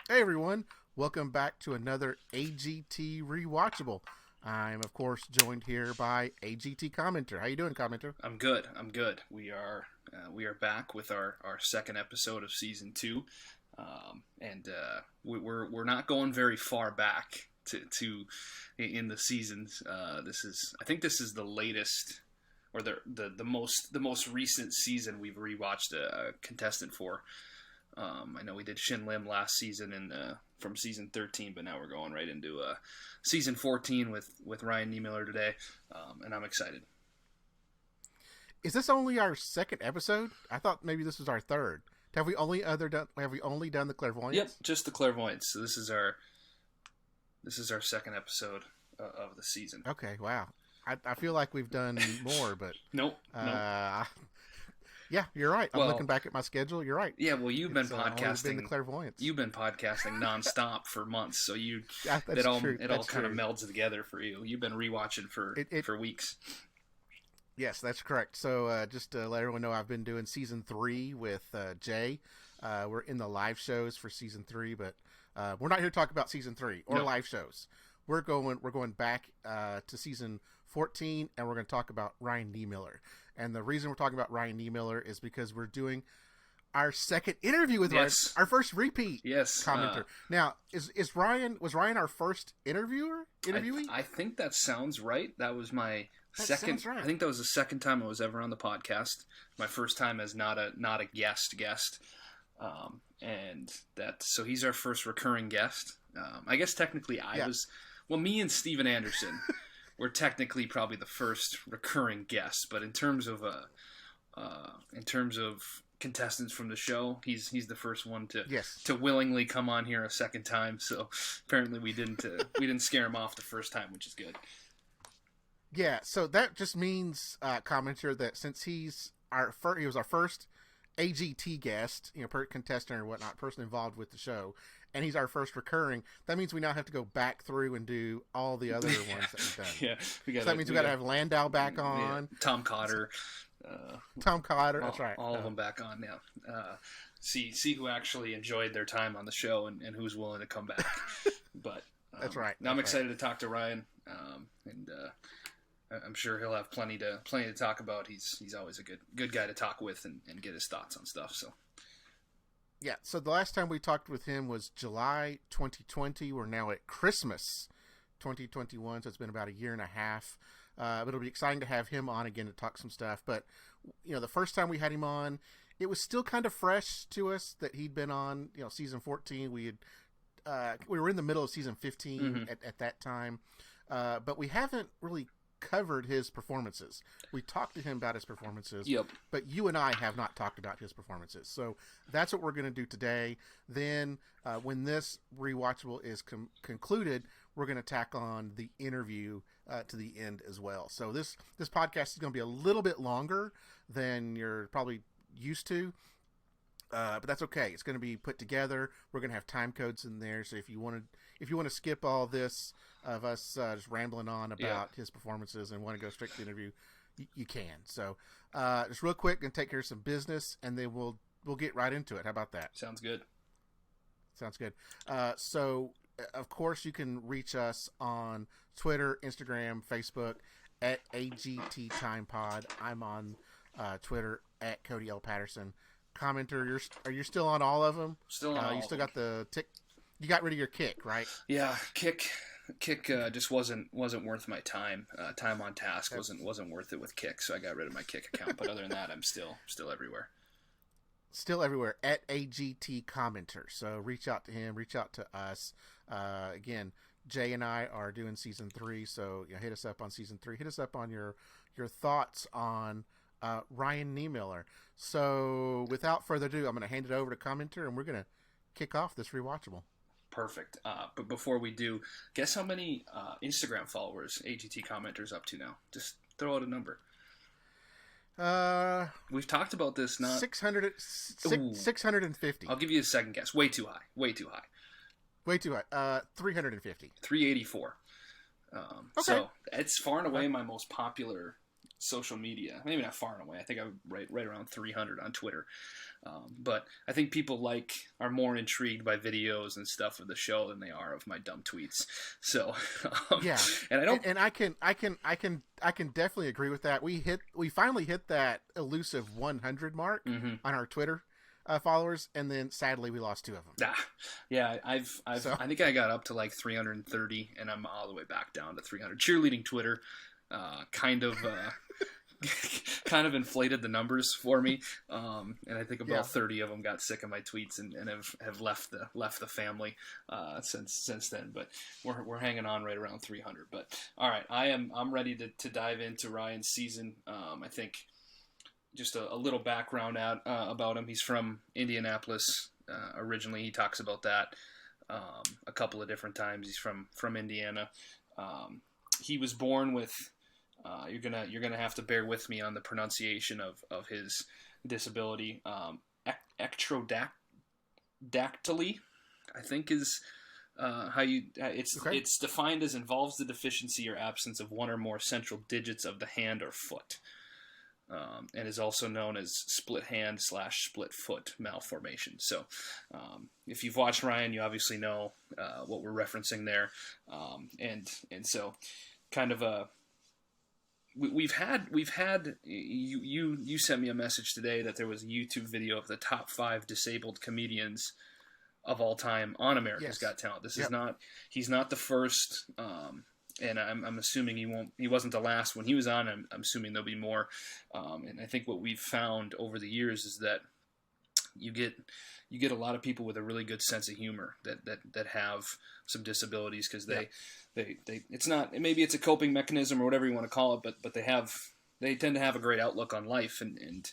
Hey everyone, welcome back to another AGT Rewatchable. I'm of course joined here by AGT Commenter. How you doing, Commenter? I'm good. I'm good. We are back with our second episode of season two, and we're not going very far back to in the seasons. This is the latest or the most recent season we've rewatched a contestant for. I know we did Shin Lim last season from season 13, but now we're going right into season 14 with Ryan Niemiller today, and I'm excited. Is this only our second episode? I thought maybe this was our third. Have we only done the clairvoyance? Yep, just the clairvoyance. So this is our second episode of the season. Okay, wow. I feel like we've done more, but Nope. yeah, you're right. I'm Well, looking back at my schedule. You're right. Yeah, well, you've been It's only podcasting. been the clairvoyance. You've been podcasting nonstop for months, so Yeah, that's it all true. it all kind of melds together for you. You've been rewatching for weeks. Yes, that's correct. So just to let everyone know, I've been doing season 3 with Jay. We're in the live shows for season 3, but we're not here to talk about season 3 or No. live shows. We're going back to season 14, and we're going to talk about Ryan Niemiller. And the reason we're talking about Ryan Niemiller is because we're doing our second interview with Yes. Ryan, our first repeat Yes, commenter. Now, was Ryan our first interviewee? I think that sounds right. That was my That second. sounds right. I think that was the second time I was ever on the podcast. My first time as not a guest. And so he's our first recurring guest. I guess technically me and Steven Anderson were technically probably the first recurring guests, but in terms of contestants from the show, he's the first one to willingly come on here a second time. So apparently we didn't scare him off the first time, which is good. Yeah, so that just means, commenter, that since he was our first AGT guest, contestant or whatnot, person involved with the show, and he's our first recurring, that means we now have to go back through and do all the other ones that we've done. Yeah, So that means we got to have Landau back on. Yeah, Tom Cotter. Tom Cotter, that's right. All of them back on now. See who actually enjoyed their time on the show and who's willing to come back. But That's right. Now I'm That's excited to talk to Ryan, and I'm sure he'll have plenty to talk about. He's always a good guy to talk with and get his thoughts on stuff. So Yeah, so the last time we talked with him was July 2020. We're now at Christmas 2021, so it's been about a year and a half. But it'll be exciting to have him on again to talk some stuff. But, the first time we had him on, it was still kind of fresh to us that he'd been on, season 14. We were in the middle of season 15 at that time. But we haven't really covered his performances. We talked to him about his performances, Yep. but you and I have not talked about his performances. So that's what we're going to do today. Then when this rewatchable is concluded, we're going to tack on the interview to the end as well. So this podcast is going to be a little bit longer than you're probably used to. But that's okay. It's going to be put together. We're going to have time codes in there. So if you want to skip all this of us just rambling on about his performances and want to go straight to the interview, you can. So just real quick, and take care of some business, and then we'll get right into it. How about that? Sounds good. Sounds good. So of course you can reach us on Twitter, Instagram, Facebook at AGT Time Pod. I'm on Twitter at Cody L. Patterson. Commenter, are you still on all of them? Still on all you of still them. got the tick. You got rid of your kick, right? Yeah, kick just wasn't worth my time. Time on task wasn't worth it with kick, so I got rid of my kick account. But other than that, I'm still everywhere. Still everywhere at AGT Commenter. So reach out to him, reach out to us. Again, Jay and I are doing season 3, so hit us up on season 3. Hit us up on your thoughts on Ryan Niemiller. So without further ado, I'm going to hand it over to Commenter, and we're going to kick off this rewatchable. Perfect. But before we do, guess how many Instagram followers AGT Commenter's up to now? Just throw out a number. We've talked about this. 650. I'll give you a second guess. Way too high. 350. 384. Okay. So it's far and away my most popular social media. Maybe not far and away. I think I'm right around 300 on Twitter. But I think people are more intrigued by videos and stuff of the show than they are of my dumb tweets. So yeah, and I don't, and I can definitely agree with that. We finally hit that elusive 100 mark on our Twitter followers, and then sadly we lost 2 of them. Yeah, I think I got up to like 330, and I'm all the way back down to 300. Cheerleading Twitter kind of inflated the numbers for me, and I think about 30 of them got sick of my tweets and have left the family since then. But we're hanging on right around 300. But all right, I'm ready to dive into Ryan's season. I think just a little background about him. He's from Indianapolis originally. He talks about that a couple of different times. He's from Indiana. He was born with. You're gonna have to bear with me on the pronunciation of his disability. Ectrodactyly, I think is how you. It's defined as involves the deficiency or absence of one or more central digits of the hand or foot, and is also known as split hand / split foot malformation. So, if you've watched Ryan, you obviously know what we're referencing there, and so kind of a. We've had you sent me a message today that there was a YouTube video of the top 5 disabled comedians of all time on America's Got Talent. He's not the first, and I'm assuming he wasn't the last when he was on. I'm assuming there'll be more, and I think what we've found over the years is that you get a lot of people with a really good sense of humor that have some disabilities because they it's not, maybe it's a coping mechanism or whatever you want to call it, but they tend to have a great outlook on life, and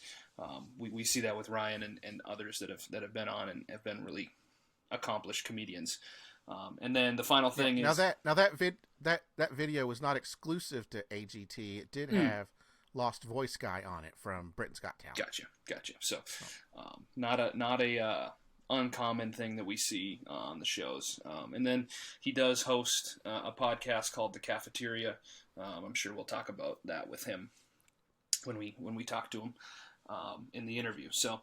we see that with Ryan and others that have been on and have been really accomplished comedians. And then the final thing is that video was not exclusive to AGT. It did have Lost Voice guy on it from Britain's Got Talent. Gotcha. So, not a uncommon thing that we see on the shows. And then he does host a podcast called The Cafeteria. I'm sure we'll talk about that with him when we talk to him in the interview. So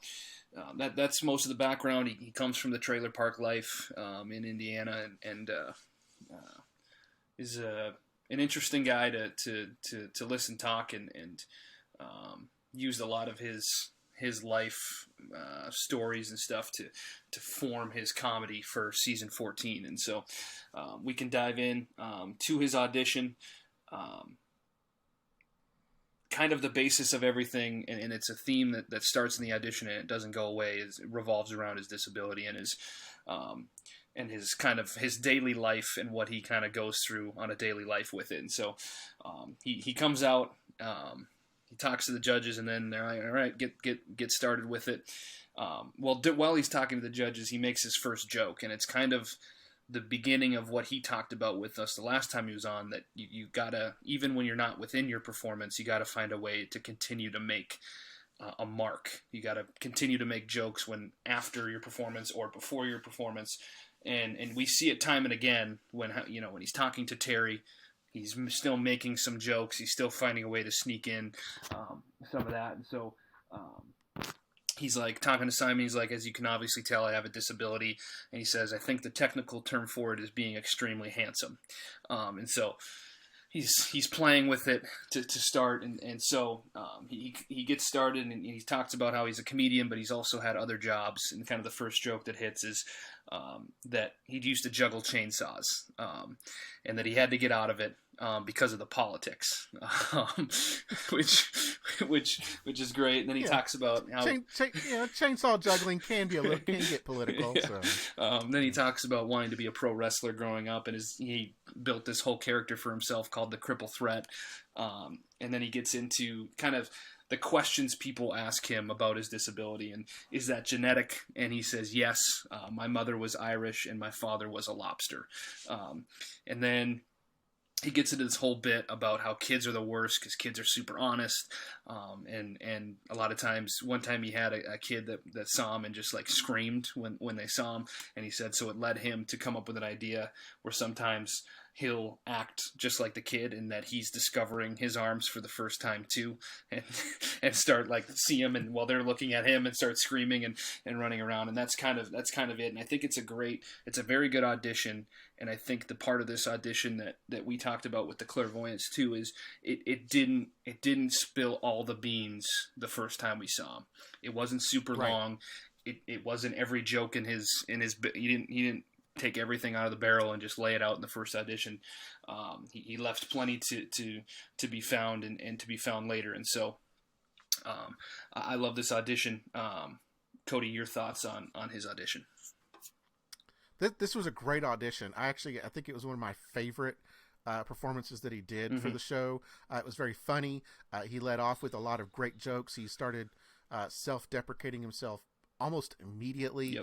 that's most of the background. He comes from the trailer park life in Indiana and is an interesting guy to listen, talk, and used a lot of his life stories and stuff to form his comedy for season 14. And so we can dive in to his audition, kind of the basis of everything, and it's a theme that starts in the audition and it doesn't go away. It revolves around his disability and his kind of his daily life and what he kind of goes through on a daily life with it. And so he comes out, he talks to the judges, and then they're like, all right, get started with it. While he's talking to the judges, he makes his first joke, and it's kind of the beginning of what he talked about with us the last time he was on, that you gotta, even when you're not within your performance, you gotta find a way to continue to make a mark. You gotta continue to make jokes when after your performance or before your performance. And we see it time and again when he's talking to Terry, he's still making some jokes. He's still finding a way to sneak in some of that. And so he's like talking to Simon. He's like, as you can obviously tell, I have a disability. And he says, I think the technical term for it is being extremely handsome. And so he's playing with it to start. And so he gets started, and he talks about how he's a comedian, but he's also had other jobs. And kind of the first joke that hits is that he used to juggle chainsaws, and that he had to get out of it because of the politics, which is great. And then he talks about how chainsaw juggling can get political. Yeah. So. Then he talks about wanting to be a pro wrestler growing up, and he built this whole character for himself called the Cripple Threat. And then he gets into kind of the questions people ask him about his disability, and is that genetic? And he says, yes, my mother was Irish and my father was a lobster. And then he gets into this whole bit about how kids are the worst because kids are super honest. And a lot of times, one time he had a kid that saw him and just like screamed when they saw him. And he said, so it led him to come up with an idea where sometimes he'll act just like the kid in that he's discovering his arms for the first time too, and start like see him, and while they're looking at him and start screaming and running around, and that's kind of it. And I think it's a very good audition. And I think the part of this audition that we talked about with the clairvoyance too is it didn't spill all the beans the first time we saw him. It wasn't super long. It wasn't every joke in his he didn't take everything out of the barrel and just lay it out in the first audition. He left plenty to be found and to be found later. And so I love this audition. Cody, your thoughts on his audition? This was a great audition. I think it was one of my favorite performances that he did for the show. It was very funny. He led off with a lot of great jokes. He started self-deprecating himself almost immediately.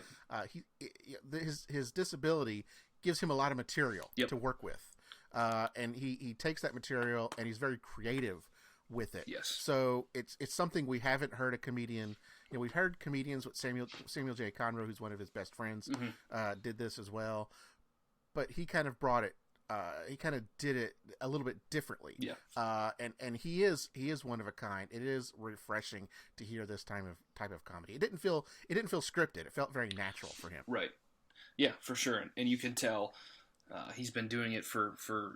His disability gives him a lot of material to work with, and he takes that material and he's very creative with it. Yes. So it's something we haven't heard a comedian. We've heard comedians with Samuel J. Conroe, who's one of his best friends, did this as well, but he kind of brought it. He kind of did it a little bit differently. Yeah. And he is one of a kind. It is refreshing to hear this type of comedy. It didn't feel scripted. It felt very natural for him. Right. Yeah, for sure. And you can tell he's been doing it for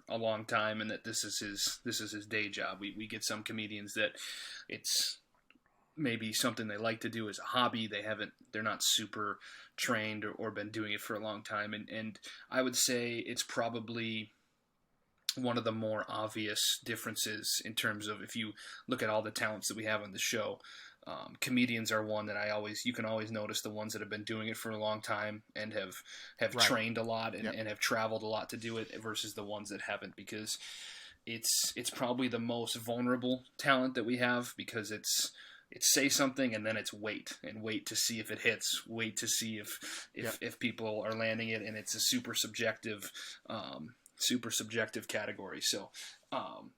a long time, and that this is his day job. We get some comedians that it's maybe something they like to do as a hobby. They're not super trained or been doing it for a long time. And I would say it's probably one of the more obvious differences in terms of, if you look at all the talents that we have on the show, comedians are one that you can always notice the ones that have been doing it for a long time and have trained a lot and have traveled a lot to do it, versus the ones that haven't, because it's probably the most vulnerable talent that we have, because it's say something and then it's wait to see if it hits, wait to see if people are landing it, and it's a super subjective category. So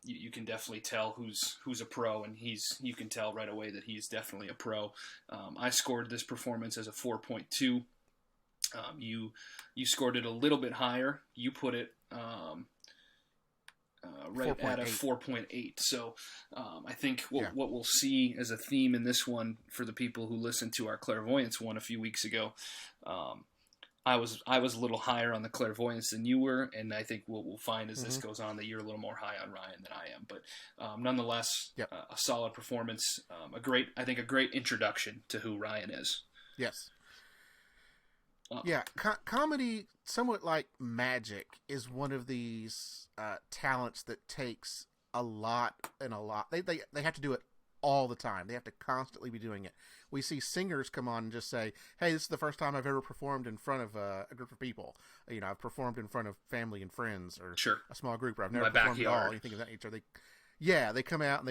you can definitely tell who's a pro, and you can tell right away that he's definitely a pro. I scored this performance as a 4.2. You scored it a little bit higher. You put it right 4. At a 4.8. So I think what we'll see as a theme in this one, for the people who listened to our clairvoyance one a few weeks ago, I was a little higher on the clairvoyance than you were, and I think what we'll find as this goes on that you're a little more high on Ryan than I am. But nonetheless, a solid performance, a great introduction to who Ryan is. Yes. Comedy, somewhat like magic, is one of these talents that takes a lot. They have to do it all the time. They have to constantly be doing it. We see singers come on and just say, "Hey, this is the first time I've ever performed in front of a group of people. I've performed in front of family and friends, or a small group, or I've never performed at all, anything of that nature." They come out and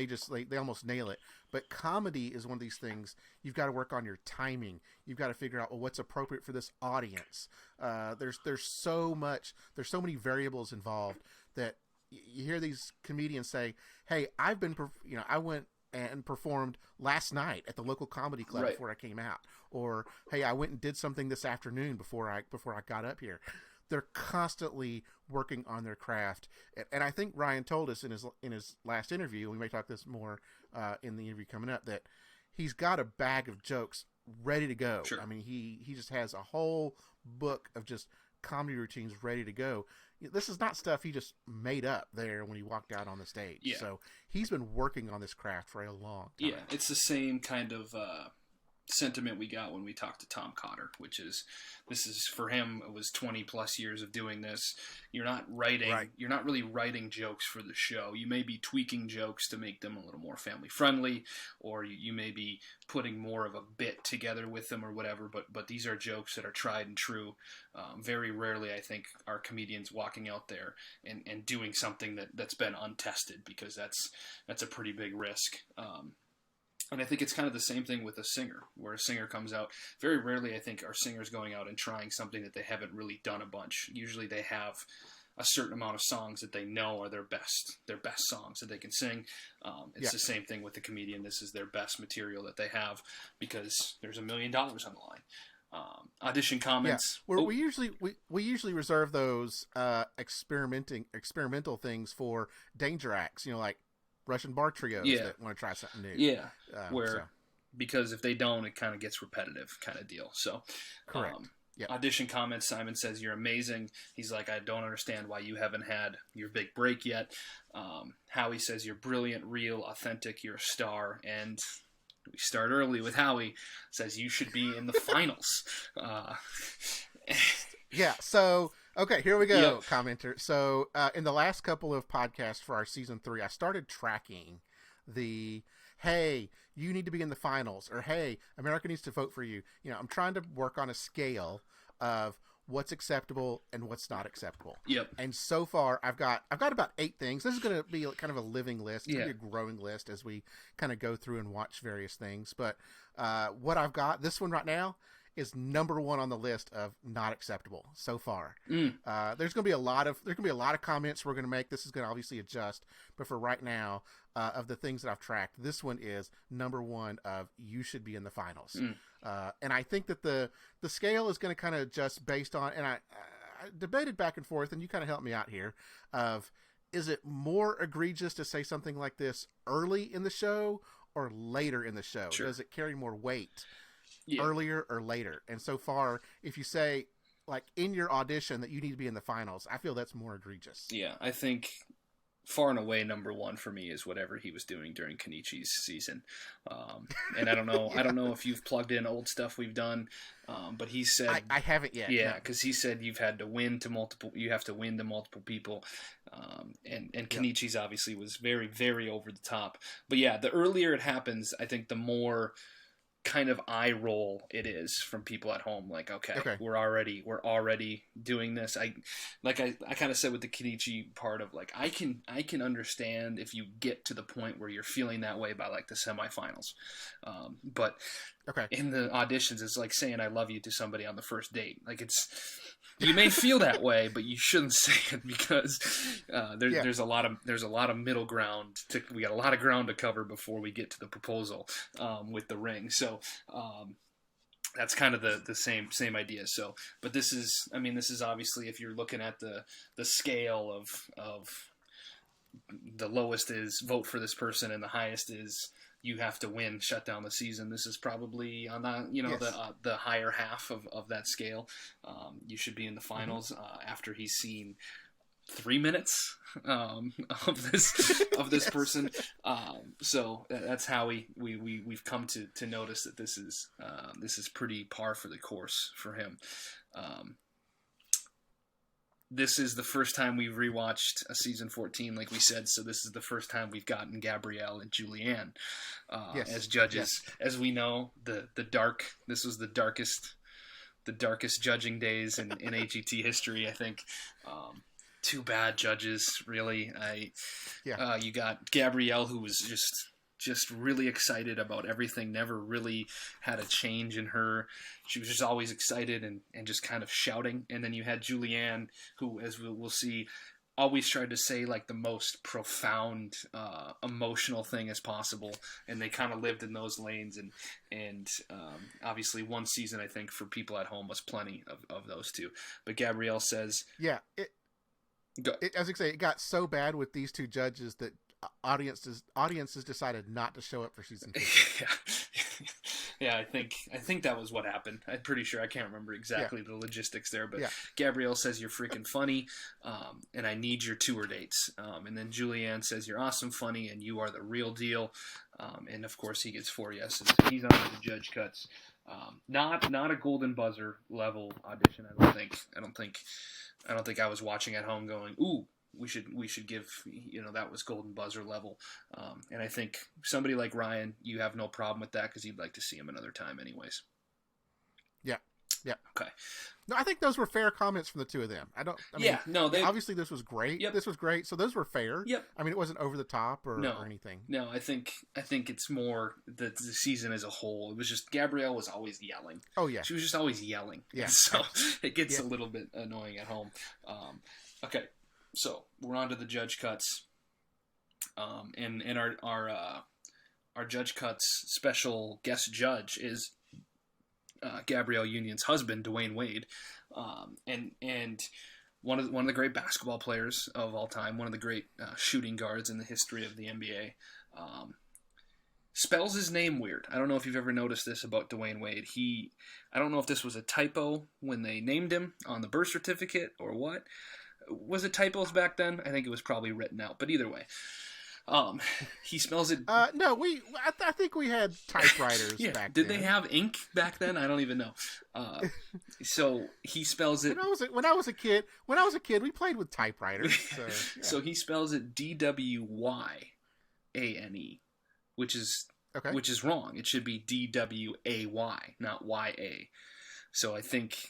they almost nail it. But comedy is one of these things you've got to work on your timing. You've got to figure out, well, what's appropriate for this audience. There's so many variables involved that you hear these comedians say, "Hey, I went and performed last night at the local comedy club before I came out," or, "Hey, I went and did something this afternoon before I got up here." They're constantly working on their craft, and I think Ryan told us in his last interview, and we may talk this more in the interview coming up, that he's got a bag of jokes ready to go. Sure. I mean, he just has a whole book of just comedy routines ready to go. This is not stuff he just made up there when he walked out on the stage. Yeah. So he's been working on this craft for a long time. Yeah, it's the same kind of sentiment we got when we talked to Tom Cotter, which is, this is for him, it was 20 plus years of doing this. You're not really writing jokes for the show. You may be tweaking jokes to make them a little more family friendly, or you may be putting more of a bit together with them or whatever, but these are jokes that are tried and true. Very rarely, I think, are comedians walking out there and doing something that's been untested, because that's a pretty big risk. And I think it's kind of the same thing with a singer, where a singer comes out. Very rarely, I think, are singers going out and trying something that they haven't really done a bunch. Usually they have a certain amount of songs that they know are their best songs that they can sing. It's the same thing with the comedian. This is their best material that they have, because there's $1 million on the line. Audition comments. Yeah, we usually reserve those experimental things for danger acts. Like Russian bar trios that want to try something new. Yeah, because if they don't, it kind of gets repetitive, kind of deal. So, correct. Yep. Audition comments. Simon says you're amazing. He's like, I don't understand why you haven't had your big break yet. Howie says you're brilliant, real, authentic. You're a star. And we start early with Howie. Says you should be in the finals. Yeah. So okay, here we go, Yep. Commenter. So in the last couple of podcasts for our season 3, I started tracking the hey, you need to be in the finals, or hey, America needs to vote for you. I'm trying to work on a scale of what's acceptable and what's not acceptable. Yep. And so far, I've got about 8 things. This is going to be kind of a living list. It's going to be a growing list as we kind of go through and watch various things. But what I've got, this one right now, is number 1 on the list of not acceptable so far. There's going to be a lot of comments we're going to make. This is going to obviously adjust, but for right now, of the things that I've tracked, this one is number 1 of you should be in the finals. And I think that the scale is going to kind of adjust based on, and I debated back and forth, and you kind of helped me out here, of is it more egregious to say something like this early in the show or later in the show? Sure. Does it carry more weight? Earlier or later? And so far, if you say like in your audition that you need to be in the finals, I feel that's more egregious. Yeah, I think far and away number 1 for me is whatever he was doing during Kenichi's season. And I don't know, I don't know if you've plugged in old stuff we've done, but he said I haven't yet. Yeah, because he said you have to win to multiple people, and Kenichi's obviously was very, very over the top. But yeah, the earlier it happens, I think the more kind of eye roll it is from people at home. Like, okay. we're already doing this. I kind of said with the Kenichi part of like, I can understand if you get to the point where you're feeling that way by like the semifinals. But in the auditions, it's like saying I love you to somebody on the first date. Like you may feel that way, but you shouldn't say it because there's a lot of middle ground. We got a lot of ground to cover before we get to the proposal with the ring. So that's kind of the same idea. So, but this is obviously, if you're looking at the scale of the lowest is vote for this person and the highest is you have to win, shut down the season. This is probably on the higher half of that scale. You should be in the finals after he's seen 3 minutes of this person. So that's how we've come to notice that this is pretty par for the course for him. This is the first time we've rewatched a season 14, like we said. So this is the first time we've gotten Gabrielle and Julianne as judges. Yes. As we know, this was the darkest judging days in AGT history, I think. 2 bad judges, really. You got Gabrielle, who was just really excited about everything, never really had a change in her. She was just always excited and just kind of shouting. And then you had Julianne, who, as we'll see, always tried to say like the most profound emotional thing as possible. And they kind of lived in those lanes. And obviously one season, I think, for people at home was plenty of those 2. But Gabrielle says... Yeah, as I say, it got so bad with these 2 judges that audiences decided not to show up for season 2. Yeah, I think that was what happened. I'm pretty sure. I can't remember exactly the logistics there, but Gabrielle says you're freaking funny, and I need your tour dates. And then Julianne says you're awesome, funny, and you are the real deal. And of course, he gets 4 yeses. He's on to the judge cuts. Not a golden buzzer level audition. I don't think I was watching at home going, ooh, we should give, that was golden buzzer level. And I think somebody like Ryan, you have no problem with that because you'd like to see him another time anyways. Yeah. Okay. No, I think those were fair comments from the 2 of them. Obviously this was great. Yep. This was great. So those were fair. Yep. I mean, it wasn't over the top or anything. No, I think it's more the season as a whole. It was just Gabrielle was always yelling. Oh yeah. She was just always yelling. Yeah. So it gets a little bit annoying at home. Okay. So we're on to the judge cuts. And our judge cuts special guest judge is Gabrielle Union's husband, Dwayne Wade, and one of the great basketball players of all time, one of the great shooting guards in the history of the NBA. Spells his name weird. I don't know if you've ever noticed this about Dwayne Wade. I don't know if this was a typo when they named him on the birth certificate or what. Was it typos back then? I think it was probably written out. But either way, he spells it. No, I think we had typewriters back then. Did they have ink back then? I don't even know. So he spells it. When I was a kid, we played with typewriters. So, yeah. So he spells it Dwyane, which is wrong. It should be Dway, not Ya. So I think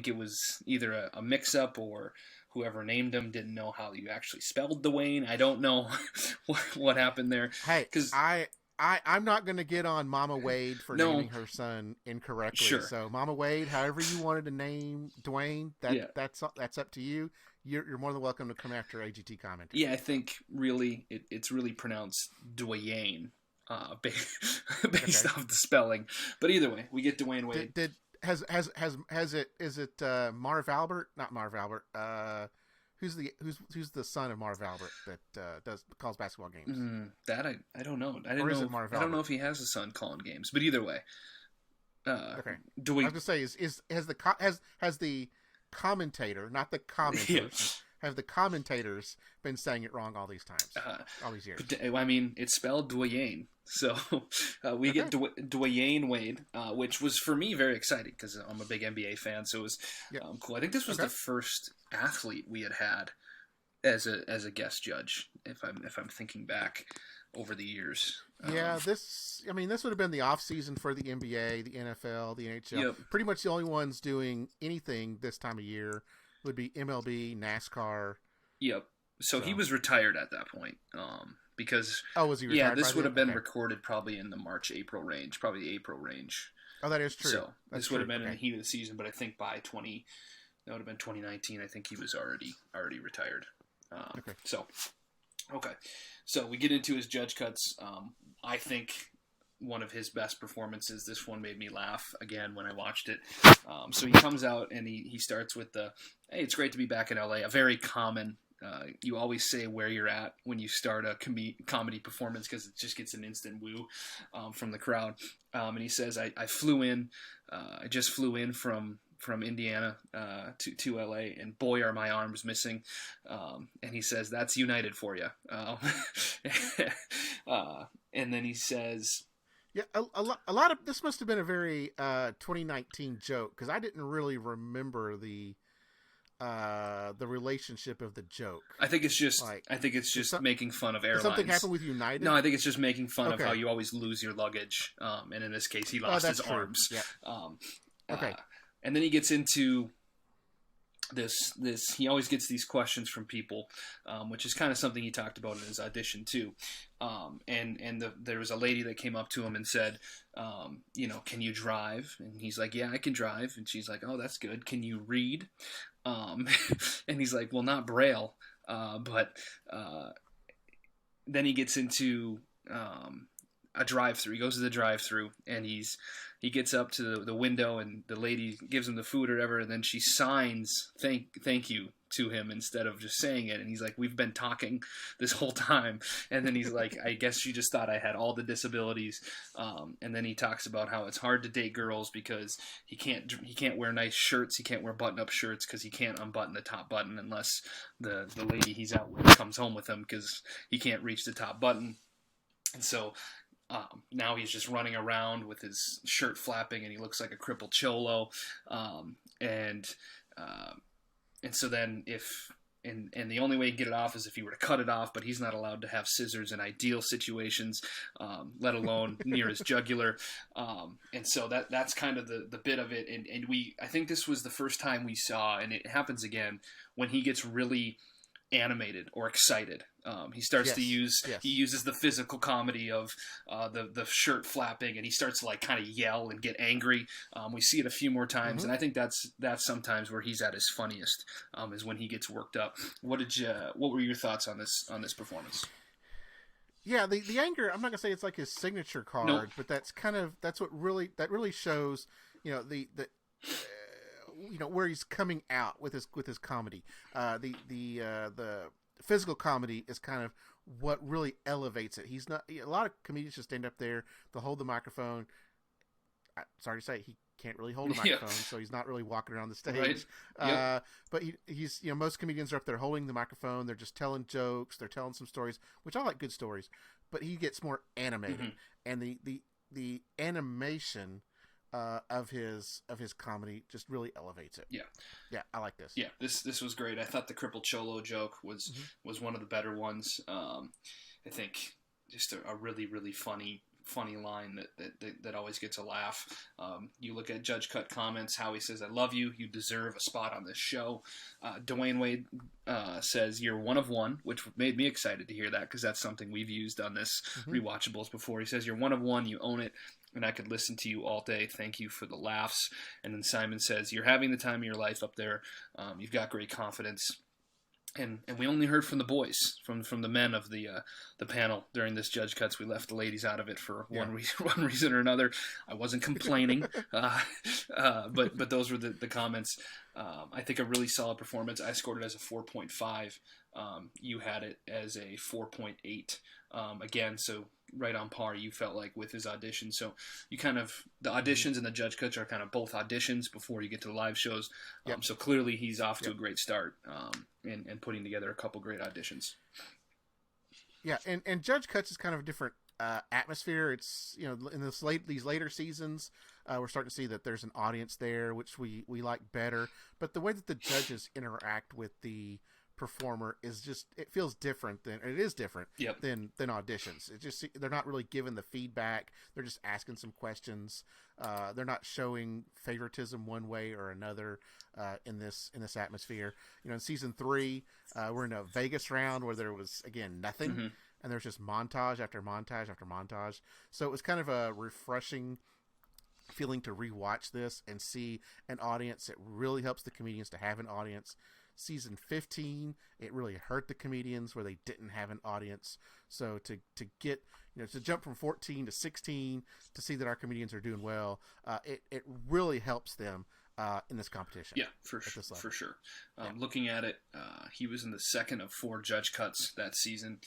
it was either a mix-up or whoever named him didn't know how you actually spelled Dwayne. I don't know what happened there. Hey, because I'm not going to get on Mama Wade for naming her son incorrectly. Sure. So Mama Wade, however you wanted to name Dwayne, that's up to you. You're more than welcome to come after AGT Commenter. Yeah, I think really it's really pronounced Dwayne, based off the spelling. But either way, we get Dwayne Wade. Is it Marv Albert? Not Marv Albert. Who's the son of Marv Albert that calls basketball games? That I don't know. I don't know if he has a son calling games. But either way, okay. I was gonna say has the commentator, not the commenters, have the commentators been saying it wrong all these times, all these years? I mean, it's spelled Dwayne. So we get Dwayne Wade, which was for me very exciting because I'm a big NBA fan. So it was cool. I think this was the first athlete we had as a guest judge. If I'm thinking back over the years. Yeah, this would have been the off season for the NBA, the NFL, the NHL. Yep. Pretty much the only ones doing anything this time of year would be MLB, NASCAR. Yep. So he was retired at that point. Because was he retired? Yeah, this would have been recorded probably in the March-April range, probably the April range. Oh, that is true. So this would have been in the heat of the season, but I think by that would have been 2019. I think he was already retired. So we get into his judge cuts. I think one of his best performances. This one made me laugh again when I watched it. So he comes out and he starts with hey, it's great to be back in LA. A very common. You always say where you're at when you start a comedy performance because it just gets an instant woo from the crowd. And he says, I just flew in from Indiana to LA, and boy, are my arms missing. And he says, that's United for you. And then he says... Yeah, a lot of... This must have been a very 2019 joke because I didn't really remember the relationship of the joke. I think it's just making fun of airlines. Did something happen with United? No, I think it's just making fun of how you always lose your luggage. And in this case, he lost his arms. Yeah. And then he gets into this. He always gets these questions from people, which is kind of something he talked about in his audition too. There was a lady that came up to him and said, can you drive? And he's like, yeah, I can drive. And she's like, oh, that's good. Can you read? And he's like, well, not Braille. But then he gets into a drive-through. He goes to the drive-through and he gets up to the window and the lady gives him the food or whatever, and then she signs thank you to him instead of just saying it. And he's like, we've been talking this whole time. And then he's like, I guess she just thought I had all the disabilities. And then he talks about how it's hard to date girls because he can't wear nice shirts. He can't wear button-up shirts because he can't unbutton the top button unless the lady he's out with comes home with him because he can't reach the top button. And so now he's just running around with his shirt flapping and he looks like a crippled cholo. And so then and the only way he can get it off is if he were to cut it off, but he's not allowed to have scissors in ideal situations, let alone near his jugular. And so that's kind of the bit of it. And I think this was the first time we saw, and it happens again, when he gets really animated or excited. He starts to he uses the physical comedy of the shirt flapping, and he starts to kind of yell and get angry. We see it a few more times, and I think that's sometimes where he's at his funniest, is when he gets worked up. What were your thoughts on this performance? Yeah, the anger, I'm not gonna say it's like his signature card, but that's what really shows, where he's coming out with his comedy. The physical comedy is kind of what really elevates it. He's not a lot of comedians just stand up there, they'll hold the microphone. Sorry to say, he can't really hold a microphone, so he's not really walking around the stage. Right. But he's most comedians are up there holding the microphone. They're just telling jokes. They're telling some stories, which I like good stories. But he gets more animated, and the animation of his comedy just really elevates it. Yeah, I like this. Yeah, this was great. I thought the Crippled Cholo joke was one of the better ones. I think just a really, really funny line that always gets a laugh. You look at Judge Cut comments, how he says, "I love you. You deserve a spot on this show." Dwayne Wade says, "You're one of one," which made me excited to hear that because that's something we've used on this Rewatchables before. He says, "You're one of one. You own it. And I could listen to you all day. Thank you for the laughs." And then Simon says, "You're having the time of your life up there. You've got great confidence." And we only heard from the boys, from the men of the panel during this Judge Cuts. We left the ladies out of it for one reason or another. I wasn't complaining, but those were the comments. I think a really solid performance. I scored it as a 4.5. You had it as a 4.8. Again, so right on par, you felt like, with his audition. So you kind of, the auditions and the Judge Cuts are kind of both auditions before you get to the live shows. So clearly he's off to a great start and putting together a couple great auditions. Yeah, and Judge Cuts is kind of a different atmosphere. It's, in these later seasons, we're starting to see that there's an audience there, which we like better. But the way that the judges interact with the performer is just, it feels different than auditions. It just, they're not really giving the feedback. They're just asking some questions. They're not showing favoritism one way or another in this atmosphere. In season 3, we're in a Vegas round where there was, again, nothing, and there's just montage after montage after montage. So it was kind of a refreshing feeling to rewatch this and see an audience. It really helps the comedians to have an audience. Season 15, it really hurt the comedians where they didn't have an audience. So to get, to jump from 14 to 16 to see that our comedians are doing well, it really helps them in this competition. Yeah, for sure. Looking at it, he was in the second of 4 Judge Cuts that season.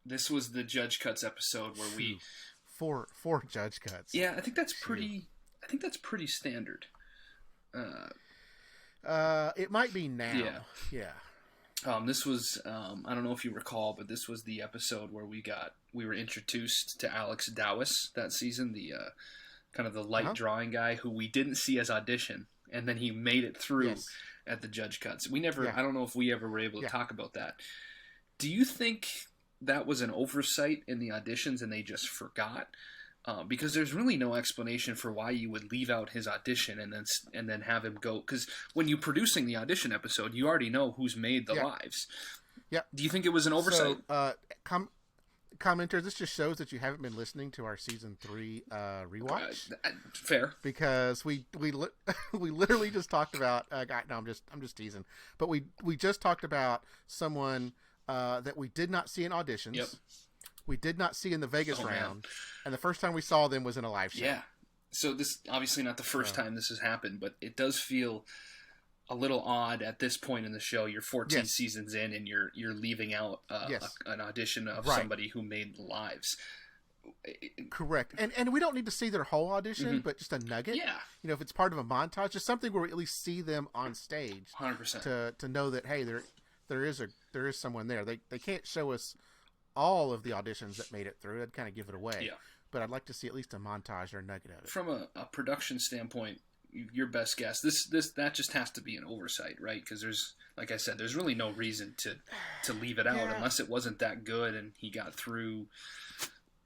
This was the Judge Cuts episode where we four Judge Cuts. Yeah, I think that's pretty standard. It might be now. Yeah. This was, I don't know if you recall, but this was the episode where we were introduced to Alex Dowis that season, the kind of the light drawing guy who we didn't see as audition, and then he made it through at the Judge Cuts. We never, I don't know if we ever were able to talk about that. Do you think that was an oversight in the auditions and they just forgot? Because there's really no explanation for why you would leave out his audition and then have him go. Because when you're producing the audition episode, you already know who's made the lives. Yeah. Do you think it was an oversight? So, commenter, this just shows that you haven't been listening to our season 3 rewatch. Fair. Because we literally just talked about. No, I'm just teasing. But we just talked about someone that we did not see in auditions. Yep. We did not see in the Vegas round, and the first time we saw them was in a live show. Yeah. So this, obviously not the first time this has happened, but it does feel a little odd at this point in the show. You're 14 seasons in, and you're leaving out an audition of somebody who made lives. Correct. And we don't need to see their whole audition, but just a nugget. Yeah. If it's part of a montage, just something where we at least see them on stage. 100%. To know that, hey, there is someone there. They can't show us all of the auditions that made it through. I'd kind of give it away. Yeah. But I'd like to see at least a montage or a nugget of it. From a production standpoint, your best guess, that just has to be an oversight, right? Because there's, like I said, there's really no reason to leave it out unless it wasn't that good and he got through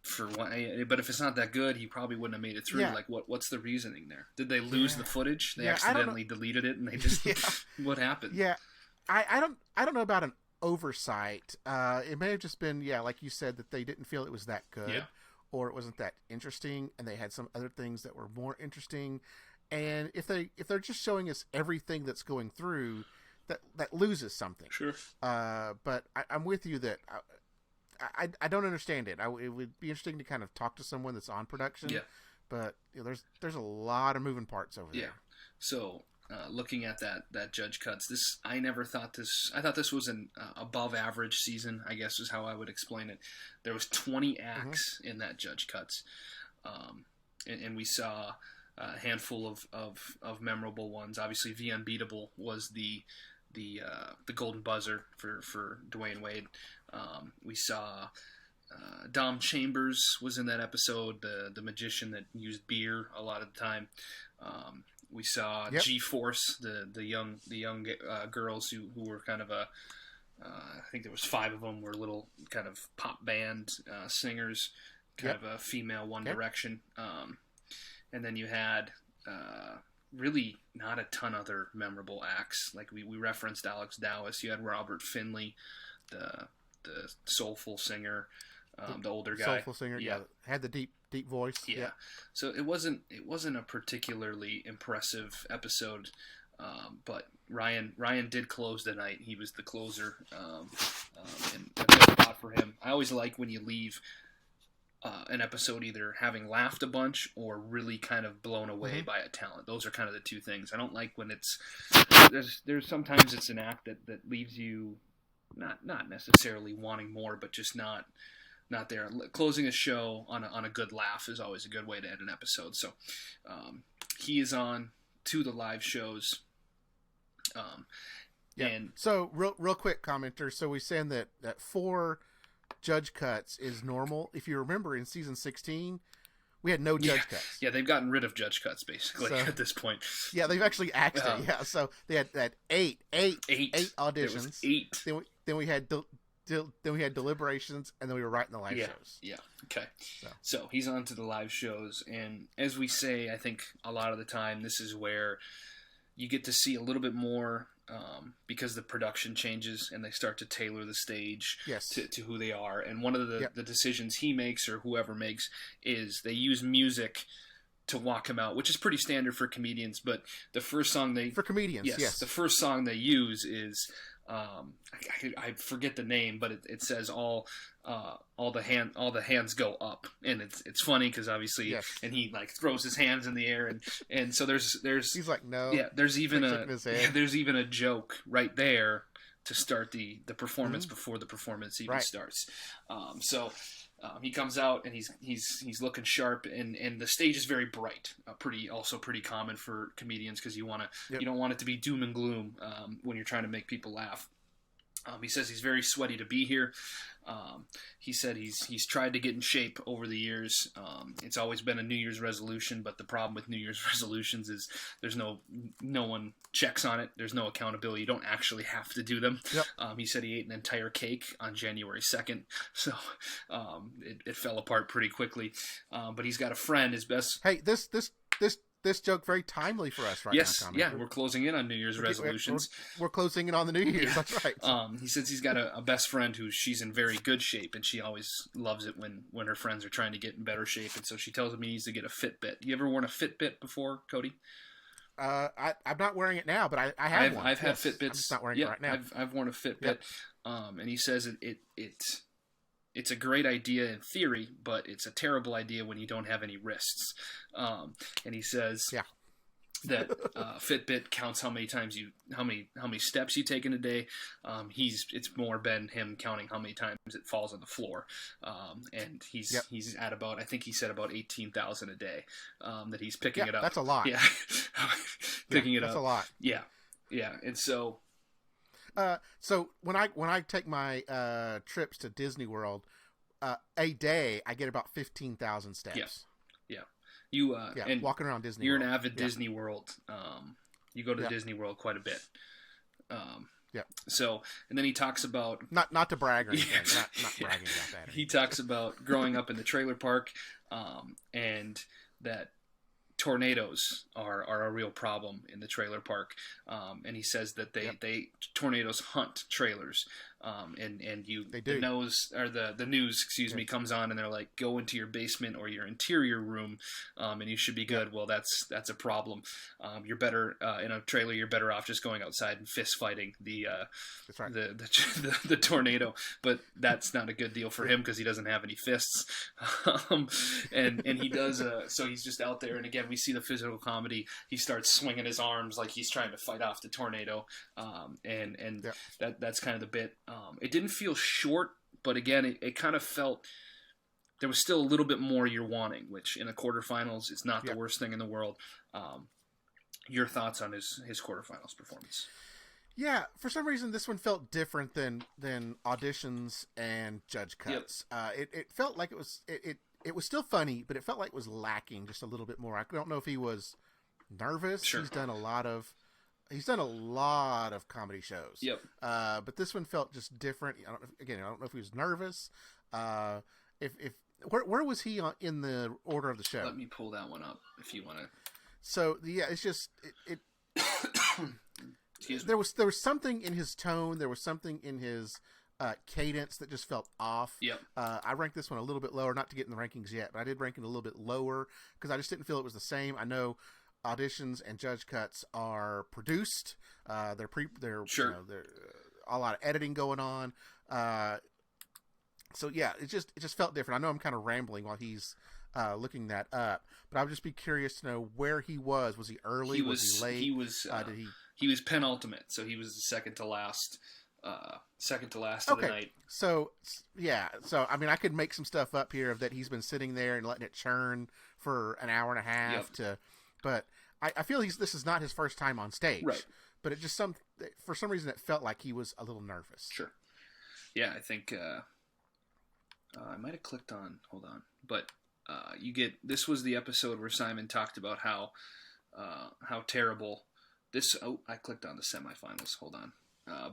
for one. But if it's not that good, he probably wouldn't have made it through. Like, what's the reasoning there? Did they lose the footage? They accidentally deleted it and they just what happened? Yeah, I don't know about an oversight. It may have just been like you said, that they didn't feel it was that good, or it wasn't that interesting, and they had some other things that were more interesting. And if they're just showing us everything that's going through, that loses something. Sure. But I'm with you that I don't understand it. It would be interesting to kind of talk to someone that's on production. but there's a lot of moving parts over there. So looking at that judge cuts, I thought this was an above average season, I guess is how I would explain it. There was 20 acts in that judge cuts, and we saw a handful of memorable ones. Obviously, The Unbeatable was the golden buzzer for Dwayne Wade. We saw Dom Chambers was in that episode, the magician that used beer a lot of the time. We saw G-Force, the young girls who were kind of I think there was 5 of them were little kind of pop band singers, kind of a female One Direction. And then you had really not a ton other memorable acts. Like we referenced Alex Dowis. You had Robert Finley, the soulful singer, the older guy. Soulful singer, had the deep voice. Yeah. So it wasn't a particularly impressive episode, but Ryan did close the night. He was the closer, and a good spot for him. I always like when you leave an episode either having laughed a bunch or really kind of blown away by a talent. Those are kind of the two things. I don't like when there's sometimes it's an act that leaves you not necessarily wanting more, but just not there. Closing a show on a good laugh is always a good way to end an episode. So he is on to the live shows. And so real quick, commenter. So we're saying that 4 judge cuts is normal. If you remember in season 16, we had no judge cuts. Yeah, they've gotten rid of judge cuts basically at this point. Yeah, they've actually axed it. Yeah, so they had eight auditions. 8. Then we had deliberations, and then we were writing the live shows. Yeah. Okay. So he's on to the live shows, and as we say, I think a lot of the time this is where you get to see a little bit more because the production changes and they start to tailor the stage to who they are. And one of the decisions he makes or whoever makes is they use music to walk him out, which is pretty standard for comedians. But the first song the first song they use is I forget the name, but it says all the hands go up, and it's funny because obviously and he like throws his hands in the air and so there's he's like no there's even a joke right there to start the performance before the performance even starts. He comes out and he's looking sharp, and the stage is very bright. Pretty common for comedians because you don't want it to be doom and gloom when you're trying to make people laugh. He says he's very sweaty to be here. He said he's tried to get in shape over the years. It's always been a New Year's resolution, but the problem with New Year's resolutions is there's no one checks on it. There's no accountability. You don't actually have to do them. He said he ate an entire cake on January 2nd, so it fell apart pretty quickly. But he's got a friend, his best. Hey, this joke very timely for us right now. Yes, we're closing in on New Year's resolutions. We're closing in on the New Year's. That's right. He says he's got a best friend she's in very good shape, and she always loves it when her friends are trying to get in better shape, and so she tells him he needs to get a Fitbit. You ever worn a Fitbit before, Cody? I'm not wearing it now, but I have one. I've had Fitbits. I'm just not wearing it right now. I've worn a Fitbit, and he says it's a great idea in theory, but it's a terrible idea when you don't have any wrists. And he says that Fitbit counts how many steps you take in a day. It's more been him counting how many times it falls on the floor. And he's at about, I think he said about 18,000 a day that he's picking it up. That's a lot. Yeah, picking it up. That's a lot. Yeah, and so. So when I take my trips to Disney World, a day I get about 15,000 steps. Yeah. You and walking around Disney. You're World. an avid Disney World. You go to Disney World quite a bit. So, and then he talks about not to brag or anything. Not bragging about that. He talks about growing up in the trailer park, and that tornadoes are a real problem in the trailer park, and he says that tornadoes hunt trailers. and They do. the news, excuse me, comes on, and they're like, go into your basement or your interior room, and you should be good. Well, that's a problem. You're better in a trailer. You're better off just going outside and fist fighting That's right. the tornado. But that's not a good deal for him because he doesn't have any fists, and he does. So he's just out there, and again, we see the physical comedy. He starts swinging his arms like he's trying to fight off the tornado, and that's kind of the bit. It didn't feel short, but again, it kind of felt there was still a little bit more you're wanting, which in the quarterfinals is not the worst thing in the world. Your thoughts on his quarterfinals performance? Yeah, for some reason this one felt different than auditions and judge cuts. It felt like it was still funny, but it felt like it was lacking just a little bit more. I don't know if he was nervous. Sure. He's done a lot of comedy shows. Yep. But this one felt just different. I don't know if he was nervous. Where was he in the order of the show? Let me pull that one up if you want to. So it's just it Excuse me. there was something in his tone. There was something in his cadence that just felt off. Yep. I ranked this one a little bit lower, not to get in the rankings yet, but I did rank it a little bit lower because I just didn't feel it was the same. I know auditions and judge cuts are produced. They're sure. They're a lot of editing going on. So yeah, it just felt different. I know I'm kind of rambling while he's looking that up, but I would just be curious to know where he was. Was he early? Was he late? He was penultimate, so he was the second to last of the night. So yeah, so I mean, I could make some stuff up here of that he's been sitting there and letting it churn for an hour and a half but I feel this is not his first time on stage, right? But it just for some reason it felt like he was a little nervous. Sure. Yeah, I think I might have clicked on. Hold on, but this was the episode where Simon talked about how terrible this. Oh, I clicked on the semifinals. Hold on.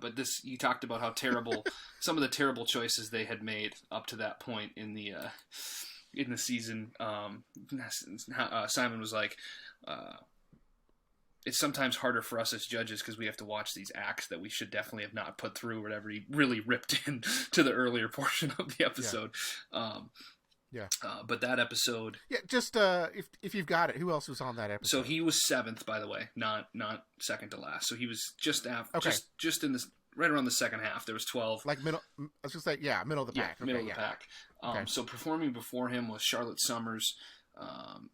But you talked about how terrible some of the terrible choices they had made up to that point in the season. Simon was like, it's sometimes harder for us as judges because we have to watch these acts that we should definitely have not put through. Whatever, he really ripped in to the earlier portion of the episode. But that episode. Yeah, just if you've got it, who else was on that episode? So he was 7th, by the way, not second to last. So he was just after, just in this right around the second half. There was 12. Like middle. I was gonna say middle of the pack. Middle of the pack. So performing before him was Charlotte Summers,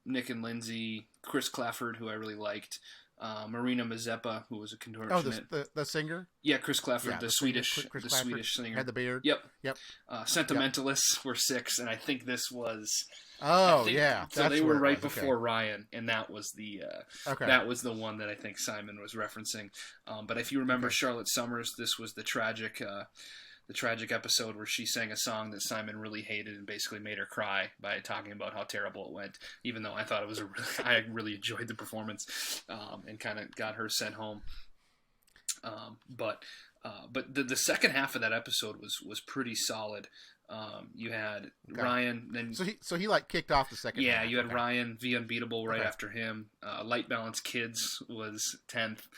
Nick and Lindsay, Chris Clafford, who I really liked. Marina Mazeppa, who was a contortionist. Oh, the singer? Yeah, Chris Clafford, the Swedish singer. Had the beard? Yep. Sentimentalists were 6, and I think this was... So they were right before Ryan, and that was the one that I think Simon was referencing. But if you remember Charlotte Summers, this was the tragic episode where she sang a song that Simon really hated and basically made her cry by talking about how terrible it went, even though I thought it was I really enjoyed the performance, and kind of got her sent home. But the second half of that episode was pretty solid. You had Ryan, then so he like kicked off the second. Yeah, half. You had Ryan, The Unbeatable, right after him. Light Balance Kids was 10th.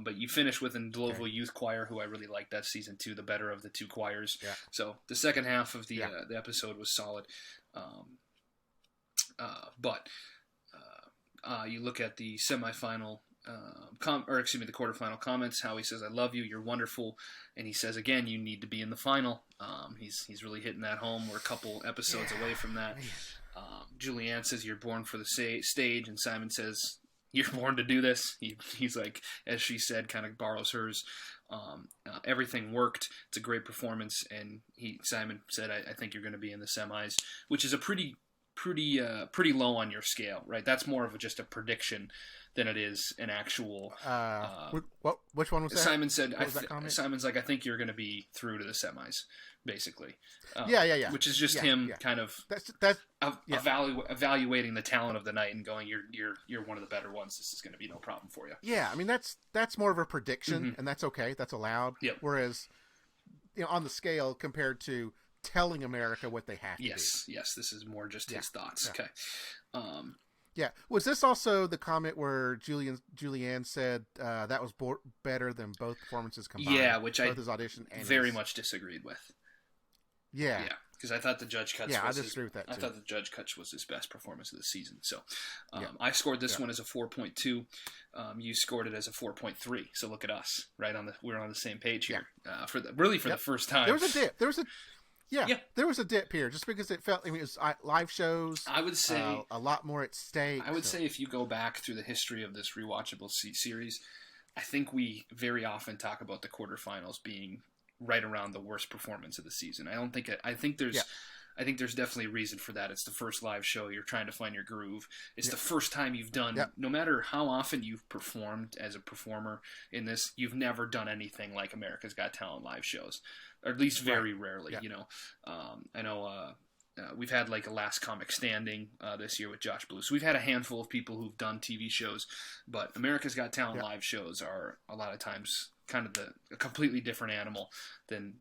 But you finished with Ndlovu Youth Choir, who I really liked that season too, the better of the two choirs. Yeah. So the second half of the episode was solid. But you look at the semifinal, the quarterfinal comments, how he says, "I love you, you're wonderful," and he says again, "You need to be in the final." He's really hitting that home. We're a couple episodes away from that. Julianne says, "You're born for the stage," and Simon says, "You're born to do this." He's like, as she said, kind of borrows hers. Everything worked. It's a great performance, and Simon said, "I think you're going to be in the semis," which is a pretty low on your scale, right? That's more of just a prediction than it is an actual. Which one was that? Simon said. Simon's like, "I think you're going to be through to the semis," basically. Which is just him kind of evaluating the talent of the night and going, "You're one of the better ones. This is going to be no problem for you." Yeah, I mean that's more of a prediction, and that's okay. That's allowed. Yep. Whereas, on the scale compared to telling America what they have to do. Yes, this is more just his thoughts. Yeah. Okay. Yeah. Was this also the comment where Julianne said that was better than both performances combined? Yeah, which both I his audition and very his... much disagreed with. Yeah. Yeah, because I thought the Judge Cuts. Yeah, I was disagree with that too. I thought the Judge Cuts was his best performance of the season. So, I scored this one as a 4.2. You scored it as a 4.3. So look at us, right we're on the same page here. For the first time. There was a dip. There was a dip here, just because it felt. I mean, it was live shows. I would say a lot more at stake. I would say if you go back through the history of this Rewatchable series, I think we very often talk about the quarterfinals being right around the worst performance of the season. I think there's definitely a reason for that. It's the first live show. You're trying to find your groove. It's the first time you've done, no matter how often you've performed as a performer in this, you've never done anything like America's Got Talent live shows, or at least very rarely, you know. I know we've had like a Last Comic Standing this year with Josh Blue. So we've had a handful of people who've done TV shows, but America's Got Talent live shows are a lot of times kind of a completely different animal than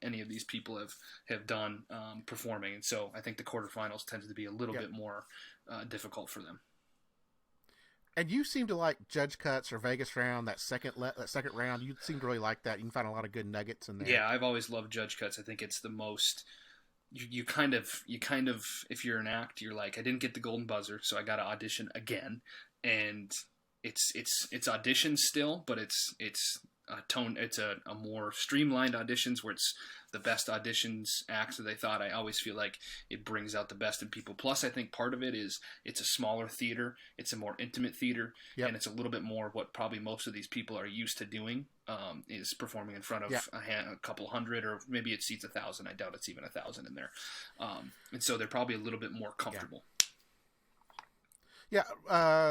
any of these people have done performing. And so I think the quarterfinals tends to be a little bit more difficult for them. And you seem to like Judge Cuts or Vegas Round, that second round. You seem to really like that. You can find a lot of good nuggets in there. Yeah, I've always loved Judge Cuts. I think it's the most... You kind of, if you're an act, you're like, I didn't get the golden buzzer, so I got to audition again. And it's auditions still, but it's a more streamlined auditions where it's the best auditions acts that they thought. I always feel like it brings out the best in people. Plus, I think part of it is it's a smaller theater, it's a more intimate theater, and it's a little bit more what probably most of these people are used to doing, is performing in front of a couple hundred, or maybe it seats 1,000. I doubt it's even 1,000 in there, and so they're probably a little bit more comfortable. Yeah,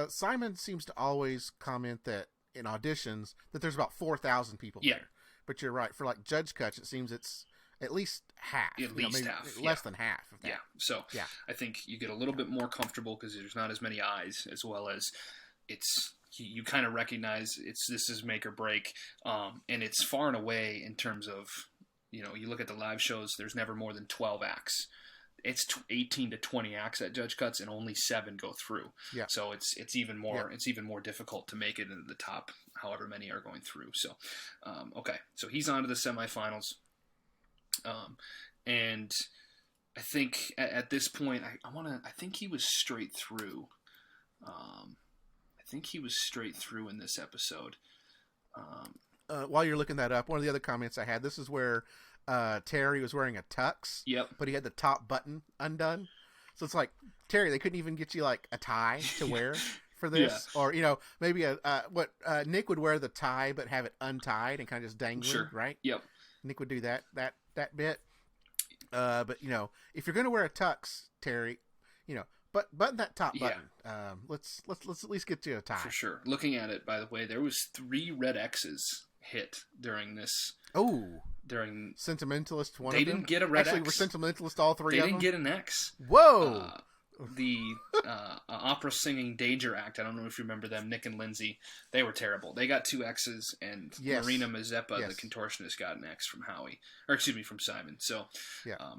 Simon seems to always comment that in auditions that there's about 4,000 people there. But you're right. For like Judge Cuts, it seems it's at least half. At least half. Less than half of that. Yeah. So I think you get a little bit more comfortable because there's not as many eyes, as well as you kind of recognize this is make or break. And it's far and away in terms of, you look at the live shows, there's never more than 12 acts. It's 18 to 20 acts at Judge Cuts, and only 7 go through. Yeah. So it's even more difficult to make it into the top, however many are going through. So, okay, so he's on to the semifinals, and I think at this point, I think he was straight through. I think he was straight through in this episode. While you're looking that up, one of the other comments I had, this is where Terry was wearing a tux, but he had the top button undone. So it's like, Terry, they couldn't even get you like a tie to wear for this, or maybe what Nick would wear the tie but have it untied and kind of just dangling, right? Yep. Nick would do that bit. But if you're gonna wear a tux, Terry, but button that top button. Let's at least get you a tie for sure. Looking at it, by the way, there was 3 red X's hit during this. During Sentimentalist, one they of them. Didn't get a red Actually, X. We're Sentimentalist, all 3 they of them. They didn't get an X. Whoa! The opera singing Danger Act. I don't know if you remember them. Nick and Lindsay. They were terrible. They got 2 X's, and Marina Mazeppa, the contortionist, got an X from from Simon. So,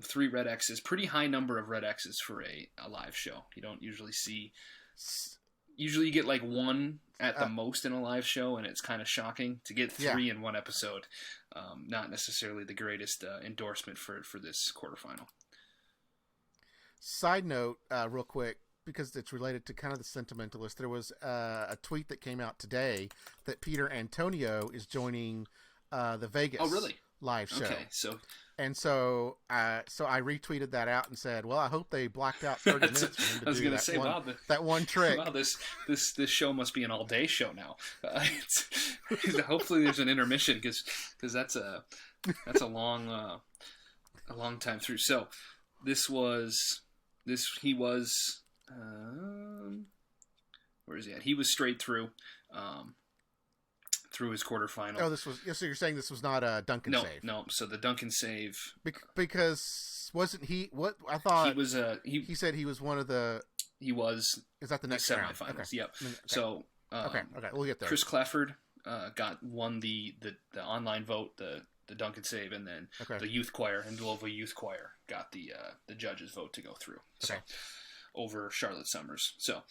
3 red X's. Pretty high number of red X's for a live show. You don't usually see. Usually you get like 1 at the most in a live show, and it's kind of shocking to get 3 in one episode. Not necessarily the greatest endorsement for this quarterfinal. Side note, real quick, because it's related to kind of the Sentimentalist, there was a tweet that came out today that Peter Antonio is joining the Vegas live show. Okay, so I retweeted that out and said, well, I hope they blocked out 30 minutes for him to do that one trick. Wow, this show must be an all-day show now. Hopefully there's an intermission because that's a long time through. So he was where is he at? He was straight through. Through his quarterfinal. Oh, so you're saying this was not a Duncan save? No. So the Duncan save, because wasn't he? What I thought he was. He said he was one of the. He was. Is that the next semifinals? Okay. Yep. Okay. So okay, we'll get there. Chris Clefford won the online vote, the Duncan save, and then the youth choir, Indlovo Youth Choir, got the judges' vote to go through. So, over Charlotte Summers. So,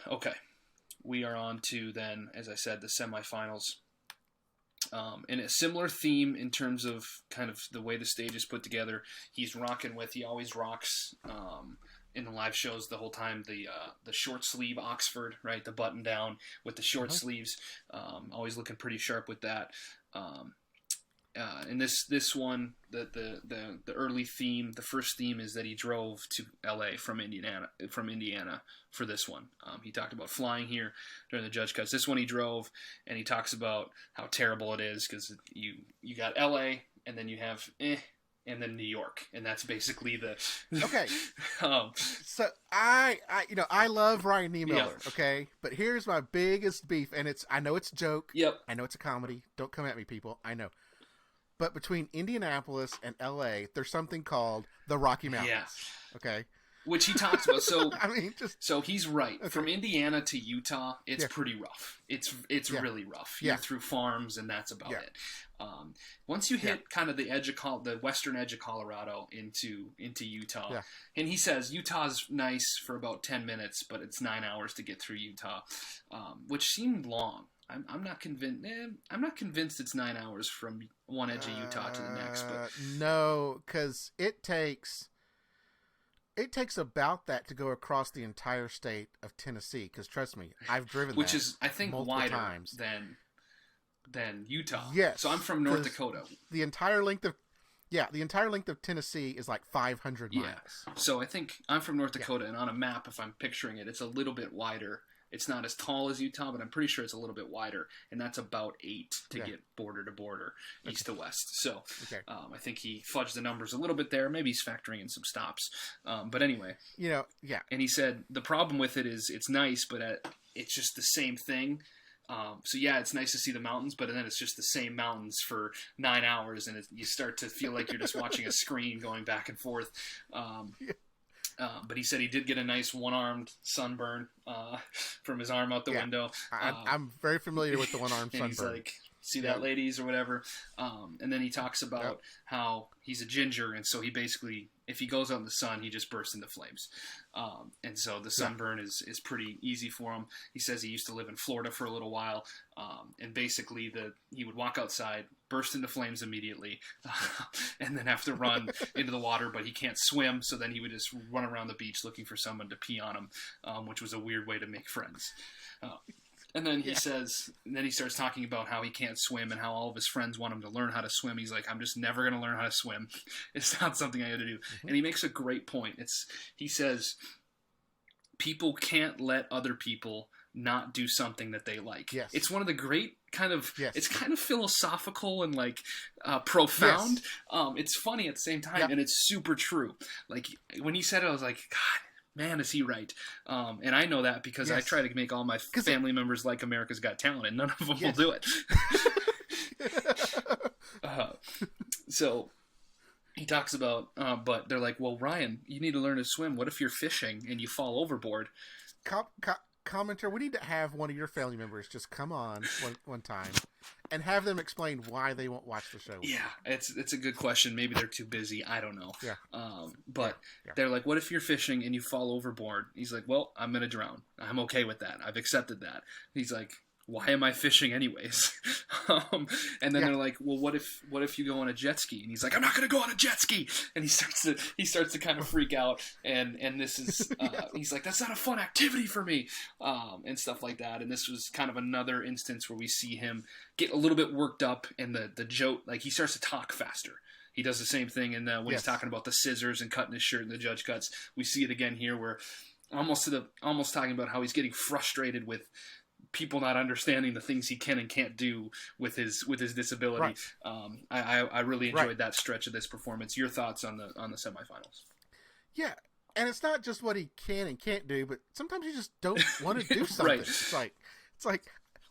okay. We are on to then, as I said, the semifinals. And a similar theme in terms of kind of the way the stage is put together. He always rocks in the live shows the whole time, the short sleeve Oxford, right? The button down with the short sleeves. Always looking pretty sharp with that. And this one, the early theme, the first theme is that he drove to LA from Indiana for this one. He talked about flying here during the judge cuts. This one he drove, and he talks about how terrible it is because you got LA, and then you have and then New York, and that's basically the okay. So I love Ryan Niemiller, yeah. okay, but here's my biggest beef, and I know it's a joke. Yep. I know it's a comedy. Don't come at me, people. I know. But between Indianapolis and LA, there's something called the Rocky Mountains. Yeah. Okay. Which he talks about. So I mean, so he's right. Okay. From Indiana to Utah, it's pretty rough. It's really rough. You're through farms, and that's about it. Once you hit kind of the edge of the western edge of Colorado into Utah, and he says Utah's nice for about 10 minutes, but it's 9 hours to get through Utah, which seemed long. I'm not convinced. I'm not convinced it's 9 hours from one edge of Utah to the next. But no, because it takes about that to go across the entire state of Tennessee. Because trust me, I've driven which is I think wider times. than Utah. Yes. So I'm from North Dakota. The entire length of Tennessee is like 500 miles. Yeah. So I think I'm from North Dakota, and on a map, if I'm picturing it, it's a little bit wider. It's not as tall as Utah, but I'm pretty sure it's a little bit wider, and that's about 8 to get border to border, east to west. So I think he fudged the numbers a little bit there. Maybe he's factoring in some stops. But anyway. And he said the problem with it is it's nice, but it's just the same thing. So it's nice to see the mountains, but then it's just the same mountains for 9 hours, and you start to feel like you're just watching a screen going back and forth. But he said he did get a nice one-armed sunburn from his arm out the window. I'm very familiar with the one-armed sunburn. He's like, see that, ladies, or whatever. And then he talks about how he's a ginger, and so he basically, if he goes out in the sun, he just bursts into flames. And so the sunburn is pretty easy for him. He says he used to live in Florida for a little while, and basically he would walk outside, burst into flames immediately, and then have to run into the water, but he can't swim, so then he would just run around the beach looking for someone to pee on him, which was a weird way to make friends. And then he says, and then he starts talking about how he can't swim and how all of his friends want him to learn how to swim. He's like, I'm just never going to learn how to swim. It's not something I had to do. Mm-hmm. And he makes a great point. He says, people can't let other people not do something that they like. Yes. It's one of the great kind of, it's kind of philosophical and like profound. Yes. It's funny at the same time, and it's super true. Like when he said it, I was like, God, man, is he right? And I know that because I try to make all my family members like America's Got Talent, and none of them will do it. So he talks about, but they're like, well, Ryan, you need to learn to swim. What if you're fishing and you fall overboard? Commenter, we need to have one of your family members just come on one time and have them explain why they won't watch the show. Yeah, it's a good question. Maybe they're too busy. I don't know. Yeah. But they're like, what if you're fishing and you fall overboard? He's like, well, I'm going to drown. I'm okay with that. I've accepted that. He's like, why am I fishing anyways? And then they're like, well, what if you go on a jet ski? And he's like, I'm not going to go on a jet ski. And he starts to kind of freak out. And this is, he's like, that's not a fun activity for me. And stuff like that. And this was kind of another instance where we see him get a little bit worked up, and the joke, like he starts to talk faster. He does the same thing when he's talking about the scissors and cutting his shirt and the judge cuts. We see it again here where almost talking about how he's getting frustrated with people not understanding the things he can and can't do with his disability. Right. I really enjoyed that stretch of this performance. Your thoughts on the semifinals? Yeah, and it's not just what he can and can't do, but sometimes you just don't want to do something. It's like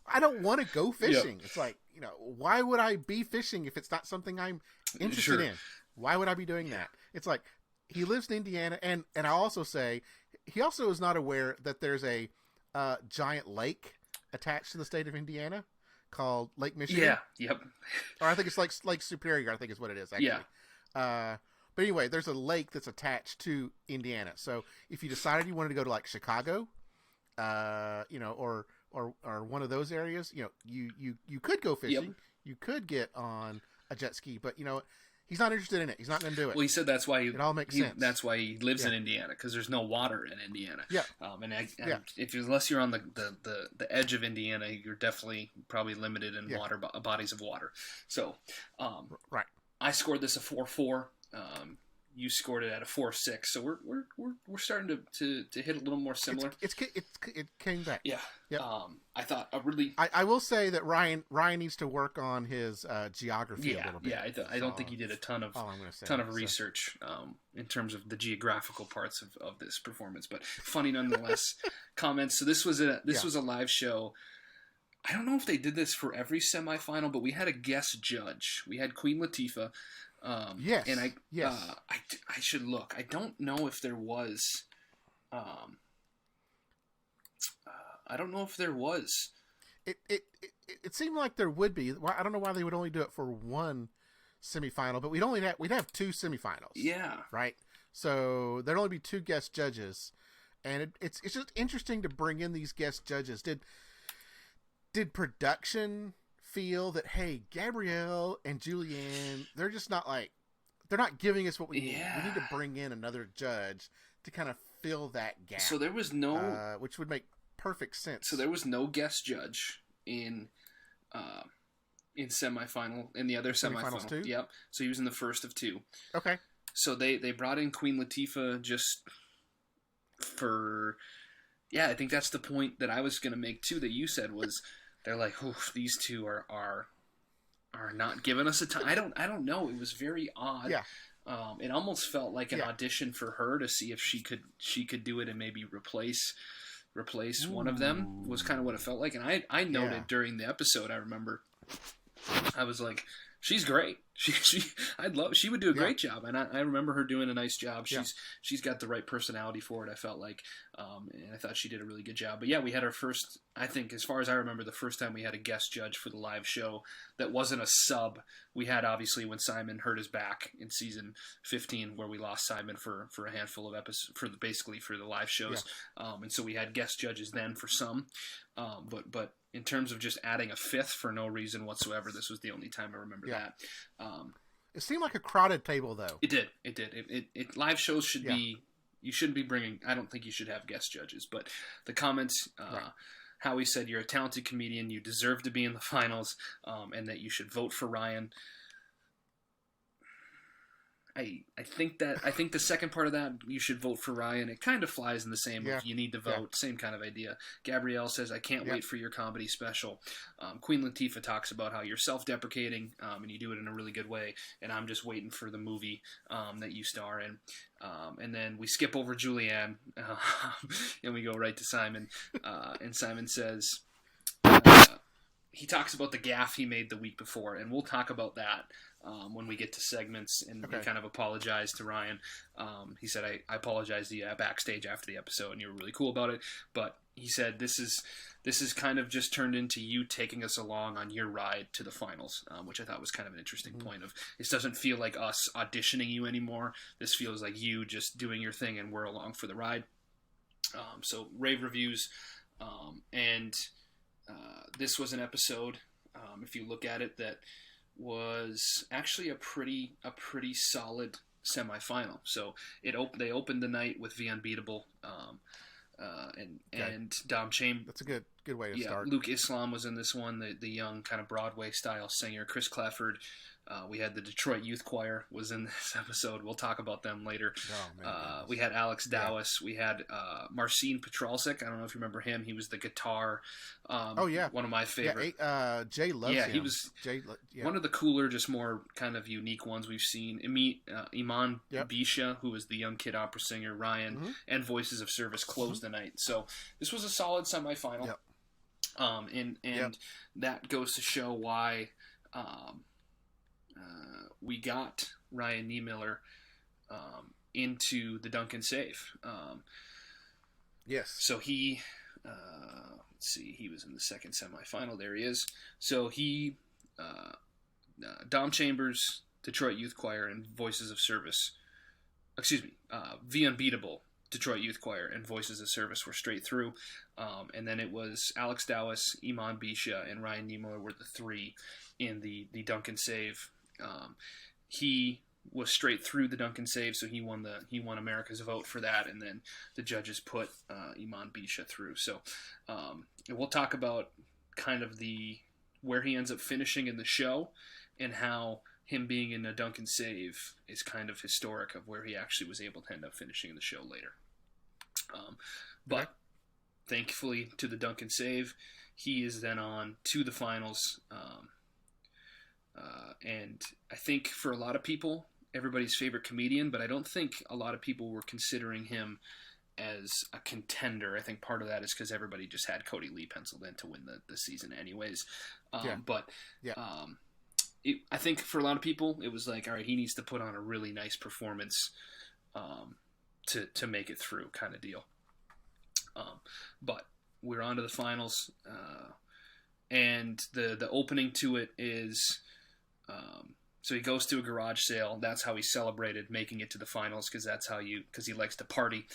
I don't want to go fishing. It's like, why would I be fishing if it's not something I'm interested in? Why would I be doing that? It's like he lives in Indiana, and I'll also say he also is not aware that there's a giant lake attached to the state of Indiana called Lake Michigan. Yeah, yep. Or I think it's like Lake Superior, I think is what it is, actually. Yeah. But anyway, there's a lake that's attached to Indiana. So if you decided you wanted to go to like Chicago, or one of those areas, you could go fishing. Yep. You could get on a jet ski, but he's not interested in it. He's not going to do it. Well, he said that's why it all makes sense. That's why he lives in Indiana, because there's no water in Indiana. Yeah. Unless you're on the edge of Indiana, you're definitely probably limited in bodies of water. So, right. I scored this a 4.4. You scored it at a 4.6, so we're starting to hit a little more similar. It came back. Yeah. Yep. I thought a really. I will say that Ryan needs to work on his geography a little bit. Yeah. I don't think he did a ton of research in terms of the geographical parts of this performance, but funny nonetheless. Comments. So this was a live show. I don't know if they did this for every semifinal, but we had a guest judge. We had Queen Latifah. Yes. And I should look. I don't know if there was. I don't know if there was. It seemed like there would be. I don't know why they would only do it for one semifinal, but we'd have two semifinals. Yeah. Right. So there'd only be two guest judges, and it's just interesting to bring in these guest judges. Did production feel that, hey, Gabrielle and Julianne, they're just not they're not giving us what we need. We need to bring in another judge to kind of fill that gap. So there was no, which would make perfect sense. So there was no guest judge in semifinal, in the other semifinal. Too? Yep. So he was in the first of two. Okay. So they brought in Queen Latifah just for, I think that's the point that I was going to make too, that you said was, they're like, oof, these two are not giving us a time. I don't know. It was very odd. Yeah. It almost felt like an audition for her to see if she could do it and maybe replace one of them, was kind of what it felt like. And I noted during the episode, I remember, I was like, she's great. She would do a great job, and I remember her doing a nice job. She's got the right personality for it, I felt like, and I thought she did a really good job. But we had our first, I think, as far as I remember, the first time we had a guest judge for the live show that wasn't a sub. We had, obviously, when Simon hurt his back in season 15, where we lost Simon for a handful of episodes, for the live shows, and so we had guest judges then for some, but in terms of just adding a fifth for no reason whatsoever, this was the only time I remember that. It seemed like a crowded table, though. It did. It live shows should be. You shouldn't be bringing. I don't think you should have guest judges. But the comments, Howie said, "You're a talented comedian. You deserve to be in the finals, and that you should vote for Ryan." I think the second part of that, you should vote for Ryan, it kind of flies in the same. You need to vote, same kind of idea. Gabrielle says, "I can't wait for your comedy special." Queen Latifah talks about how you're self-deprecating, and you do it in a really good way, and I'm just waiting for the movie that you star in. And then we skip over Julianne, and we go right to Simon, and Simon says, he talks about the gaffe he made the week before, and we'll talk about that when we get to segments, and he kind of apologized to Ryan. He said, I apologized to you backstage after the episode, and you were really cool about it. But he said, this is kind of just turned into you taking us along on your ride to the finals, which I thought was kind of an interesting point of, this doesn't feel like us auditioning you anymore. This feels like you just doing your thing, and we're along for the ride. So rave reviews, and this was an episode, if you look at it, that was actually a pretty solid semifinal. So they opened the night with The Unbeatable, and Dom Chambers. That's a good way to start. Luke Islam was in this one, the young kind of Broadway style singer. Chris Clafford. We had the Detroit Youth Choir was in this episode. We'll talk about them later. We had Alex Dowis. We had Marcin Petralsik. I don't know if you remember him. He was the guitar. One of my favorite. Jay loves him. He was one of the cooler, just more kind of unique ones we've seen. Iman Bisha, who was the young kid opera singer. Ryan and Voices of Service closed the night. So this was a solid semifinal. And that goes to show why we got Ryan Niemiller into the Duncan Save. Yes. So he, let's see, he was in the second semifinal. There he is. So Dom Chambers, Detroit Youth Choir, and Voices of Service The Unbeatable Detroit Youth Choir and Voices of Service were straight through. And then it was Alex Dowis, Iman Bisha, and Ryan Niemiller were the three in the Duncan Save. He was straight through the Duncan Save, so he won America's vote for that, and then the judges put Iman Bisha through. So we'll talk about kind of where he ends up finishing in the show, and how him being in a Duncan Save is kind of historic of where he actually was able to end up finishing in the show later. But thankfully to the Duncan Save, he is then on to the finals. And I think for a lot of people, everybody's favorite comedian, but I don't think a lot of people were considering him as a contender. I think part of that is because everybody just had Cody Lee penciled in to win the season anyways. I think for a lot of people, it was like, all right, he needs to put on a really nice performance to make it through, kind of deal. But we're on to the finals, and the opening to it is, so he goes to a garage sale. That's how he celebrated making it to the finals, because he likes to party.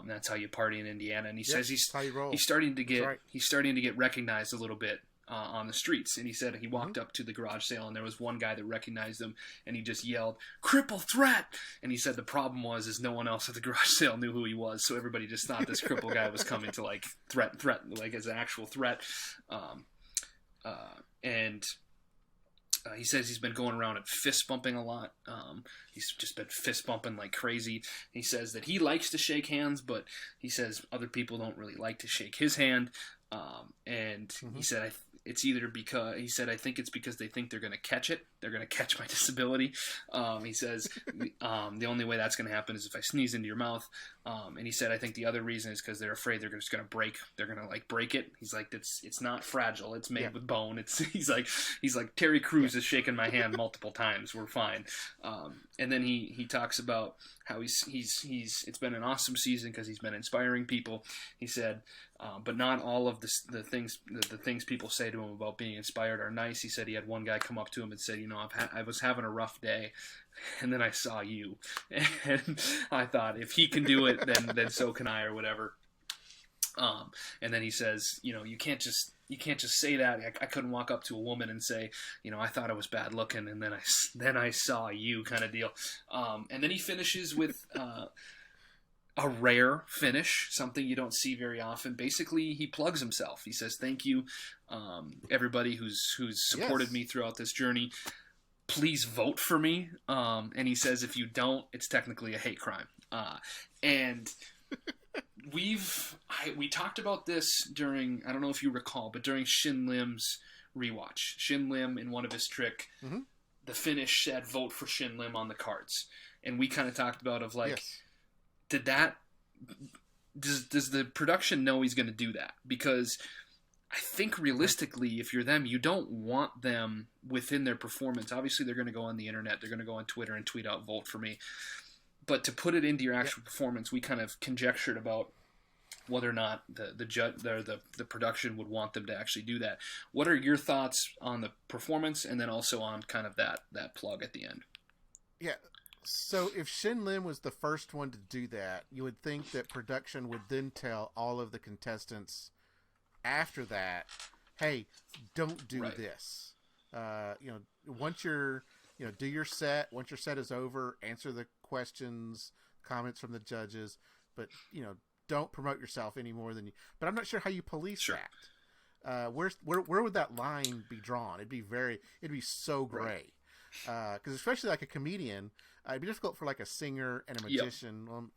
That's how you party in Indiana. And he says he's starting to get recognized a little bit on the streets. And he said he walked up to the garage sale, and there was one guy that recognized him, and he just yelled, "Cripple threat!" And he said the problem was no one else at the garage sale knew who he was, so everybody just thought this cripple guy was coming to like threaten, like as an actual threat. He says he's been going around and fist bumping a lot. He's just been fist bumping like crazy. He says that he likes to shake hands, but he says other people don't really like to shake his hand. He said it's either because I think it's because they think they're going to catch it. They're going to catch my disability. He says the only way that's going to happen is if I sneeze into your mouth. And he said I think the other reason is because they're afraid they're just going to break. They're going to like break it. He's like it's not fragile. It's made with bone. He's like Terry Crews has shaken my hand multiple times. We're fine. And then he talks about how he's it's been an awesome season because he's been inspiring people. He said, but not all of the things people say to him about being inspired are nice. He said he had one guy come up to him and said, I was having a rough day, and then I saw you, and I thought if he can do it, then so can I, or whatever. And then he says, you can't just say that. I couldn't walk up to a woman and say, I thought I was bad looking, and then I saw you, kind of deal. And then he finishes with a rare finish, something you don't see very often. Basically, he plugs himself. He says, "Thank you, everybody who's supported me throughout this journey. Please vote for me." And he says, if you don't, it's technically a hate crime. And we talked about this during, I don't know if you recall, but during Shin Lim's rewatch. Shin Lim, in one of his trick, the finish said vote for Shin Lim on the cards. And we kind of talked about does the production know he's going to do that? Because I think realistically, if you're them, you don't want them within their performance. Obviously, they're going to go on the internet. They're going to go on Twitter and tweet out, "Vote for me." But to put it into your actual performance, we kind of conjectured about whether or not the production would want them to actually do that. What are your thoughts on the performance, and then also on kind of that plug at the end? Yeah. So if Shin Lim was the first one to do that, you would think that production would then tell all of the contestants after that, "Hey, don't do this. Once you're, do your set. Once your set is over, answer the questions, comments from the judges, but don't promote yourself any more than you." But I'm not sure how you police that. Where would that line be drawn? It'd be so gray. Because especially like a comedian, it'd be difficult for like a singer and a magician. Well,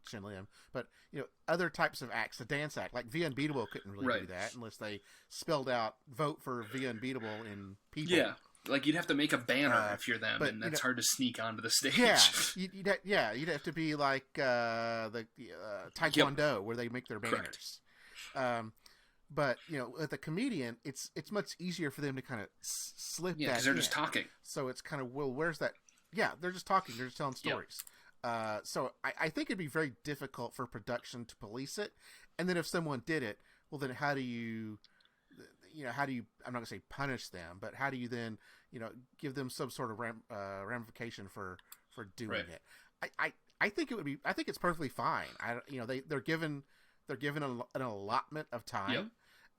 Shin Lim, but other types of acts, a dance act like The Unbeatable couldn't really do that unless they spelled out "vote for The Unbeatable" in people. Yeah, like you'd have to make a banner if you're them, and that's hard to sneak onto the stage. Yeah, you'd have to be like the Taekwondo where they make their banners. But with a comedian, it's much easier for them to kind of slip that. Yeah, because they're just talking. So it's kind of, where's that? Yeah, they're just talking. They're just telling stories. So I think it'd be very difficult for production to police it. And then if someone did it, well, then how do you, I'm not going to say punish them, but how do you then, give them some sort of ramification for doing it? I I think it would be. I think it's perfectly fine. They're given an allotment of time, Yep.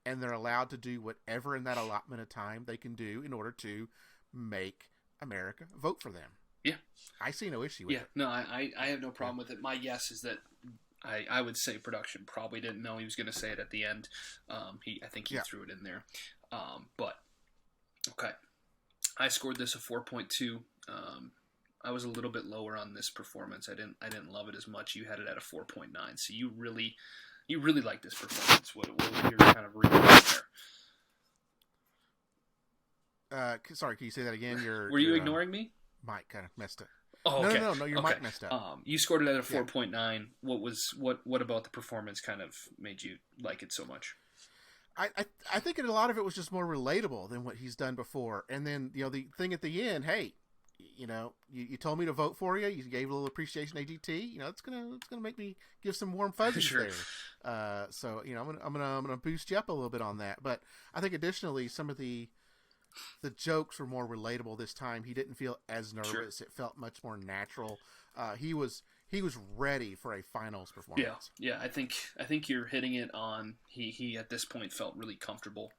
and they're allowed to do whatever in that allotment of time they can do in order to make America vote for them. Yeah. I see no issue with it. No, I have no problem with it. My guess is that I would say production probably didn't know he was going to say it at the end. I think he threw it in there. But okay, I scored this a 4.2. I was a little bit lower on this performance. I didn't love it as much. You had it at a 4.9. So you really liked this performance. What was your kind of reading there? Sorry, can you say that again? Were you ignoring me? Mic kind of messed up. Oh, okay. No, your mic messed up. You scored it at a 4.9. What about the performance kind of made you like it so much? I think a lot of it was just more relatable than what he's done before. And then, the thing at the end, hey, you told me to vote for you. You gave a little appreciation AGT. It's gonna make me give some warm fuzzies Sure. there. So I'm gonna boost you up a little bit on that. But I think additionally, some of the jokes were more relatable this time. He didn't feel as nervous. Sure. It felt much more natural. He was ready for a finals performance. Yeah. I think you're hitting it on. He at this point felt really comfortable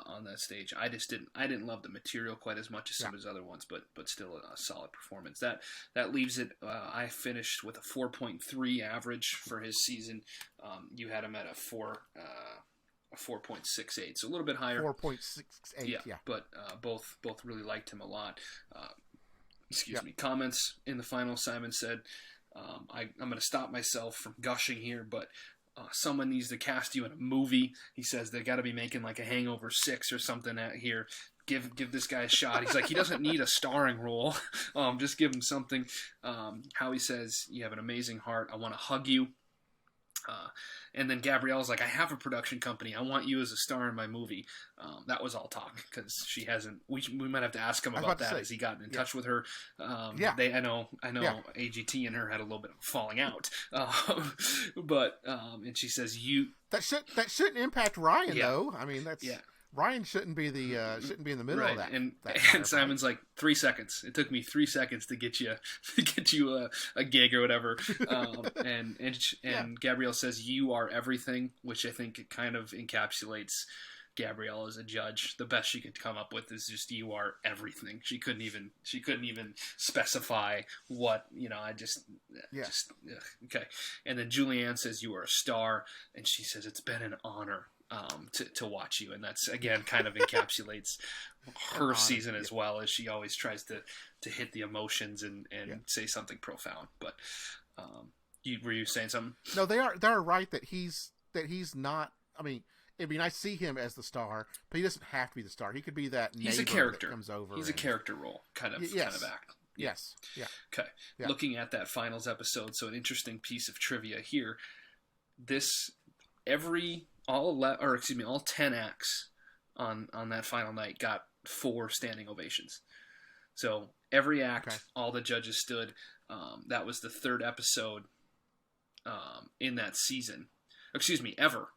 on that stage. I didn't love the material quite as much as some of his other ones, but still a solid performance. That leaves it. I finished with a 4.3 average for his season. You had him at a 4.68, so a little bit higher. 4.68, yeah. But both really liked him a lot. Excuse me. Comments in the final, Simon said, I'm going to stop myself from gushing here, but someone needs to cast you in a movie. He says they got to be making like a Hangover 6 or something out here. Give this guy a shot. He's like, he doesn't need a starring role. Just give him something. Howie says, you have an amazing heart. I want to hug you. And then Gabrielle's like, I have a production company. I want you as a star in my movie. That was all talk because she hasn't. We might have to ask him about that. Has he gotten in touch with her? I know. AGT and her had a little bit of falling out. But and she says that shouldn't impact Ryan though. I mean Ryan shouldn't be in the middle of that. And Simon's like 3 seconds. It took me 3 seconds to get you a gig or whatever. And Gabrielle says you are everything, which I think it kind of encapsulates Gabrielle as a judge. The best she could come up with is just you are everything. She couldn't even specify what, okay. And then Julianne says you are a star, and she says it's been an honor to watch you, and that's again kind of encapsulates her season as well, as she always tries to hit the emotions and say something profound. But were you saying something? No, they're right that he's not. I mean, I see him as the star, but he doesn't have to be the star. He could be that neighbor. He's a character. That comes over. He's a character role kind of act. Yes. Yeah. Okay. Yeah. Looking at that finals episode, so an interesting piece of trivia here. All 10 acts on that final night got 4 standing ovations. So every act, all the judges stood. That was the third episode in that season. Ever.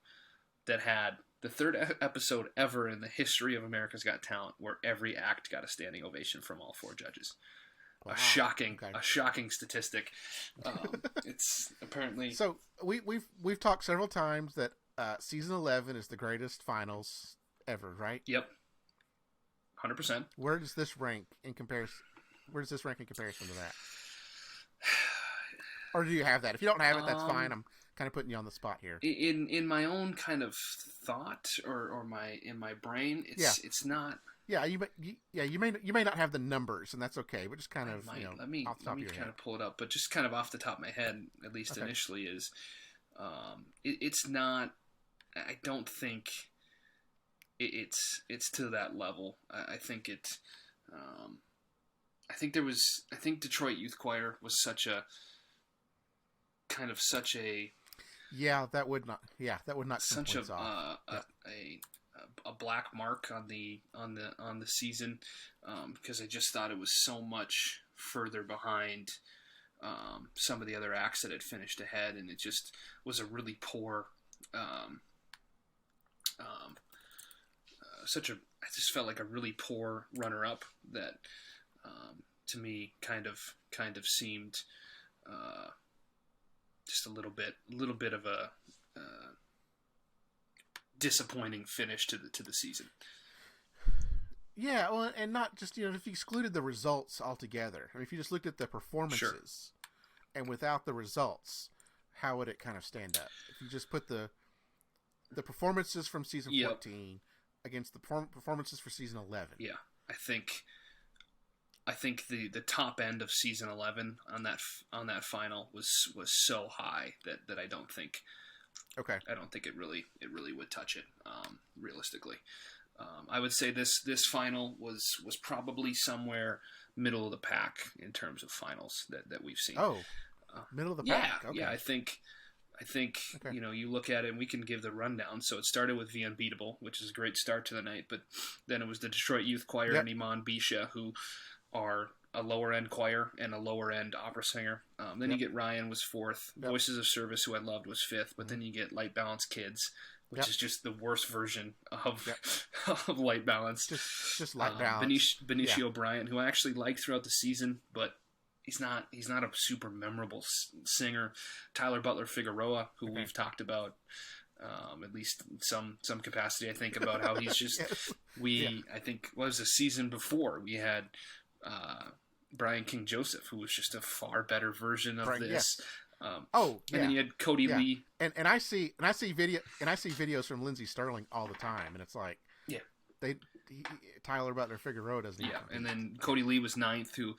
That had the third episode ever in the history of America's Got Talent where every act got a standing ovation from all 4 judges. Wow. A shocking statistic. It's apparently. So we've talked several times that season 11 is the greatest finals ever, right? Yep. 100%. Where does this rank in comparison to that? Or do you have that? If you don't have it, that's fine. I'm kind of putting you on the spot here. In my own kind of thought or in my brain, it's not. Yeah, you may not have the numbers, and that's okay. But just kind of let me kind of pull it up. But just kind of off the top of my head, at least initially, is it's not. I don't think it's to that level. I think it. I think Detroit Youth Choir was such a. Yeah, that would not such a black mark on the season, because I just thought it was so much further behind some of the other acts that had finished ahead, and it just was a really poor. I just felt like a really poor runner-up that, to me, kind of seemed just a little bit of a disappointing finish to the season. Yeah, well, and not just, if you excluded the results altogether. I mean, if you just looked at the performances and without the results, how would it kind of stand up? If you just put the performances from season 14 against the performances for season 11. Yeah, I think the top end of season 11 on that final was so high that I don't think it really would touch it realistically. I would say this final was probably somewhere middle of the pack in terms of finals that we've seen. Oh, middle of the pack. Okay. Yeah. I think okay. You look at it, and we can give the rundown. So it started with The Unbeatable, which is a great start to the night, but then it was the Detroit Youth Choir and Iman Bisha, who are a lower end choir and a lower end opera singer. Then you get Ryan was fourth, Voices of Service, who I loved, was fifth, but then you get Light Balance Kids, which is just the worst version of of Light Balance. Just Light Balance. Benicio Bryant, who I actually liked throughout the season, but he's not a super memorable singer. Tyler Butler Figueroa, who we've talked about at least some capacity, I think, about how he's just I think what was the season before we had Brian King Joseph, who was just a far better version of this. And then you had Cody Lee, and I see videos from Lindsey Sterling all the time, and it's like Tyler Butler Figueroa doesn't. Yeah, and then Cody Lee was ninth, who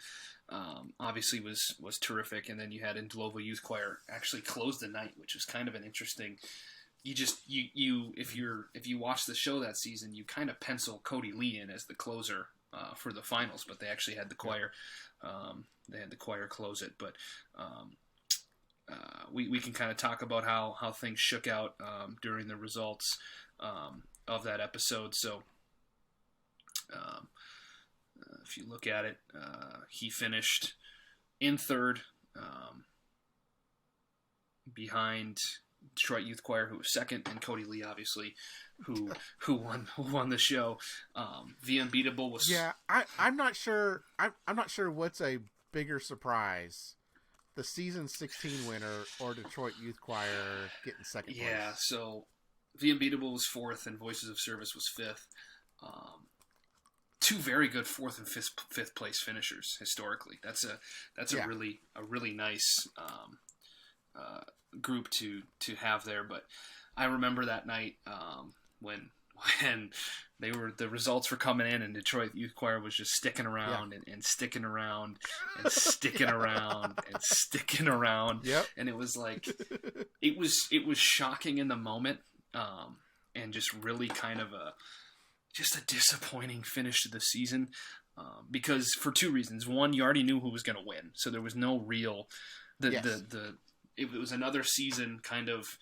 obviously was terrific, and then you had Indlovo Youth Choir actually close the night, which was kind of an interesting. If you watch the show that season, you kind of pencil Cody Lee in as the closer for the finals, but they actually had the choir. They had the choir close it, but. We can kind of talk about how things shook out during the results of that episode. So if you look at it, he finished in third behind Detroit Youth Choir, who was second, and Cody Lee, obviously, who won the show. The Unbeatable was I'm not sure what's a bigger surprise. The season 16 winner or Detroit Youth Choir getting second place? Yeah, so The Unbeatable was fourth and Voices of Service was fifth. Two very good fourth and fifth place finishers historically. That's a really nice group to have there. But I remember that night when the results were coming in, and Detroit Youth Choir was just sticking around and sticking around and sticking around and sticking around. Yep. And it was like, it was shocking in the moment, and just really kind of a disappointing finish to the season, because for two reasons. One, you already knew who was going to win, so there was no real it was another season kind of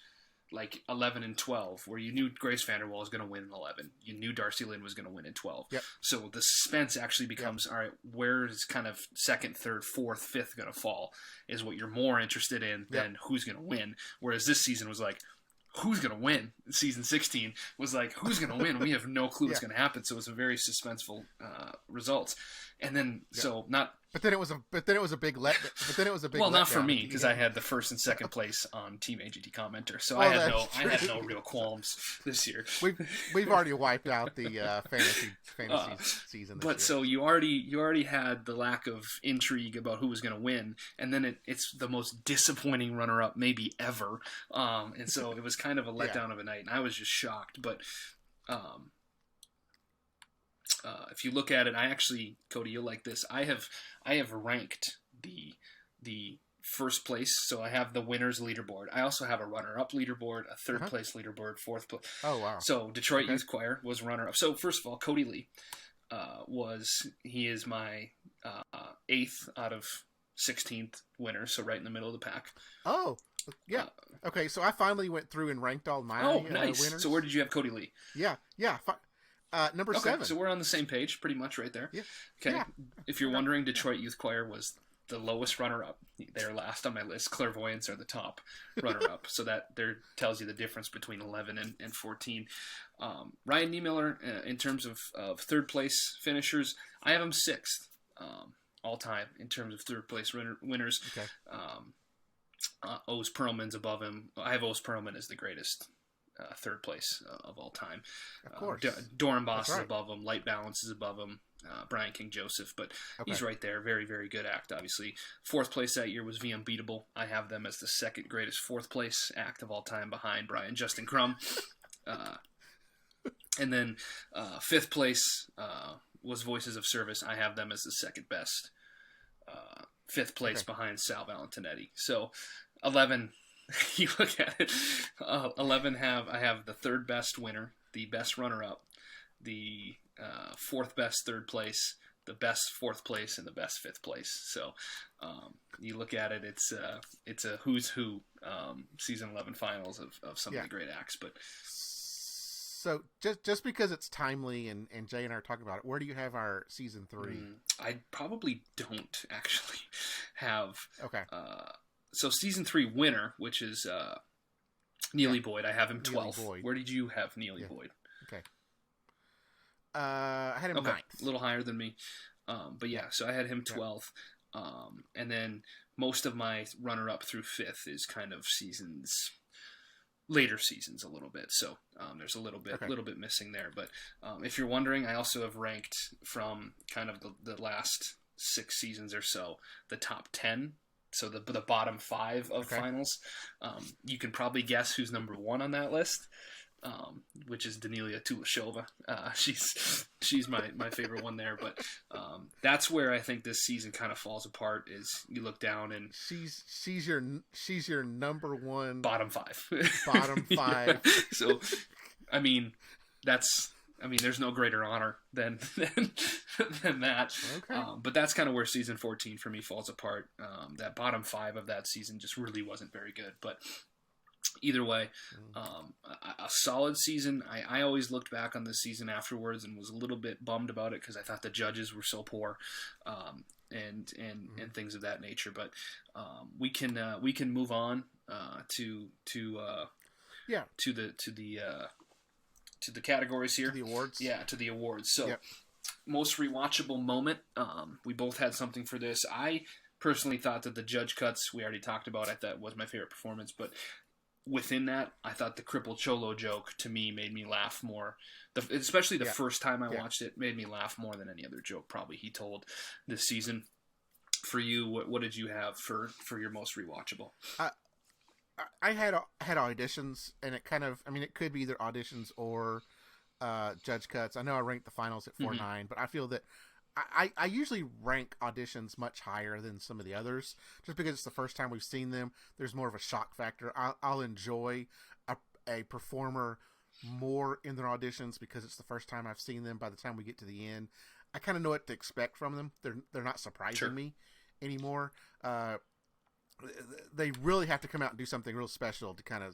like 11 and 12, where you knew Grace Vanderwall was going to win in 11. You knew Darcy Lynn was going to win in 12. Yep. So the suspense actually becomes, all right, where is kind of second, third, fourth, fifth going to fall is what you're more interested in than who's going to win. Whereas this season was like, who's going to win? Season 16 was like, who's going to win? We have no clue what's going to happen. So it was a very suspenseful results. And then, But then it was a big well, not for me, because I had the first and second place on Team AGT Commenter, so I had no real qualms this year. We've already wiped out the fantasy season. But so you already had the lack of intrigue about who was going to win, and then it's the most disappointing runner-up maybe ever, and so it was kind of a letdown of a night, and I was just shocked. But if you look at it, Cody, you'll like this. I have ranked the first place, so I have the winners leaderboard. I also have a runner-up leaderboard, a third place leaderboard, fourth place. Oh wow! So Detroit Youth Choir was runner-up. So first of all, Cody Lee is my 8th out of 16th winner, so right in the middle of the pack. Oh yeah. Okay, so I finally went through and ranked all my nice. Winners. So where did you have Cody Lee? Yeah. Number 7. So we're on the same page, pretty much right there. Yeah. Okay. Yeah. If you're wondering, Detroit Youth Choir was the lowest runner-up. They're last on my list. Clairvoyants are the top runner-up. So that there tells you the difference between 11 and 14. Ryan Niemiller, in terms of third place finishers, I have him 6th all time in terms of third place winners. Okay. Oz Perlman's above him. I have Oz Perlman as the greatest third place of all time. Of course. Dorenbos is above him. Light Balance is above him. Brian King Joseph, but he's right there. Very, very good act, obviously. Fourth place that year was The Unbeatable. I have them as the second greatest fourth place act of all time behind Brian Justin Crumb. And then fifth place was Voices of Service. I have them as the second best. Fifth place behind Sal Valentinetti. So 11, you look at it, 11 I have the third best winner, the best runner-up, the fourth best third place, the best fourth place, and the best fifth place. So you look at it, it's a who's who season 11 finals of some of the great acts. But so just because it's timely and Jay and I are talking about it, where do you have our season 3? I probably don't actually have. Okay. So season 3 winner, which is Neely Boyd, I have him 12th. Where did you have Neely Boyd? Okay. I had him 9th. A little higher than me. But so I had him 12th. And then most of my runner-up through 5th is kind of later seasons a little bit. So there's a little bit missing there. But if you're wondering, I also have ranked from kind of the last 6 seasons or so, the top 10. So the bottom 5 of finals. You can probably guess who's number 1 on that list. Which is Danilia Tulashova. She's my favorite one there, but that's where I think this season kind of falls apart. Is you look down and she's your number 1 bottom 5. Bottom 5. So, there's no greater honor than that. Okay. But that's kind of where season 14 for me falls apart. That bottom 5 of that season just really wasn't very good, but. Either way, a solid season. I always looked back on this season afterwards and was a little bit bummed about it because I thought the judges were so poor, and things of that nature. But we can move on to the categories here. To the awards. Yeah, to the awards. So most rewatchable moment. We both had something for this. I personally thought that the judge cuts we already talked about. I thought was my favorite performance, but. Within that, I thought the Cripple Cholo joke to me made me laugh more. Especially the first time I watched it, made me laugh more than any other joke probably he told this season. For you, what did you have for your most rewatchable? I had auditions, and it kind of, it could be either auditions or judge cuts. I know I ranked the finals at 4.9, but I feel that I usually rank auditions much higher than some of the others, just because it's the first time we've seen them. There's more of a shock factor. I'll enjoy a performer more in their auditions because it's the first time I've seen them. By the time we get to the end, I kind of know what to expect from them. They're not surprising me anymore. They really have to come out and do something real special to kind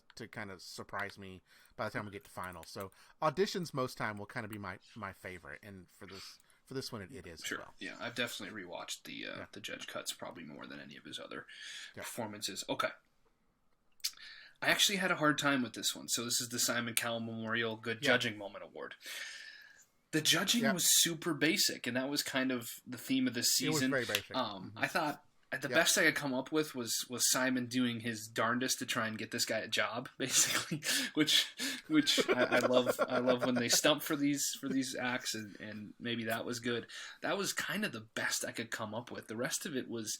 of surprise me by the time we get to finals. So auditions most time will kind of be my favorite, and for this one, it is. Sure. As well. Yeah, I've definitely rewatched the judge cuts probably more than any of his other performances. Okay. I actually had a hard time with this one. So this is the Simon Cowell Memorial Good Judging Moment Award. The judging was super basic, and that was kind of the theme of this season. It was very basic. I thought the best I could come up with was Simon doing his darndest to try and get this guy a job, basically, which I love. I love when they stump for these acts, and maybe that was good. That was kind of the best I could come up with. The rest of it was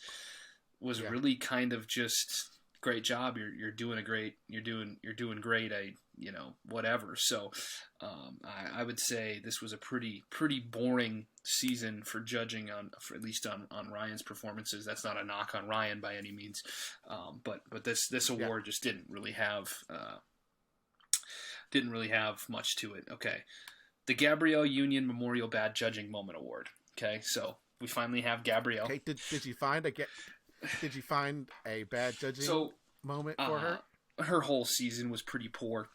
really kind of just great job. You're doing great. Whatever. So I would say this was a pretty boring season for judging at least on Ryan's performances. That's not a knock on Ryan by any means, but this award just didn't really have much to it. Okay, the Gabrielle Union Memorial Bad Judging Moment Award. Okay, so we finally have Gabrielle. Okay, did you find a bad judging moment for her? Her whole season was pretty poor.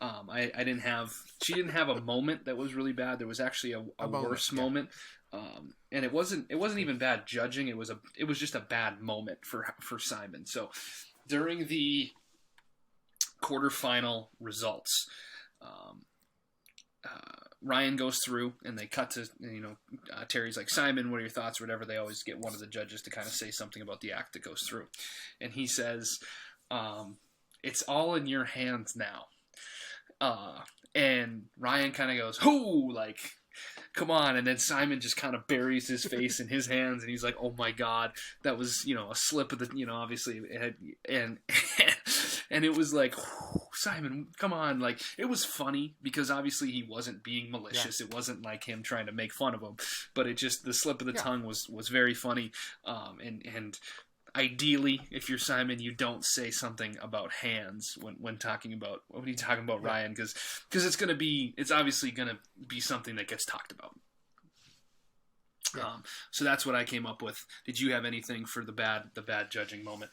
She didn't have a moment that was really bad. There was actually a worse moment. And it wasn't even bad judging. It was just a bad moment for Simon. So during the quarterfinal results, Ryan goes through, and they cut to, Terry's like, Simon, what are your thoughts, or whatever. They always get one of the judges to kind of say something about the act that goes through. And he says, it's all in your hands now. And Ryan kind of goes, "Whoo!" Like, come on. And then Simon just kind of buries his face in his hands, and he's like, "Oh my God, that was, a slip of the, obviously it had," and it was like, Simon, come on. Like, it was funny because obviously he wasn't being malicious. Yeah. It wasn't like him trying to make fun of him, but it just, the slip of the tongue was very funny. And ideally, if you're Simon, you don't say something about hands when talking about Ryan, because it's obviously gonna be something that gets talked about. Yeah. So that's what I came up with. Did you have anything for the bad judging moment?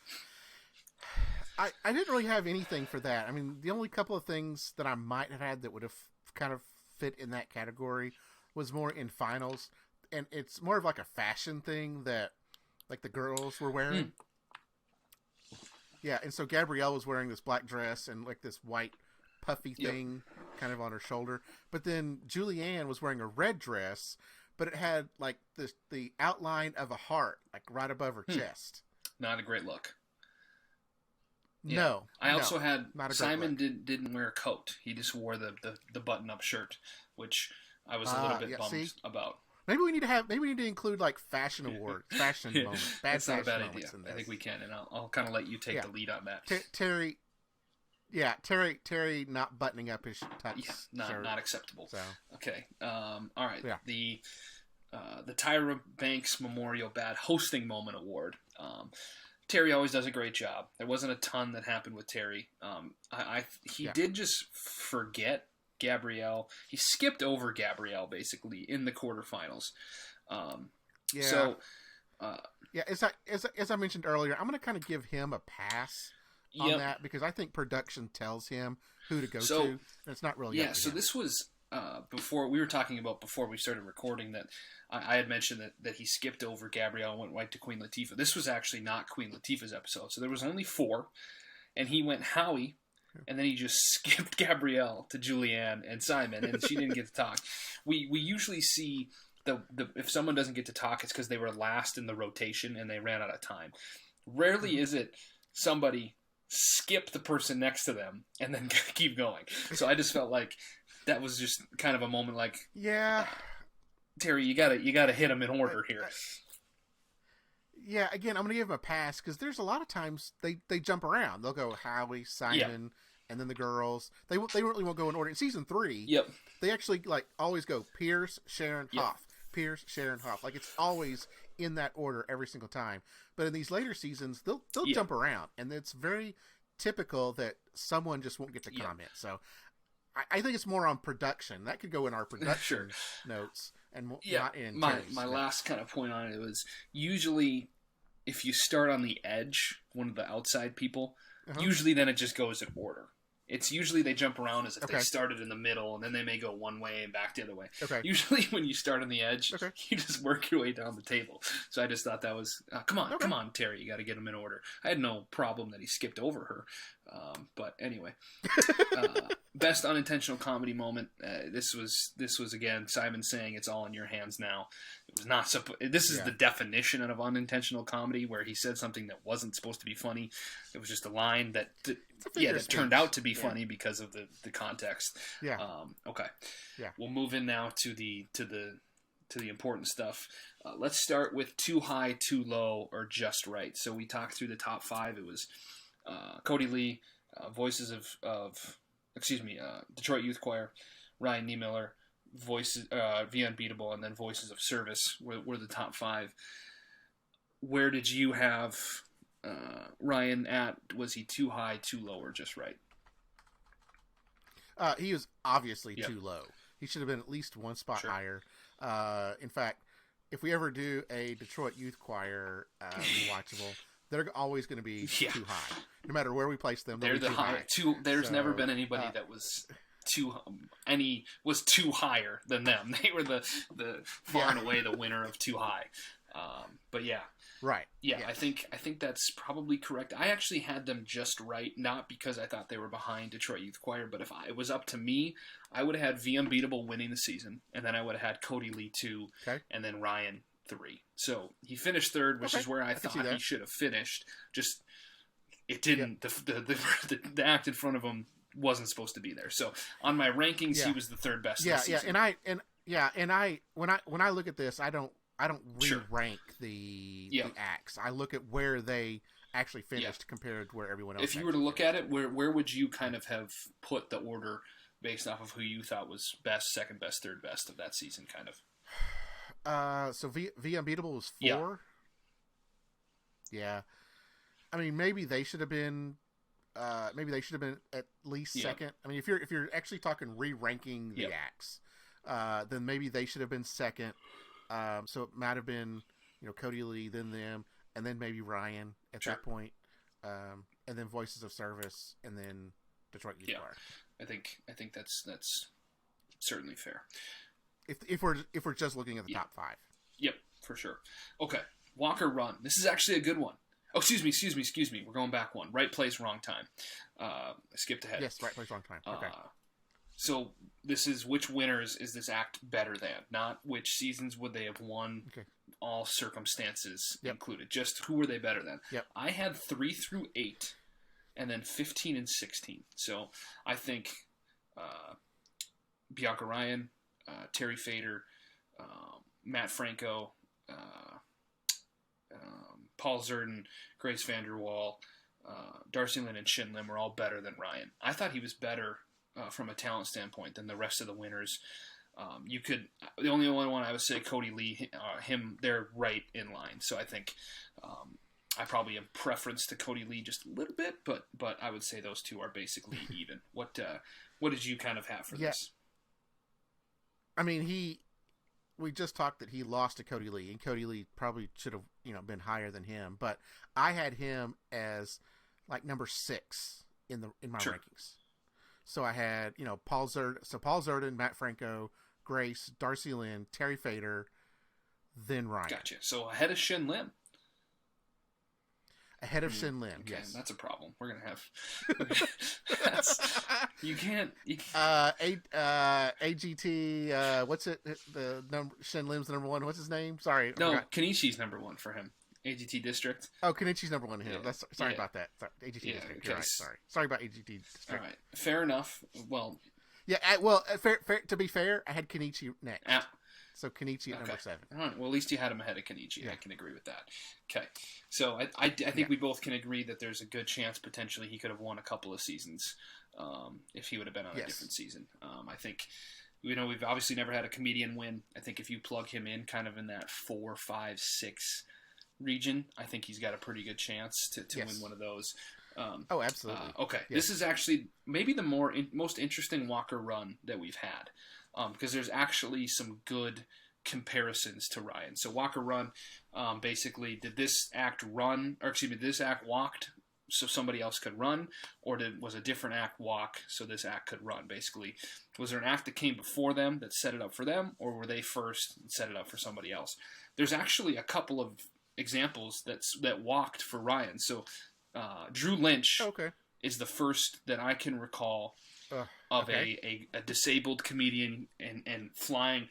I didn't really have anything for that. I mean, the only couple of things that I might have had that would have kind of fit in that category was more in finals, and it's more of like a fashion thing that, like, the girls were wearing. Yeah, and so Gabrielle was wearing this black dress and like this white puffy thing kind of on her shoulder. But then Julianne was wearing a red dress, but it had like the outline of a heart like right above her chest. Not a great look. No. I also had Simon didn't wear a coat. He just wore the button-up shirt, which I was a little bit bummed about. Maybe we need to include like fashion awards, fashion moments, That's not a bad idea. I think we can, and I'll kind of let you take the lead on that. Terry not buttoning up his tux. Not acceptable. So. Okay. All right. Yeah. The Tyra Banks Memorial Bad Hosting Moment Award. Terry always does a great job. There wasn't a ton that happened with Terry. He did just forget Gabrielle. He skipped over Gabrielle basically in the quarterfinals. As I mentioned earlier, I'm going to kind of give him a pass on that because I think production tells him who to go to, and it's not really up to him. This was before we started recording that I had mentioned that he skipped over Gabrielle and went right to Queen Latifah. This was actually not Queen Latifah's episode, so there was only 4, and he went Howie. And then he just skipped Gabrielle to Julianne and Simon, and she didn't get to talk. We usually see if someone doesn't get to talk, it's because they were last in the rotation and they ran out of time. Rarely is it somebody skip the person next to them and then keep going. So I just felt like that was just kind of a moment like, Terry, you gotta hit them in order here. Yeah, again, I'm going to give him a pass because there's a lot of times they jump around. They'll go Howie, Simon, and then the girls. They really won't go in order. In season 3, they actually like always go Pierce, Sharon, Hoff. Pierce, Sharon, Hoff. Like it's always in that order every single time. But in these later seasons, they'll jump around, and it's very typical that someone just won't get to comment. So I think it's more on production. That could go in our production notes. And not in my last kind of point on it was usually if you start on the edge, one of the outside people, usually then it just goes in order. It's usually they jump around as if they started in the middle, and then they may go one way and back the other way. Usually when you start on the edge, you just work your way down the table. So I just thought that was, come on, Terry, you got to get him in order. I had no problem that he skipped over her. But anyway, best unintentional comedy moment. This was again Simon saying it's all in your hands now. It was not this is the definition of unintentional comedy, where he said something that wasn't supposed to be funny. It was just a line that turned out to be funny because of the context. Okay. We'll move in now to the important stuff. Let's start with too high, too low, or just right. So we talked through the top 5. It was Cody Lee, voices of Detroit Youth Choir, Ryan Niemiller, voices The Unbeatable, and then Voices of Service were the top 5. Where did you have Ryan at? Was he too high, too low, or just right? He was obviously too low. He should have been at least one spot higher. In fact, if we ever do a Detroit Youth Choir rewatchable, they're always going to be too high. No matter where we place them, they're too high. There's never been anybody that was too higher than them. They were the far and away the winner of Too High. But yeah. Right. Yeah, yes. I think that's probably correct. I actually had them just right, not because I thought they were behind Detroit Youth Choir, but if it was up to me, I would have had V Unbeatable winning the season, and then I would have had Cody Lee 2, Okay. and then Ryan 3. So he finished third, which is where I thought he should have finished. Just it didn't. Yep. The act in front of him wasn't supposed to be there. So on my rankings, he was the third best. Yeah, this season. and I when I look at this, I don't re-rank the acts. I look at where they actually finished compared to where everyone else. If you were to look at it, where would you kind of have put the order based off of who you thought was best, second best, third best of that season, kind of? So V Unbeatable was 4. Yeah. I mean, maybe they should have been. Maybe they should have been at least second. I mean, if you're actually talking re-ranking the acts, then maybe they should have been second. So it might have been, Cody Lee, then them, and then maybe Ryan at that point, and then Voices of Service, and then Detroit Youth Choir. I think that's certainly fair. If we're just looking at the top 5. Yep, for sure. Okay, Walk or Run. This is actually a good one. Oh, excuse me. We're going back one. Right place, wrong time. I skipped ahead. Yes, right place, wrong time. Okay. So this is which winners is this act better than? Not which seasons would they have won, all circumstances included. Just who were they better than? Yep. I had 3 through 8, and then 15 and 16. So I think Bianca Ryan, Terry Fader, Matt Franco, Paul Zerden, Grace Vanderwall, Darcy Lynn, and Shin Lim were all better than Ryan. I thought he was better from a talent standpoint than the rest of the winners. The only one I would say Cody Lee, they're right in line. So I think I probably have preference to Cody Lee just a little bit, but I would say those two are basically even. What did you kind of have for this? I mean, we just talked that he lost to Cody Lee, and Cody Lee probably should have, been higher than him. But I had him as like number 6 in my rankings. So I had, Paul Zerden, Matt Franco, Grace, Darcy Lynn, Terry Fader, then Ryan. Gotcha. So ahead of Shin Lim. Ahead of Shin Lim, okay, yes. That's a problem. We're gonna have. You can't. AGT. What's it? The number. Shin Lim's the number 1. What's his name? Sorry. No, Kenichi's number 1 for him. AGT District. Oh, Kenichi's number 1 here. Sorry about that. Sorry, AGT District. You're right. Sorry about AGT District. All right. Fair enough. Well. Yeah. Fair. To be fair, I had Kenichi next. So Kenichi at number 7. All right. Well, at least you had him ahead of Kenichi. I can agree with that. Okay. So I think we both can agree that there's a good chance potentially he could have won a couple of seasons if he would have been on a different season. I think, we've obviously never had a comedian win. I think if you plug him in kind of in that 4, 5, 6 region, I think he's got a pretty good chance to win one of those. Absolutely. Okay. Yes. This is actually maybe the most interesting Walker run that we've had. Because there's actually some good comparisons to Ryan. So Walker Run, basically, did this act walked so somebody else could run, or was a different act walk so this act could run? Basically, was there an act that came before them that set it up for them, or were they first and set it up for somebody else? There's actually a couple of examples that walked for Ryan. So Drew Lynch is the first that I can recall of a disabled comedian and flying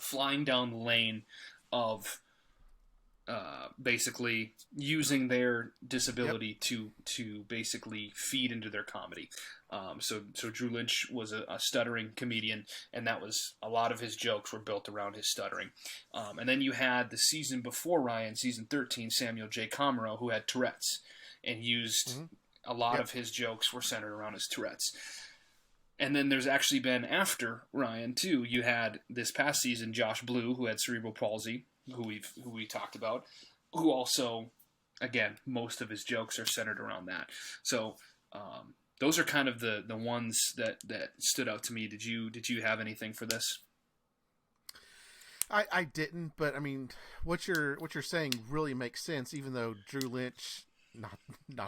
flying down the lane of basically using their disability to basically feed into their comedy. So Drew Lynch was a stuttering comedian, and that was a lot of his jokes were built around his stuttering. And then you had the season before Ryan, season 13, Samuel J. Comero, who had Tourette's and used a lot of his jokes were centered around his Tourette's. And then there's actually been, after Ryan, too, you had this past season Josh Blue, who had cerebral palsy, who we talked about, who also, again, most of his jokes are centered around that. So those are kind of the ones that stood out to me. Did you have anything for this? I didn't, but I mean, what you're saying really makes sense. Even though Drew Lynch not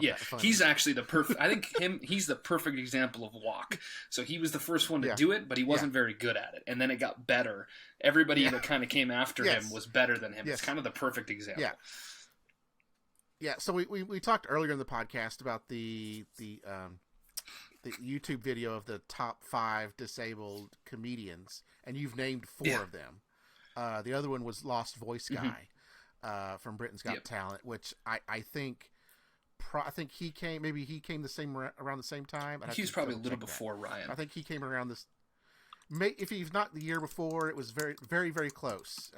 Yeah, that funny. he's actually the perfect. I think he's the perfect example of walk. So he was the first one to do it, but he wasn't very good at it. And then it got better. Everybody that kind of came after him was better than him. It's kind of the perfect example. Yeah. Yeah. So we talked earlier in the podcast about the YouTube video of the top 5 disabled comedians, and you've named 4 of them. The other one was Lost Voice Guy from Britain's Got Talent, which I think. I think he came around the same time. He was probably a little before Ryan. I think he came around this. If he's not the year before, it was very, very, very close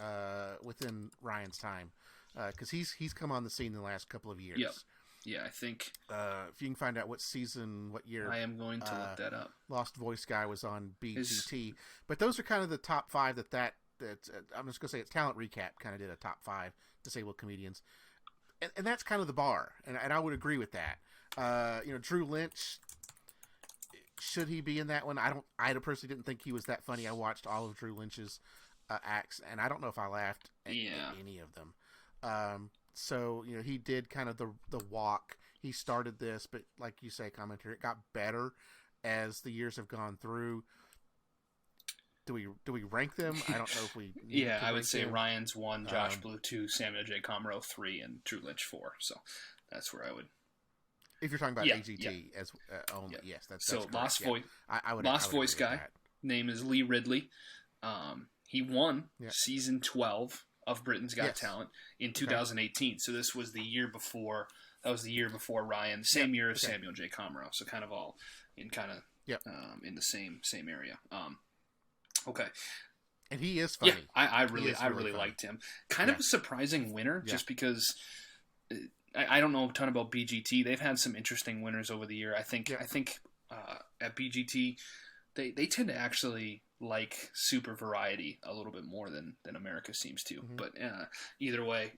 within Ryan's time because he's come on the scene in the last couple of years. Yep. Yeah, I think. If you can find out what season, what year, I am going to look that up. Lost Voice Guy was on BGT, but those are kind of the top 5 that I'm just gonna say it's Talent Recap kind of did a top 5 disabled comedians. And that's kind of the bar, and I would agree with that. Drew Lynch, should he be in that one? I personally didn't think he was that funny. I watched all of Drew Lynch's acts, and I don't know if I laughed at any of them. So he did kind of the walk. He started this, but like you say, Commenter, it got better as the years have gone through. Do we rank them? I don't know if we. I would say Ryan's 1, Josh Blue 2, Samuel J. Comroe 3, and Drew Lynch 4. So that's where I would. If you're talking about AGT as only, yes, that's so correct. Lost Voice. I would Lost Voice Guy. Name is Lee Ridley. He won season 12 of Britain's Got Talent in 2018. So this was the year before. That was the year before Ryan. Same year as Samuel J. Comroe. So kind of all in in the same area. Okay. And he is funny. Yeah, I really liked him. Kind of a surprising winner, just because I don't know a ton about BGT. They've had some interesting winners over the year. I think at BGT they tend to actually like super variety a little bit more than America seems to. Mm-hmm. But either way,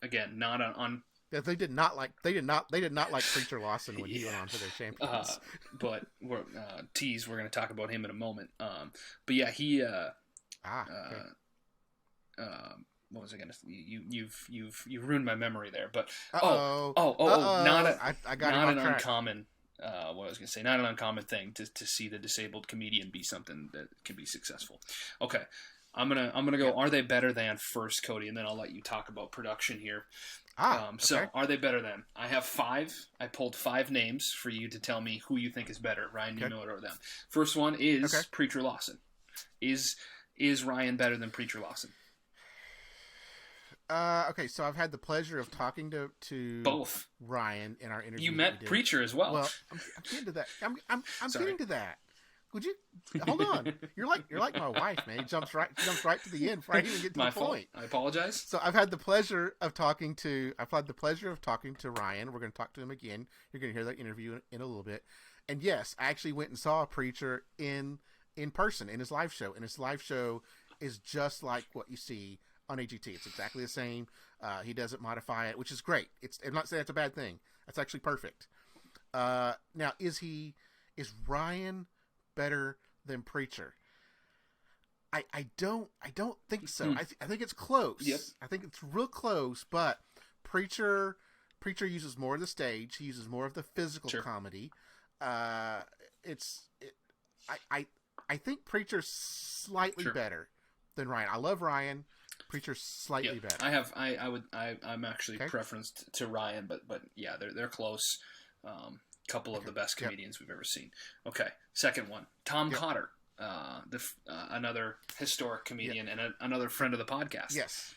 again, not on. Yeah, they did not like Preacher Lawson when he went on to their champions. But we're we're going to talk about him in a moment. But yeah, he. What was I going to? You've ruined my memory there. But not an uncommon. What I was going to say, not an uncommon thing to see the disabled comedian be something that can be successful. Okay. I'm gonna go. Are they better than first, Cody, and then I'll let you talk about production here. So are they better than? I have 5. I pulled 5 names for you to tell me who you think is better, Ryan Niemiller or them. First one is Preacher Lawson. Is Ryan better than Preacher Lawson? Okay, so I've had the pleasure of talking to both Ryan in our interview. You met Preacher as well. Well, I'm getting to that. I'm getting to that. Would you hold on? You're like my wife, man. He jumps right to the end before I even get to my the fault. point. I apologize. So I've had the pleasure of talking to Ryan. We're going to talk to him again. You're going to hear that interview in a little bit. And yes, I actually went and saw a Preacher in person in his live show. And his live show is just like what you see on AGT. It's exactly the same. He doesn't modify it, which is great. I'm not saying it's a bad thing. That's actually perfect. Now, is Ryan better than Preacher? I don't think so. I think it's close. Yep. I think it's real close, but Preacher uses more of the stage. He uses more of the physical comedy. I think Preacher's slightly better than Ryan. I love Ryan. Preacher's slightly better. I'm actually preferenced to Ryan, but yeah, they're close. Couple of the best comedians we've ever seen. Okay, second one, Tom Cotter, another historic comedian and another friend of the podcast. Yes,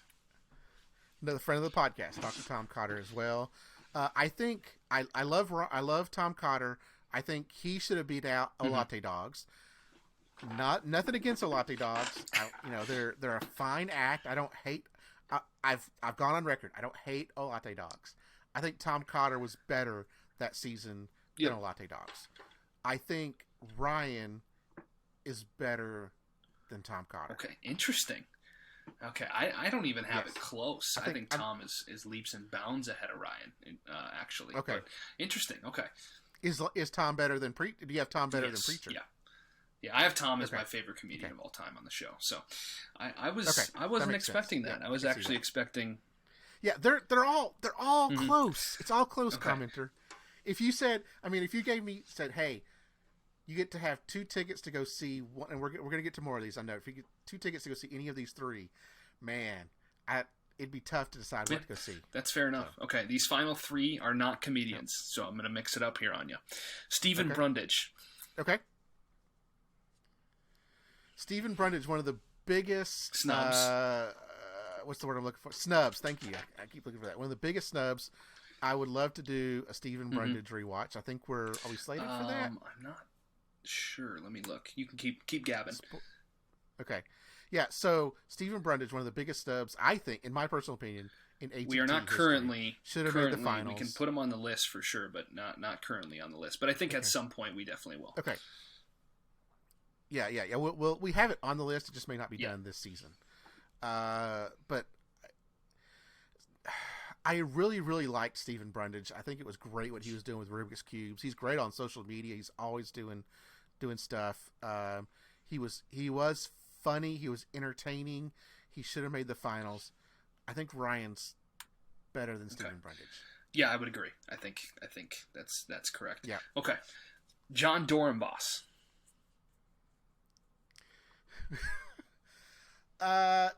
another friend of the podcast. Talk to Tom Cotter as well. I think I love Tom Cotter. I think he should have beat out Latte Dogs. Nothing against Latte Dogs. They're a fine act. I don't hate. I've gone on record. I don't hate Latte Dogs. I think Tom Cotter was better that season than Latte Dogs. I think Ryan is better than Tom Cotter. Okay, interesting. Okay, I don't even have it close. I think Tom is leaps and bounds ahead of Ryan, actually. Okay. But interesting. Okay. Is Tom better than Preacher? Do you have Tom better than Preacher? Yeah, I have Tom as my favorite comedian of all time on the show. So I wasn't expecting that. I was actually expecting Yeah, they're all close. It's all close, Okay. commenter. If you said, if you said, hey, you get to have 2 tickets to go see one, and we're gonna get to more of these. I know if you get 2 tickets to go see any of these 3, man, it'd be tough to decide what to go see. That's fair enough. So. Okay, these final 3 are not comedians, so I'm gonna mix it up here on you. Stephen Brundage. Okay. Stephen Brundage, one of the biggest snubs. What's the word I'm looking for? Snubs. Thank you. I keep looking for that. One of the biggest snubs. I would love to do a Stephen Brundage rewatch. I think are we slated for that? I'm not sure. Let me look. You can keep gabbing. Okay. Yeah, so Stephen Brundage, one of the biggest snubs, I think, in my personal opinion, in AGT we are not currently should have made the finals. We can put him on the list for sure, but not currently on the list. But I think at some point we definitely will. Okay. Yeah. We have it on the list. It just may not be done this season. But I really, really liked Stephen Brundage. I think it was great what he was doing with Rubik's Cubes. He's great on social media. He's always doing stuff. He was funny. He was entertaining. He should have made the finals. I think Ryan's better than Stephen Brundage. Yeah, I would agree. I think that's correct. Yeah. Okay. John Dorenbos.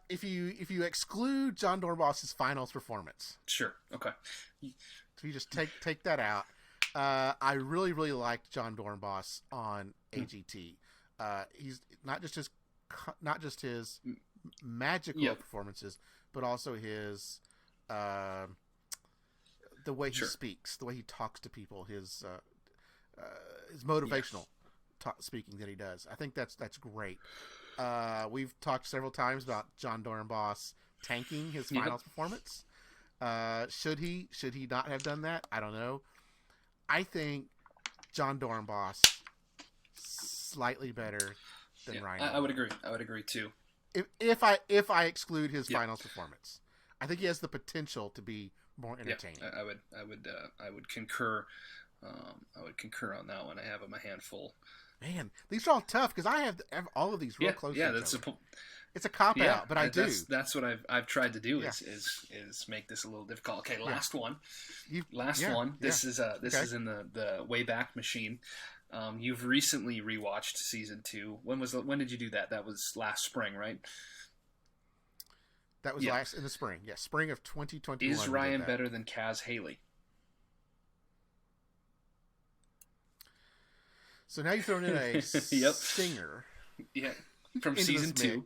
If you exclude John Dornbos's finals performance, sure, okay. So you just take that out. I really, really liked John Dornbos on AGT. He's not just his magical performances, but also his the way he speaks, the way he talks to people, his motivational speaking that he does. I think that's great. We've talked several times about John Dornbos tanking his finals performance. Should he not have done that? I don't know. I think John Dornbos slightly better than Ryan. I would agree too. If I exclude his finals performance, I think he has the potential to be more entertaining. I would concur. I would concur on that one. I have him a handful. Man, these are all tough because I have all of these real close. Yeah, it's a cop out, but I do. That's what I've tried to do is make this a little difficult. Okay, last one. This is in the Wayback Machine. You've recently rewatched season 2. When did you do that? That was last spring, right? That was last in the spring. Yeah, spring of 2021. Is Ryan better than Kaz Haley? So now you've thrown in a singer. Yeah, from season 2.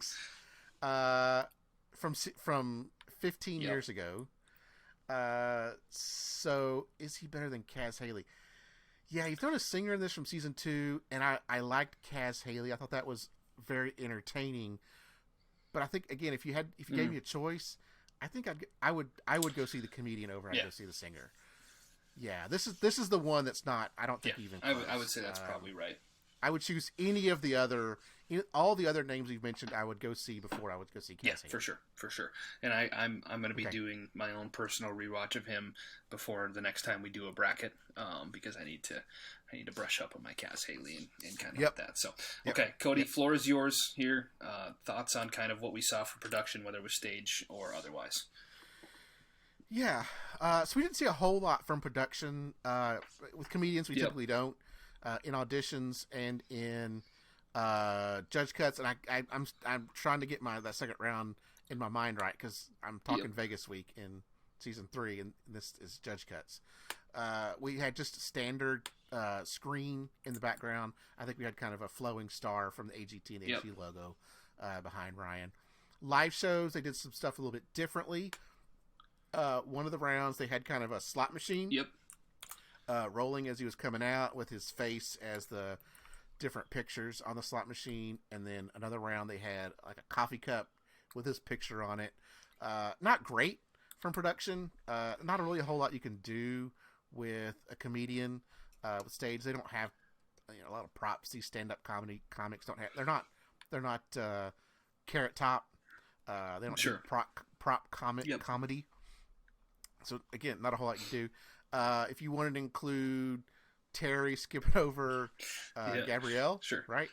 From 15 years ago. So is he better than Kaz Haley? Yeah, you've thrown a singer in this from season 2, and I liked Kaz Haley. I thought that was very entertaining. But I think again, if you gave me a choice, I think I would go see the comedian over. I'd go see the singer. Yeah, this is the one that's not. I don't think even. Close. I would say that's probably right. I would choose any of all the other names you've mentioned. I would go see before I would go see Kaz Haley. For sure. And I'm going to be doing my own personal rewatch of him before the next time we do a bracket, because I need to brush up on my Kaz Haley and kind of like that. So okay, Cody, floor is yours here. Thoughts on kind of what we saw for production, whether it was stage or otherwise. Yeah, so we didn't see a whole lot from production. With comedians, we typically don't. In auditions and in judge cuts, and I'm trying to get that second round in my mind right because I'm talking Vegas week in season 3, and this is judge cuts. We had just a standard screen in the background. I think we had kind of a flowing star from the AGT and the AGT logo behind Ryan. Live shows, they did some stuff a little bit differently. One of the rounds, they had kind of a slot machine. Rolling as he was coming out with his face as the different pictures on the slot machine. And then another round, they had like a coffee cup with his picture on it. Not great from production. Not really a whole lot you can do with a comedian with stage. They don't have a lot of props. These stand-up comics don't have. They're not Carrot Top. They don't do prop comedy. So again, not a whole lot you do. If you wanted to include Terry skipping over Gabrielle, sure, right?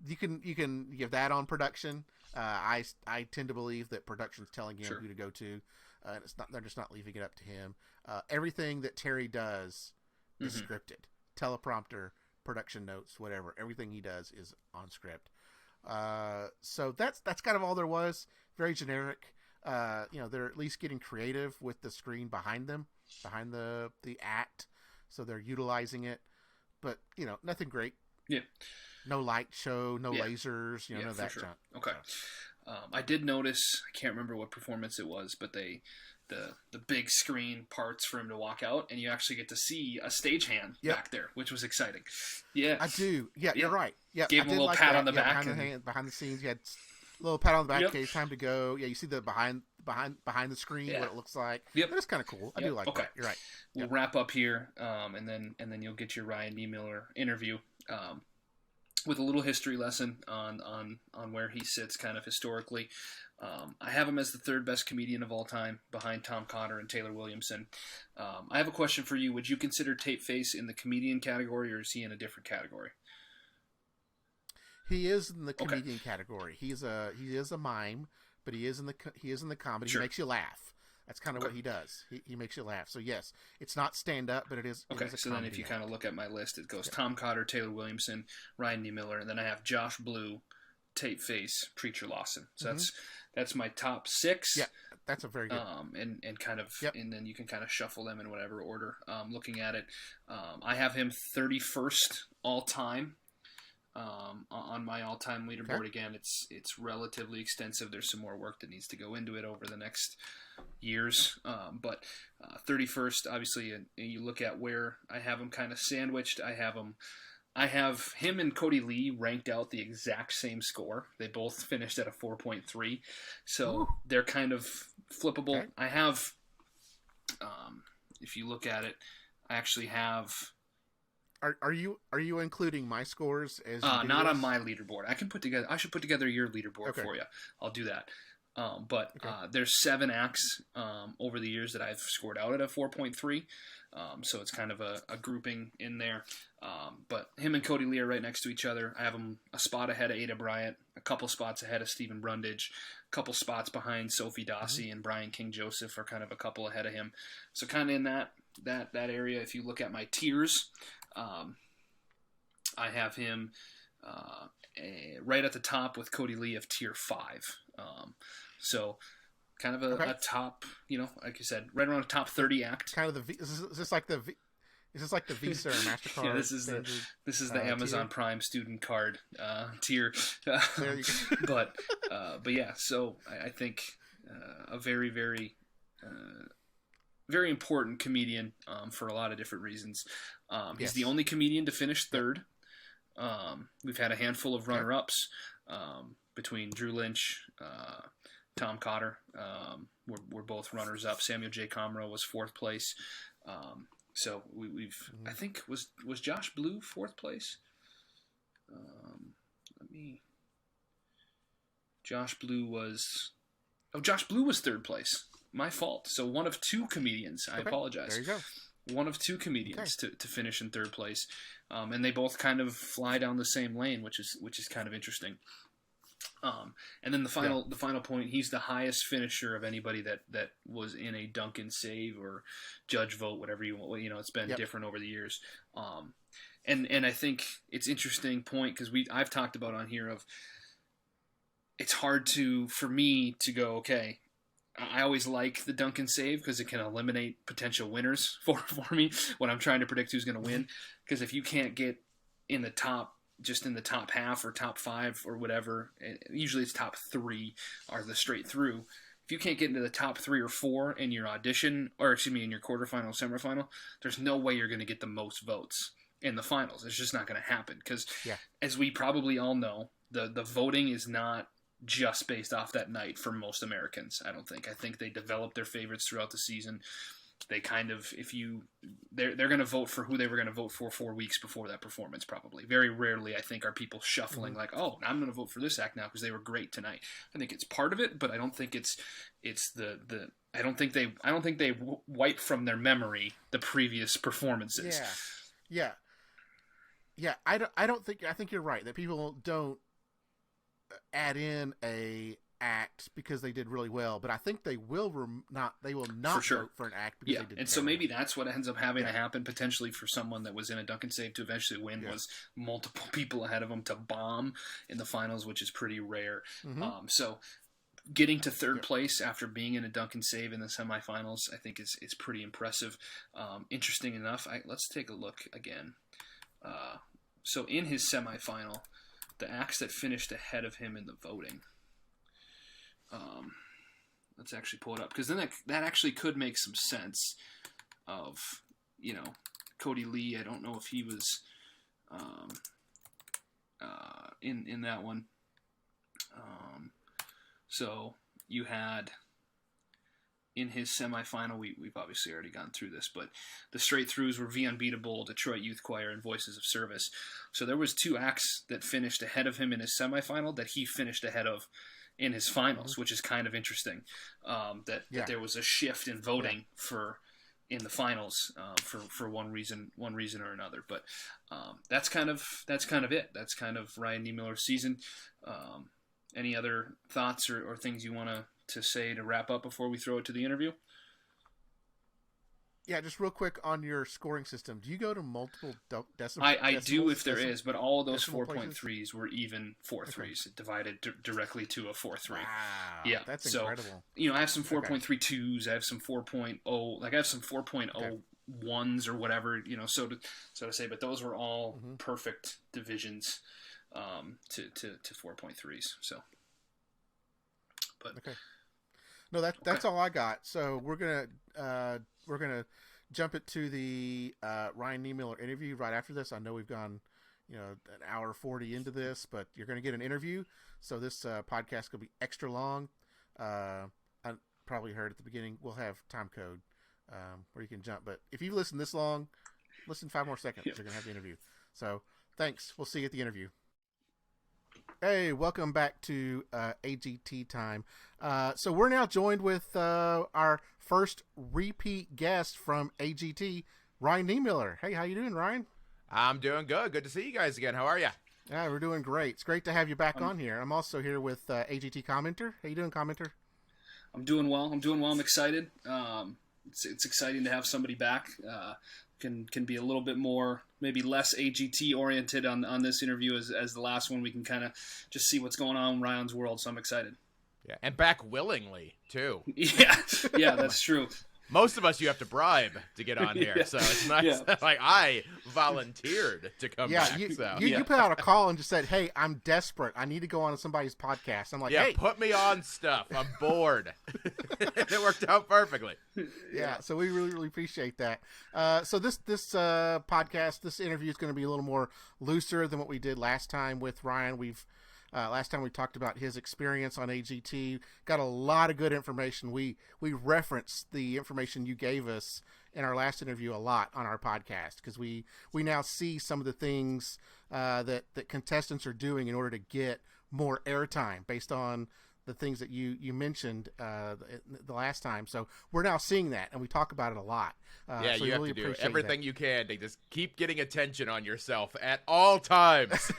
You can give that on production. I tend to believe that production's telling him who to go to, and they're just not leaving it up to him. Everything that Terry does is scripted, teleprompter, production notes, whatever. Everything he does is on script. So that's kind of all there was. Very generic. They're at least getting creative with the screen behind them, behind the act. So they're utilizing it, but nothing great. Yeah. No light show, no lasers, none of that sure. junk. Okay. I did notice, I can't remember what performance it was, but the big screen parts for him to walk out, and you actually get to see a stagehand back there, which was exciting. Yeah. I do. Yeah, you're right. Yeah, Gave him a little pat on the back. Behind the scenes, you had a little pat on the back. Okay, it's time to go. Yeah, you see the behind the screen, what it looks like. Yep. But it's kind of cool. I do like that. You're right. We'll wrap up here, and then you'll get your Ryan Niemiller interview. With a little history lesson on where he sits kind of historically. I have him as the third best comedian of all time, behind Tom Cotter and Taylor Williamson. I have a question for you. Would you consider Tate Face in the comedian category, or is he in a different category? He is in the comedian category. He is a mime, but he is in the comedy. He makes you laugh. That's kind of what he does. He makes you laugh. So yes, it's not stand up, but it is. Okay, so then if you kind of look at my list, it goes Tom Cotter, Taylor Williamson, Ryan Niemiller, and then I have Josh Blue, Tate Face, Preacher Lawson. So that's my top 6. Yeah, that's a very good. And kind of, and then you can kind of shuffle them in whatever order. Looking at it, I have him 31st all time. On my all-time leaderboard. Okay. Again, it's relatively extensive. There's some more work that needs to go into it over the next years. But 31st, obviously, and you look at where I have him kind of sandwiched. I have him and Cody Lee ranked out the exact same score. They both finished at a 4.3. So they're kind of flippable. Okay. I have, if you look at it, I actually have... Are you including my scores as not on my leaderboard? I should put together your leaderboard for you. I'll do that. But there's 7 acts over the years that I've scored out at a 4.3. So it's kind of a grouping in there. But him and Cody Lee are right next to each other. I have him a spot ahead of Ada Bryant, a couple spots ahead of Stephen Brundage, a couple spots behind Sophie Dossie and Brian King Joseph are kind of a couple ahead of him. So kind of in that area. If you look at my tiers, I have him right at the top with Cody Lee of tier 5. So kind of a top, like you said, right around a top 30 act. Kind of the is this like the Visa or MasterCard? Yeah, this is the Amazon tier? Prime student card tier. There you go. But yeah, so I think a very, very very important comedian for a lot of different reasons. He's the only comedian to finish 3rd. We've had a handful of runner-ups between Drew Lynch, Tom Cotter. We're both runners-up. Samuel J. Comroe was 4th place. So we've I think was Josh Blue 4th place? Josh Blue was 3rd place. My fault. So one of 2 comedians. I apologize. There you go. One of 2 comedians to finish in 3rd place, and they both kind of fly down the same lane, which is kind of interesting. And then the final point, he's the highest finisher of anybody that was in a Duncan save or judge vote, whatever you want. It's been different over the years. And I think it's interesting point because I've talked about on here of it's hard for me to go, okay, I always like the Duncan save because it can eliminate potential winners for me when I'm trying to predict who's going to win. Because if you can't get in the top half or top 5 or whatever, usually it's top 3 are the straight through. If you can't get into the top 3 or 4 in your audition, or in your quarterfinal, semifinal, there's no way you're going to get the most votes in the finals. It's just not going to happen because, as we probably all know, the voting is not just based off that night for most Americans. I think they develop their favorites throughout the season. They kind of, they're going to vote for who they were going to vote for 4 weeks before that performance. Probably very rarely, I think, are people shuffling like, oh, I'm going to vote for this act now because they were great tonight. I think it's part of it, but I don't think it's I don't think they wipe from their memory the previous performances. Yeah. I think you're right that people don't add in a act because they did really well, but I think they will not For sure. vote for an act because they did. And so maybe that's what ends up having to happen potentially for someone that was in a dunk and save to eventually win was multiple people ahead of them to bomb in the finals, which is pretty rare. So getting to third place after being in a dunk and save in the semifinals, I think is pretty impressive. Interesting enough, let's take a look again. So in his semifinal, the acts that finished ahead of him in the voting. Let's actually pull it up because then that actually could make some sense of, Cody Lee. I don't know if he was in that one. So you had in his semifinal, we've obviously already gone through this, but the straight throughs were V Unbeatable, Detroit Youth Choir, and Voices of Service. So there was 2 acts that finished ahead of him in his semifinal that he finished ahead of in his finals, which is kind of interesting. That there was a shift in voting in the finals for one reason or another. But that's kind of it. That's kind of Ryan Niemiller's season. Any other thoughts or things you want to say to wrap up before we throw it to the interview? Yeah, just real quick on your scoring system. Do you go to multiple decimal? I do if there is, but all of those 4.3s were even 4.3s divided directly to a 4.3. Wow, yeah, that's incredible. I have some 4.32s. I have some 4.0. Like I have some 4.01s or whatever. So to say, but those were all perfect divisions to 4.3s. So, but no, that's all I got. So we're gonna jump it to the Ryan Niemiller interview right after this. I know we've gone, an hour 40 into this, but you're going to get an interview. So this podcast will be extra long. I probably heard at the beginning we'll have time code where you can jump. But if you've listened this long, listen 5 more seconds. You're going to have the interview. So thanks. We'll see you at the interview. Hey, welcome back to AGT time. So we're now joined with our first repeat guest from AGT, Ryan Niemiller. Hey, how you doing, Ryan? I'm doing good. Good to see you guys again. How are you? Yeah, we're doing great. It's great to have you back on here. I'm also here with AGT Commenter. How you doing, Commenter? I'm doing well. I'm excited. It's exciting to have somebody back. Can be a little bit more, maybe less AGT oriented on this interview as the last one. We can kind of just see what's going on in Ryan's world, so I'm excited. Yeah, and back willingly too. Yeah, that's true. Most of us you have to bribe to get on here, so it's nice. Like I volunteered to come back. You put out a call and just said, "Hey, I'm desperate. I need to go on somebody's podcast." I'm like, "Hey, put me on stuff. I'm bored." It worked out perfectly. Yeah, so we really, really appreciate that. So this podcast, this interview is going to be a little more looser than what we did last time with Ryan. Last time we talked about his experience on AGT, got a lot of good information. We referenced the information you gave us in our last interview a lot on our podcast because we now see some of the things that contestants are doing in order to get more airtime based on the things that you mentioned the last time. So we're now seeing that, and we talk about it a lot. So you have really to do appreciate everything that. you can to just keep getting attention on yourself at all times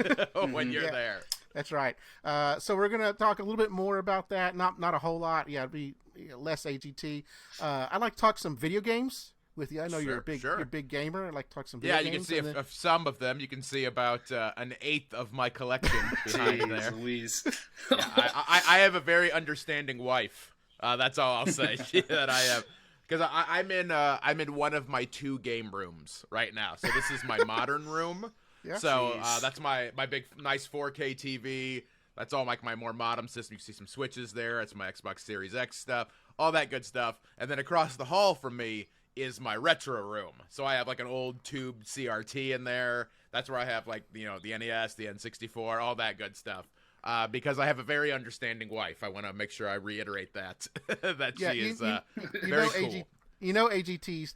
when you're there. That's right. So we're going to talk a little bit more about that. Not a whole lot. Yeah, it'd be less AGT. I'd like to talk some video games with you. I know you're a big gamer. I'd like to talk some video games. Yeah, you can see some of them. You can see about an eighth of my collection behind there. Louise. I have a very understanding wife. That's all I'll say that I have. Because I'm in one of my 2 game rooms right now. So this is my modern room. Yeah. So that's my big, nice 4K TV. That's all like my more modern system. You can see some switches there. That's my Xbox Series X stuff. All that good stuff. And then across the hall from me is my retro room. So I have like an old tube CRT in there. That's where I have like, the NES, the N64, all that good stuff. Because I have a very understanding wife. I want to make sure I reiterate that. She is very cool. AGT's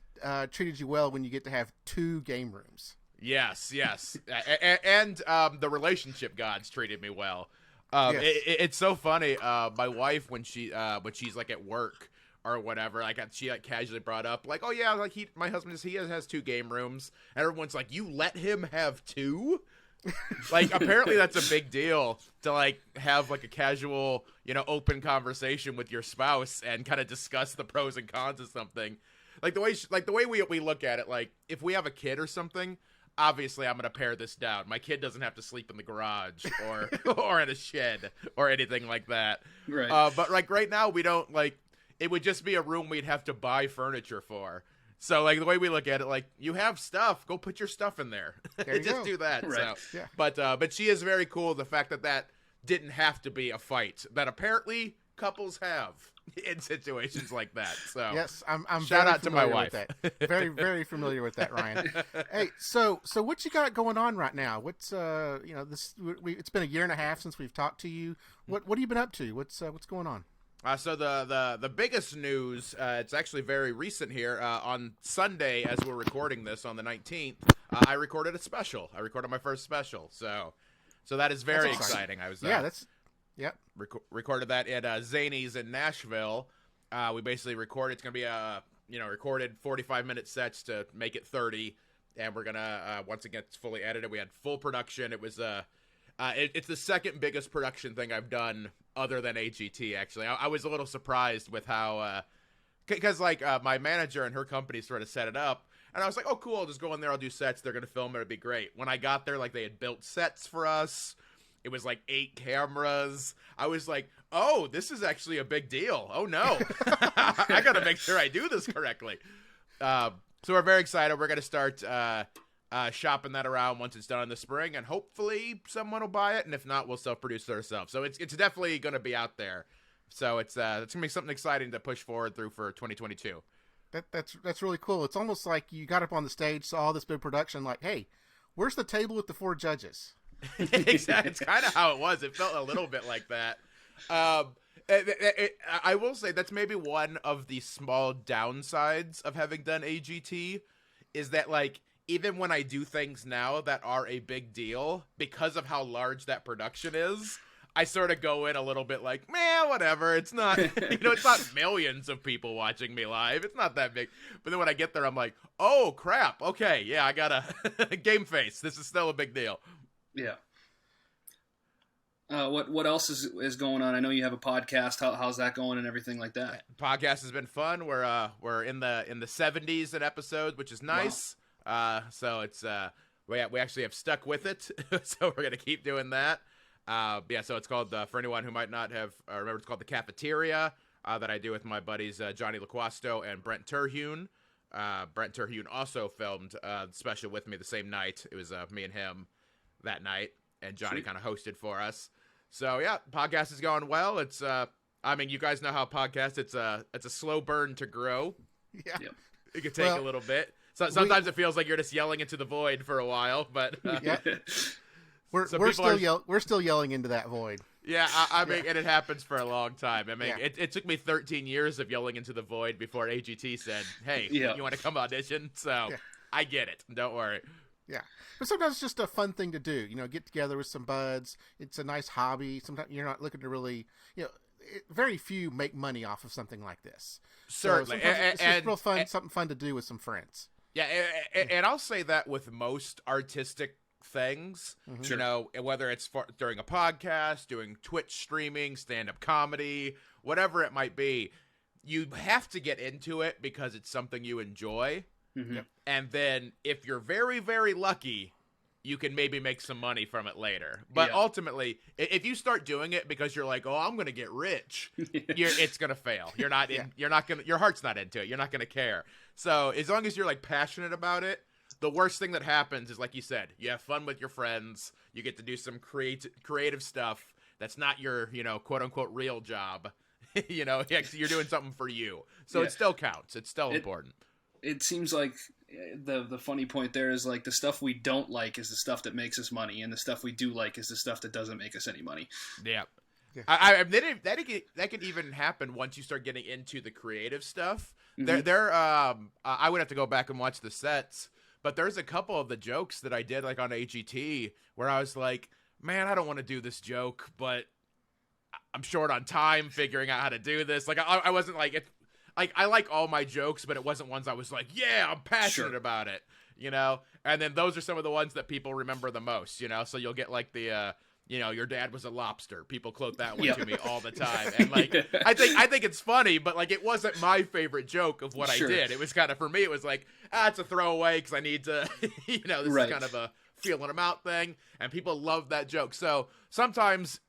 treated you well when you get to have 2 game rooms. Yes. And the relationship gods treated me well. Yes. It's so funny. My wife, when she's like at work or whatever, she casually brought up like, oh yeah, like my husband has 2 game rooms, and everyone's like, you let him have 2? Like, apparently that's a big deal to, like, have, like, a casual, open conversation with your spouse and kind of discuss the pros and cons of something. Like, the way we look at it, like, if we have a kid or something, obviously I'm going to pare this down. My kid doesn't have to sleep in the garage or in a shed or anything like that. Right. But, like, right now we don't, like, it would just be a room we'd have to buy furniture for. So, like, the way we look at it, like, you have stuff, go put your stuff in there. Just go. do that. Right. So, Yeah. But she is very cool. The fact that didn't have to be a fight that apparently couples have in situations like that. So Yes, I'm shout very out to my familiar wife. with that. Very, very familiar with that, Ryan. Hey, so what you got going on right now? What's it's been a year and a half since we've talked to you. What have you been up to? What's going on? So the biggest news, it's actually very recent here. On Sunday, as we're recording this on the 19th, I recorded a special. I recorded my first special. So that is very exciting. I was Yep. Recorded that at Zany's in Nashville. We basically recorded. It's gonna be recorded 45-minute sets to make it 30, and we're gonna once it gets fully edited. We had full production. It was it's the second biggest production thing I've done other than AGT. Actually, I was a little surprised with how because my manager and her company sort of set it up. And I was like, oh, cool, I'll just go in there, I'll do sets, they're going to film it, it'd be great. When I got there, like, they had built sets for us. It was, like, 8 cameras. I was like, oh, this is actually a big deal. Oh, no. I got to make sure I do this correctly. So we're very excited. We're going to start shopping that around once it's done in the spring, and hopefully someone will buy it, and if not, we'll self-produce it ourselves. So it's definitely going to be out there. So it's going to be something exciting to push forward through for 2022. That's really cool. It's almost like you got up on the stage, saw all this big production, like, hey, where's the table with the 4 judges? Exactly. It's kind of how it was. It felt a little bit like that. I will say that's maybe one of the small downsides of having done AGT is that, like, even when I do things now that are a big deal, because of how large that production is, I sort of go in a little bit like, man, whatever. It's not, it's not millions of people watching me live. It's not that big. But then when I get there, I'm like, oh, crap. Okay, yeah, I got a game face. This is still a big deal. Yeah. What else is going on? I know you have a podcast. How's that going and everything like that? Podcast has been fun. We're in the 70s an episode, which is nice. Wow. So it's we actually have stuck with it. So we're gonna keep doing that. So it's called, for anyone who might not have remember, it's called The Cafeteria, that I do with my buddies Johnny LaQuasto and Brent Terhune. Brent Terhune also filmed the special with me the same night. It was me and him that night, and Johnny kind of hosted for us. So yeah, podcast is going well. It's you guys know how podcast, it's a slow burn to grow. Yeah. Yep. It could take a little bit. So sometimes it feels like you're just yelling into the void for a while, but yeah. We're still yelling into that void. Yeah, I mean, and it happens for a long time. I mean, it took me 13 years of yelling into the void before AGT said, hey, you want to come audition? So I get it. Don't worry. Yeah. But sometimes it's just a fun thing to do. Get together with some buds. It's a nice hobby. Sometimes you're not looking to really, very few make money off of something like this. Certainly. So it's just real fun, something fun to do with some friends. Yeah, and I'll say that with most artistic things, whether it's during a podcast, doing Twitch streaming, stand-up comedy, whatever it might be, you have to get into it because it's something you enjoy. Mm-hmm. And then if you're very, very lucky, you can maybe make some money from it later. But ultimately, if you start doing it because you're like, oh, I'm going to get rich, it's going to fail. You're not your heart's not into it. You're not going to care. So as long as you're like passionate about it, the worst thing that happens is, like you said, you have fun with your friends. You get to do some creative stuff that's not your, quote unquote real job. You're doing something for you. So it still counts. It's still important. It seems like the funny point there is, like, the stuff we don't like is the stuff that makes us money, and the stuff we do like is the stuff that doesn't make us any money. Yeah. That could even happen once you start getting into the creative stuff. Mm-hmm. I would have to go back and watch the sets, but there's a couple of the jokes that I did, like, on AGT where I was like, man, I don't want to do this joke, but I'm short on time figuring out how to do this. Like, I wasn't like it. Like, I like all my jokes, but it wasn't ones I was like, yeah, I'm passionate about it. And then those are some of the ones that people remember the most, so you'll get like the your dad was a lobster. People quote that one to me all the time. And like, I think it's funny, but like, it wasn't my favorite joke of what I did. It was kind of, for me, it was like, it's a throwaway because I need to, this is kind of a feeling them out thing. And people love that joke. So sometimes,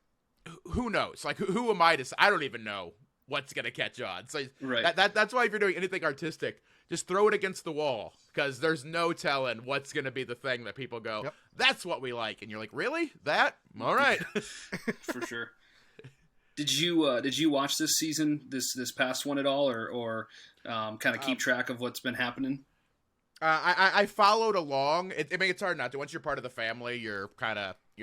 who knows? Like, who am I to say? I don't even know what's going to catch on. So that's why if you're doing anything artistic, just throw it against the wall, because there's no telling what's going to be the thing that people go, that's what we like. And you're like, really? That? All right. For sure. Did you watch this season, this past one at all, or kind of keep track of what's been happening? I followed along. It's hard not to. Once you're part of the family, you're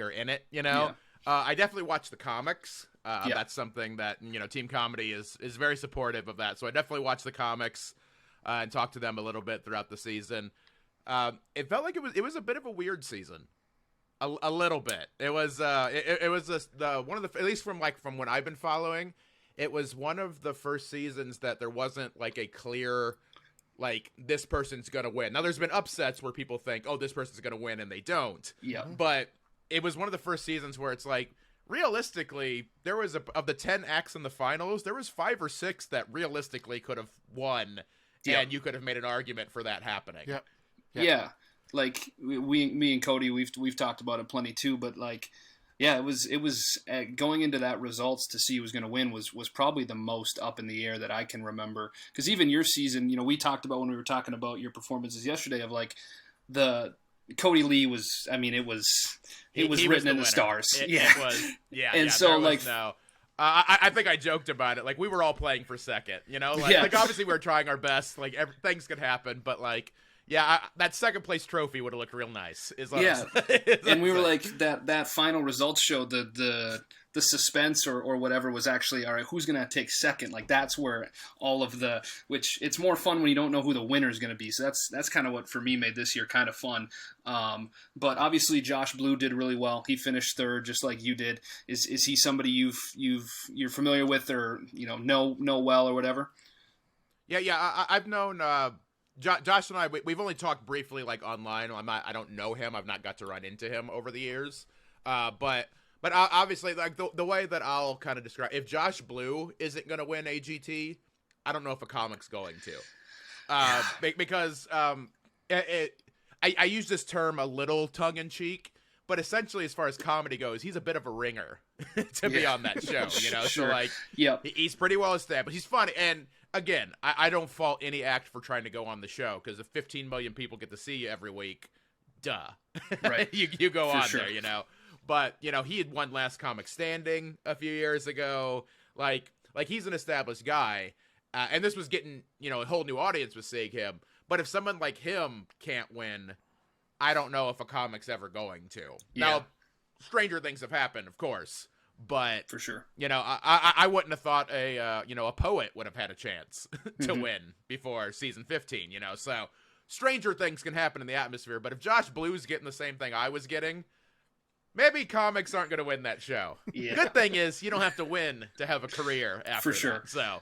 in it, Yeah. I definitely watch the comics. That's something that, Team Comedy is very supportive of that. So I definitely watch the comics and talk to them a little bit throughout the season. It felt like it was a bit of a weird season. A little bit. It was it was one of the, at least from when I've been following, it was one of the first seasons that there wasn't like a clear, like, this person's gonna win. Now there's been upsets where people think, oh, this person's gonna win, and they don't. Yeah. But it was one of the first seasons where it's like, realistically, there was of the 10 acts in the finals, there was 5 or 6 that realistically could have won, and you could have made an argument for that happening. Yeah. Like me and Cody, we've talked about it plenty too, but like, it was going into that results to see who was going to win was probably the most up in the air that I can remember. Because even your season, we talked about when we were talking about your performances yesterday of like the Cody Lee was, I mean, it was written in the stars. It was, And so like, I think I joked about it. Like, we were all playing for second, like obviously we were trying our best. Like, things could happen, but like, that second place trophy would have looked real nice. And we were like, that final results show the suspense or whatever was actually, all right, who's going to take second? Like, that's where all of which it's more fun when you don't know who the winner is going to be. So that's kind of what for me made this year kind of fun. But obviously Josh Blue did really well. He finished third, just like you did. Is he somebody you're familiar with, or know well or whatever? Yeah. I've known. Josh and I, we've only talked briefly, like, online. I don't know him. I've not got to run into him over the years. But obviously, like, the way that I'll kind of describe, if Josh Blue isn't going to win AGT, I don't know if a comic's going to. Because I use this term a little tongue-in-cheek, but essentially, as far as comedy goes, he's a bit of a ringer to be on that show, Sure. So, like, he's pretty well established. He's funny, and again, I don't fault any act for trying to go on the show, because if 15 million people get to see you every week, duh. Right. you go on sure. there, But, he had won Last Comic Standing a few years ago. Like he's an established guy. And this was getting, a whole new audience was seeing him. But if someone like him can't win, I don't know if a comic's ever going to. Yeah. Now, stranger things have happened, of course. But for sure, I wouldn't have thought a poet would have had a chance to win before season 15. So stranger things can happen in the atmosphere. But if Josh Blue's getting the same thing I was getting, maybe comics aren't going to win that show. Yeah. Good thing is you don't have to win to have a career after for sure. That. So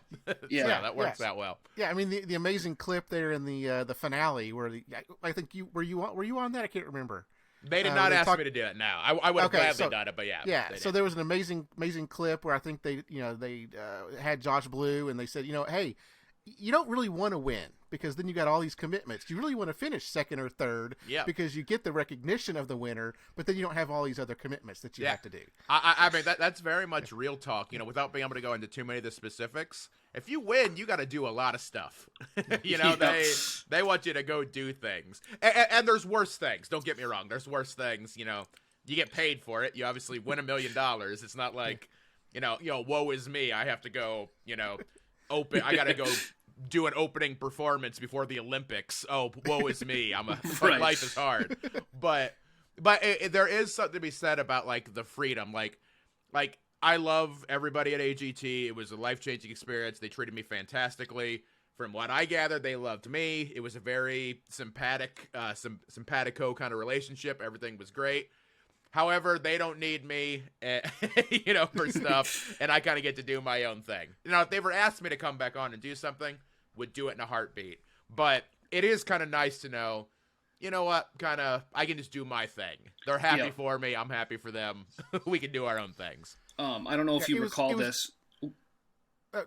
that works out well. Yeah, I mean the amazing clip there in the finale where I think were you on that? I can't remember. They did not ask me to do it. Now I would have gladly done it, but yeah. So there was an amazing clip where I think they had Josh Blue, and they said, hey, you don't really want to win because then you got all these commitments. You really want to finish second or third because you get the recognition of the winner, but then you don't have all these other commitments that you have to do. I mean that's very much real talk. Without being able to go into too many of the specifics. If you win, you got to do a lot of stuff. They want you to go do things, and there's worse things. Don't get me wrong. There's worse things. You get paid for it. You obviously win $1 million. It's not like, woe is me. I have to go. Open. I got to go do an opening performance before the Olympics. Oh, woe is me. Right. Life is hard. But there is something to be said about like the freedom. Like. I love everybody at AGT. It was a life-changing experience. They treated me fantastically. From what I gathered, they loved me. It was a very simpatico kind of relationship. Everything was great. However, they don't need me, for stuff, and I kind of get to do my own thing. If they ever asked me to come back on and do something, would do it in a heartbeat. But it is kind of nice to know you know what, kind of, I can just do my thing. They're happy for me. I'm happy for them. We can do our own things. I don't know if you recall this.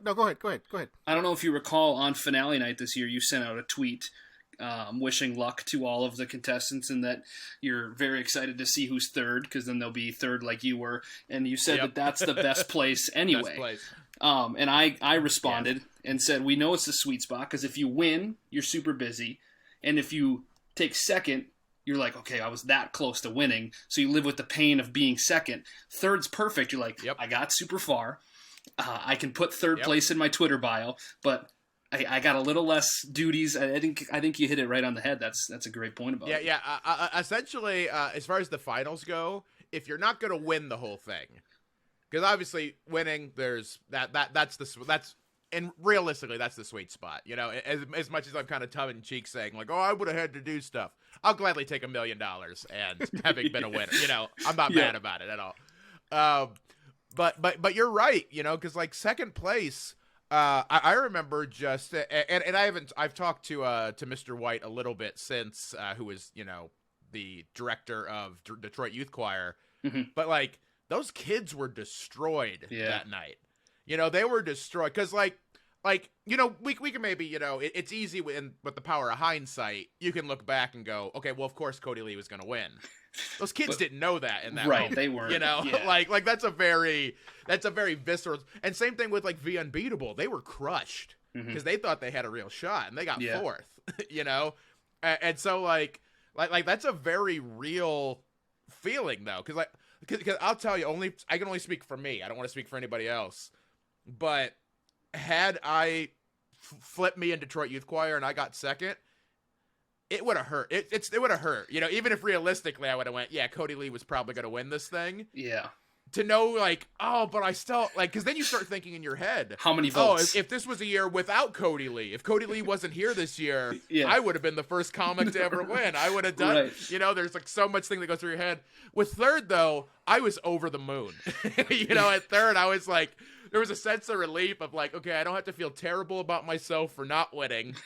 No, go ahead. I don't know if you recall on finale night this year, you sent out a tweet wishing luck to all of the contestants and that you're very excited to see who's third, because then they'll be third like you were. And you said that that's the best place anyway. Best place. And I responded and said, we know it's the sweet spot, because if you win, you're super busy. And if you take second, you're like, okay, I was that close to winning. So you live with the pain of being second. Third's perfect. You're like, I got super far. I can put third place in my Twitter bio, but I got a little less duties. I think you hit it right on the head. That's a great point about it. Essentially, as far as the finals go, if you're not going to win the whole thing, because obviously winning, there's and realistically, that's the sweet spot. You know, as much as I'm kind of tongue in cheek saying like, oh, I would have had to do stuff, I'll gladly take $1 million and having been a winner. You know, I'm not mad about it at all. But you're right. You know, because like second place. I remember just, and I've talked to Mr. White a little bit since, who was, you know, the director of Detroit Youth Choir, but like those kids were destroyed that night. You know, they were destroyed because like, you know, we can maybe, you know, it's easy with the power of hindsight. You can look back and go, okay, well, of course Cody Lee was going to win. Those kids didn't know that in that moment. They weren't. You know, like that's a very visceral. And same thing with like The Unbeatable. They were crushed because they thought they had a real shot and they got fourth. You know, and so like that's a very real feeling though, because I'll tell you, I can only speak for me. I don't want to speak for anybody else. But had I flipped me in Detroit Youth Choir and I got second, it would have hurt. It would have hurt. You know, even if realistically I would have went, yeah, Cody Lee was probably going to win this thing. Yeah. To know, like, oh, but I still, like, because then you start thinking in your head. How many votes? Oh, if this was a year without Cody Lee, if Cody Lee wasn't here this year, I would have been the first comic to ever win. I would have done, you know, there's like so much thing that goes through your head. With third, though, I was over the moon. You know, at third, I was like, there was a sense of relief of like, okay, I don't have to feel terrible about myself for not winning.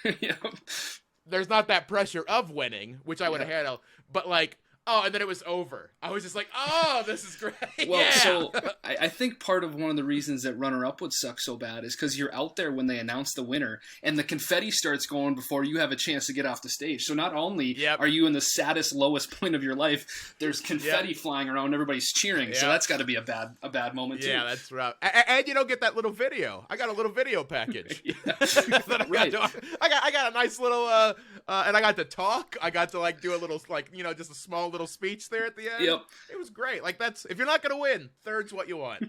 There's not that pressure of winning, which I would have handled, but like, oh, and then it was over. I was just like, oh, this is great. Well, so I think part of one of the reasons that runner-up would suck so bad is because you're out there when they announce the winner, and the confetti starts going before you have a chance to get off the stage. So not only are you in the saddest, lowest point of your life, there's confetti flying around, everybody's cheering. So that's got to be a bad moment too. Yeah, that's rough. And you don't get that little video. I got a little video package. I got a nice little, and I got to talk. I got to like do a little, like, you know, just a small little speech there at the end. It was great. Like, that's, if you're not gonna win, third's what you want.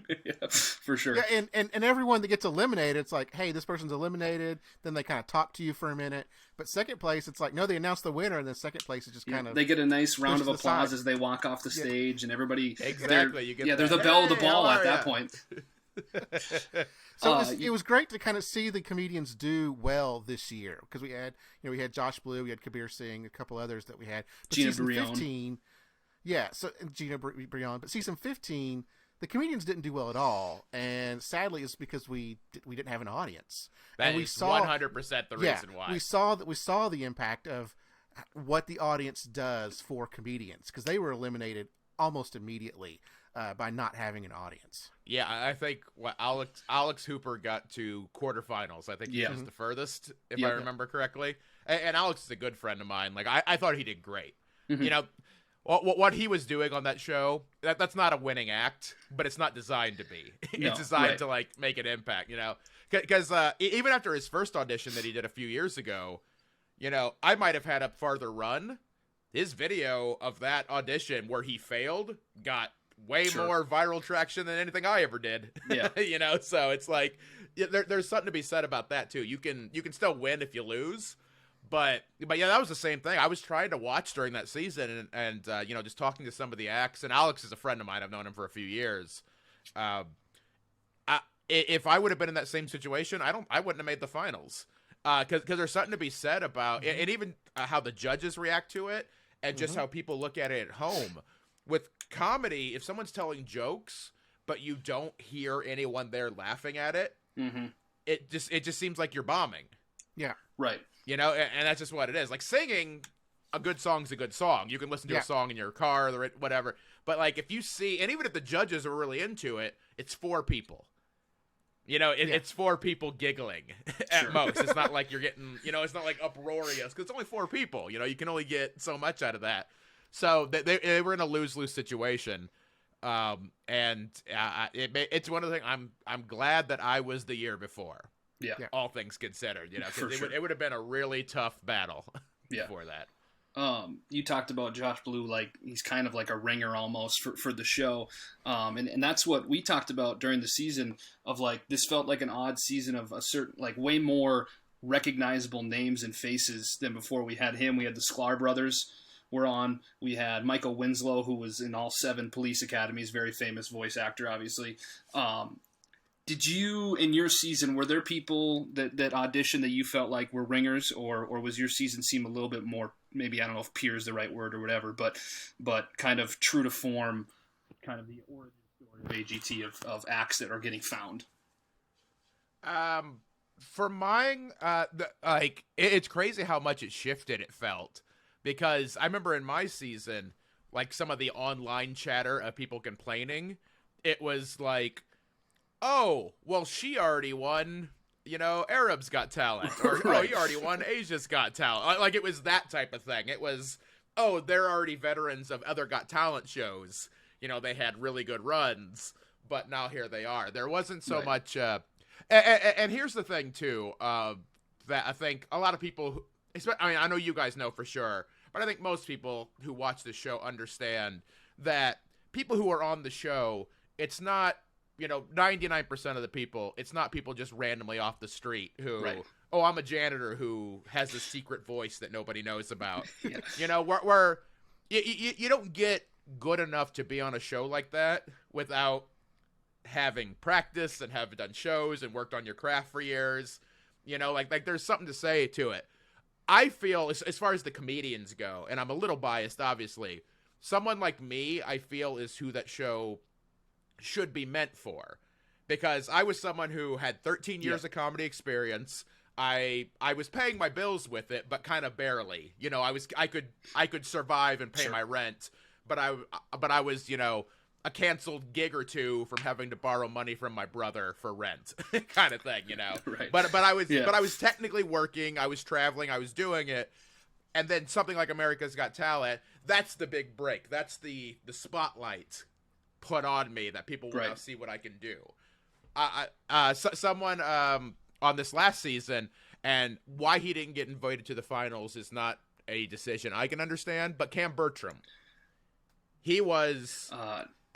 For sure. Yeah, and everyone that gets eliminated, it's like, hey, this person's eliminated, then they kind of talk to you for a minute. But second place, it's like, no, they announce the winner, and then second place is just kind of, they get a nice round of applause as they walk off the stage, and everybody exactly, they're the belle of the ball at that point. So it was great to kind of see the comedians do well this year, because we had Josh Blue, we had Kabir Singh, a couple others that we had. But Gina season Brion. 15, Gina Brion. But season 15, the comedians didn't do well at all, and sadly, it's because we didn't have an audience. That and is 100% the reason why. We saw the impact of what the audience does for comedians, because they were eliminated almost immediately by not having an audience. Yeah, I think Alex Hooper got to quarterfinals. I think he was the furthest, if I remember correctly. And Alex is a good friend of mine. Like, I thought he did great. You know, what he was doing on that show, that's not a winning act, but it's not designed to be. It's designed to, like, make an impact, you know? Because even after his first audition that he did a few years ago, you know, I might have had a farther run. His video of that audition where he failed got way more viral traction than anything I ever did. Yeah. You know, so it's like, there's something to be said about that too. You can still win if you lose, but yeah, that was the same thing. I was trying to watch during that season and you know, just talking to some of the acts, and Alex is a friend of mine. I've known him for a few years. If I would have been in that same situation, I wouldn't have made the finals. Cause there's something to be said about, and even how the judges react to it, and just how people look at it at home. With comedy, if someone's telling jokes, but you don't hear anyone there laughing at it, it just seems like you're bombing. Yeah. Right. You know, and that's just what it is. Like singing, a good song's a good song. You can listen to a song in your car or whatever. But like if you see, and even if the judges are really into it, it's 4 people. You know, it's 4 people giggling at most. It's not like you're getting, you know, it's not like uproarious because it's only 4 people. You know, you can only get so much out of that. So they were in a lose-lose situation. It's one of the things I'm glad that I was the year before. Yeah. All things considered, you know, because it would have been a really tough battle before that. You talked about Josh Blue, like he's kind of like a ringer almost for the show. And that's what we talked about during the season of like, this felt like an odd season of a certain, like way more recognizable names and faces than before. We had him. We had the Sklar brothers were on. We had Michael Winslow, who was in all 7 police academies, very famous voice actor, obviously. Did you, in your season, were there people that auditioned that you felt like were ringers, or was your season seem a little bit more, maybe, I don't know if pure is the right word or whatever, but kind of true to form, kind of the origin story of AGT of acts that are getting found? For mine, it's crazy how much it shifted, it felt. Because I remember in my season, like some of the online chatter of people complaining, it was like, oh, well, she already won, you know, Arab's Got Talent. Or, oh, you already won Asia's Got Talent. Like, it was that type of thing. It was, oh, they're already veterans of other Got Talent shows. You know, they had really good runs, but now here they are. There wasn't so much, and here's the thing, too, that I think a lot of people, I mean, I know you guys know for sure, but I think most people who watch the show understand that people who are on the show, it's not, you know, 99% of the people, it's not people just randomly off the street who, oh, I'm a janitor who has a secret voice that nobody knows about. You know, where you don't get good enough to be on a show like that without having practice and have done shows and worked on your craft for years. You know, like there's something to say to it. I feel, as far as the comedians go, and I'm a little biased, obviously, someone like me, I feel, is who that show should be meant for. Because I was someone who had 13 years of comedy experience. I was paying my bills with it, but kind of barely. You know, I could survive and pay my rent, but I was, you know, a canceled gig or two from having to borrow money from my brother for rent, kind of thing, you know. But I was technically working. I was traveling. I was doing it, and then something like America's Got Talent. That's the big break. That's the spotlight put on me that people will now see what I can do. Someone on this last season, and why he didn't get invited to the finals is not a decision I can understand. But Cam Bertram, he was.